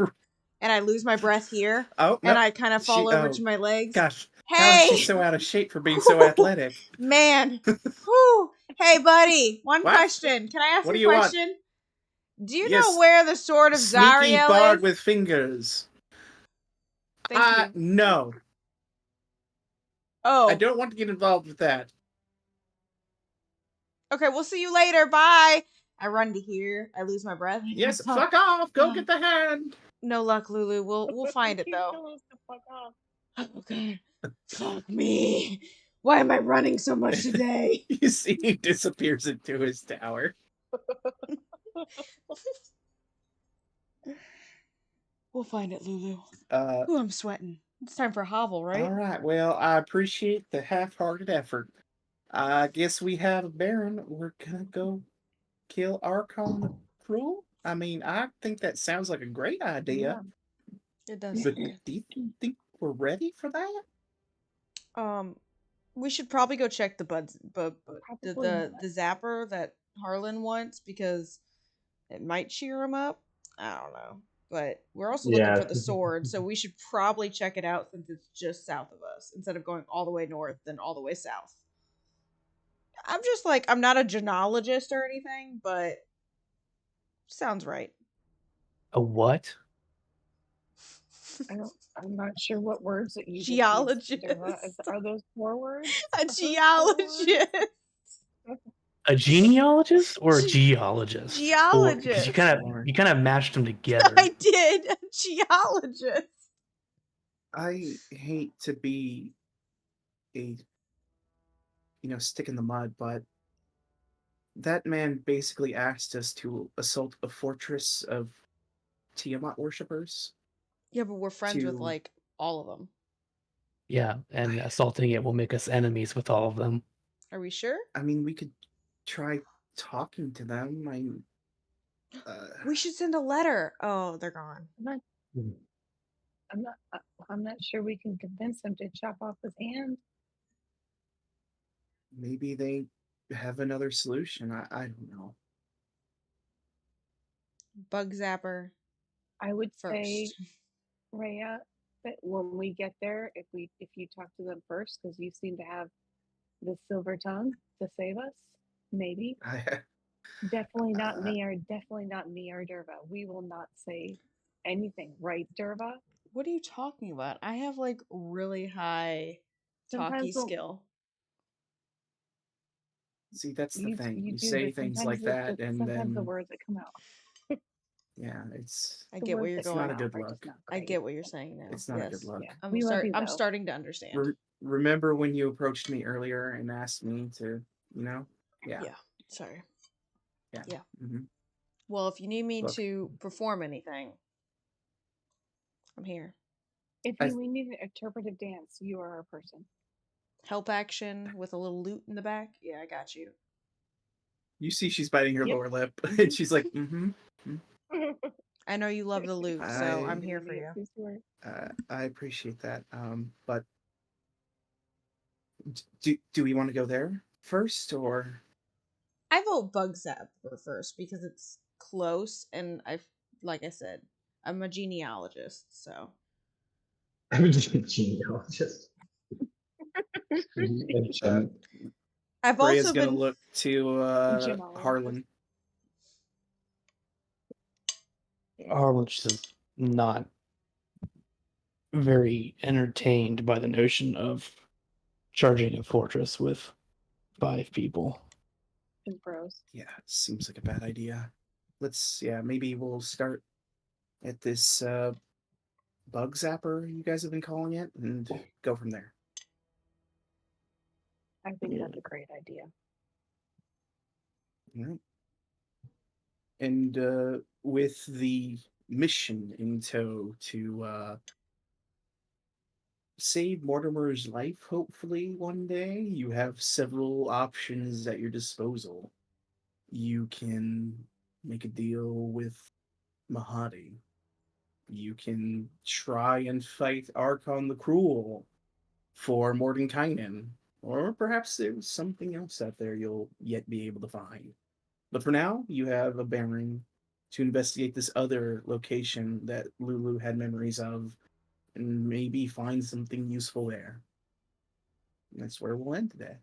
and I lose my breath here, Oh, and no. I kind of fall over to my legs. Gosh, how is Hey! she so out of shape for being so athletic? Man. Whew. Hey, buddy. One What? question. Can I ask What you do a you want? question? Do you Yes. know where the sword of Sneaky Zariel bard is? with fingers. Thank you. No. Oh. I don't want to get involved with that. Okay, we'll see you later. Bye. I run to here. I lose my breath. Yes, fuck off. Go Oh. get the hand. No luck, Lulu. We'll find it Keep though. telling us to fuck off. Okay. Fuck me. Why am I running so much today? You see, he disappears into his tower. We'll find it, Lulu. Uh, Ooh, I'm sweating. It's time for Hovel, right? all right. Well, I appreciate the half-hearted effort. I guess we have a Baron. We're gonna go kill Archon the Cruel. I mean, I think that sounds like a great idea. It does. But do you think we're ready for that? We should probably go check the the Probably zapper that Harlan wants because it might cheer him up. I don't know. But we're also looking Yeah. for the sword, so we should probably check it out since it's just south of us instead of going all the way north then all the way south. I'm just like, I'm not a genealogist or anything, but sounds right. A what? I'm not sure what words that you just used, Geologist. Dara. Are those 4 words? A geologist. A genealogist or a geologist? Because you Geologist. kind of mashed them together. I did. A geologist. I hate to be a, stick in the mud, but that man basically asked us to assault a fortress of Tiamat worshippers. Yeah, but we're friends with To- like all of them. Yeah, and assaulting it will make us enemies with all of them. Are we sure? I mean, we could try talking to them. We should send a letter. Oh, they're gone. I'm not sure we can convince him to chop off his hand. Maybe they have another solution. I don't know. Bug zapper I would say, first. Rhea, that when we get there, if you talk to them first, because you seem to have the silver tongue to save us, maybe. Definitely not me or Derva. We will not say anything, right, Derva? What are you talking about? I have like really high talkie Sometimes we'll- skill. See, that's the thing. You do, say but things sometimes like that, and sometimes then the words that come out. yeah, it's I the get where words you're that it's going. not a good are just look. not I great. get what you're saying now. It's not a Yes. good look. Yeah. We love you, I'm though. starting to understand. Remember when you approached me earlier and asked me to, yeah, Yeah. Sorry. yeah. Yeah. Mhm. Well, if you need me Look. to perform anything, I'm here. If I- we need an interpretive dance, you are our person. Help action with a little loot in the back. Yeah, I got you. You see, she's biting her Yep. lower lip, and she's like, "Mm-hmm." I know you love the loot, so I'm I- here for you. I appreciate that. But do we want to go there first, or I vote Bug Zap for first because it's close, and like I said, I'm a genealogist, so I'm just a genealogist. uh, I've Freya's also gonna been. look to Gemologist. Harlan? Harlan's just not very entertained by the notion of charging a fortress with 5 people. And bros. Yeah, seems like a bad idea. Maybe we'll start at this bug zapper you guys have been calling it, and go from there. I think Yeah. that's a great idea. All right. And with the mission in tow to save Mortimer's life, hopefully one day, you have several options at your disposal. You can make a deal with Mahadi. You can try and fight Archon the Cruel for Mordenkainen. Or perhaps there's something else out there you'll yet be able to find. But for now, you have a bearing to investigate this other location that Lulu had memories of and maybe find something useful there. And that's where we'll end today.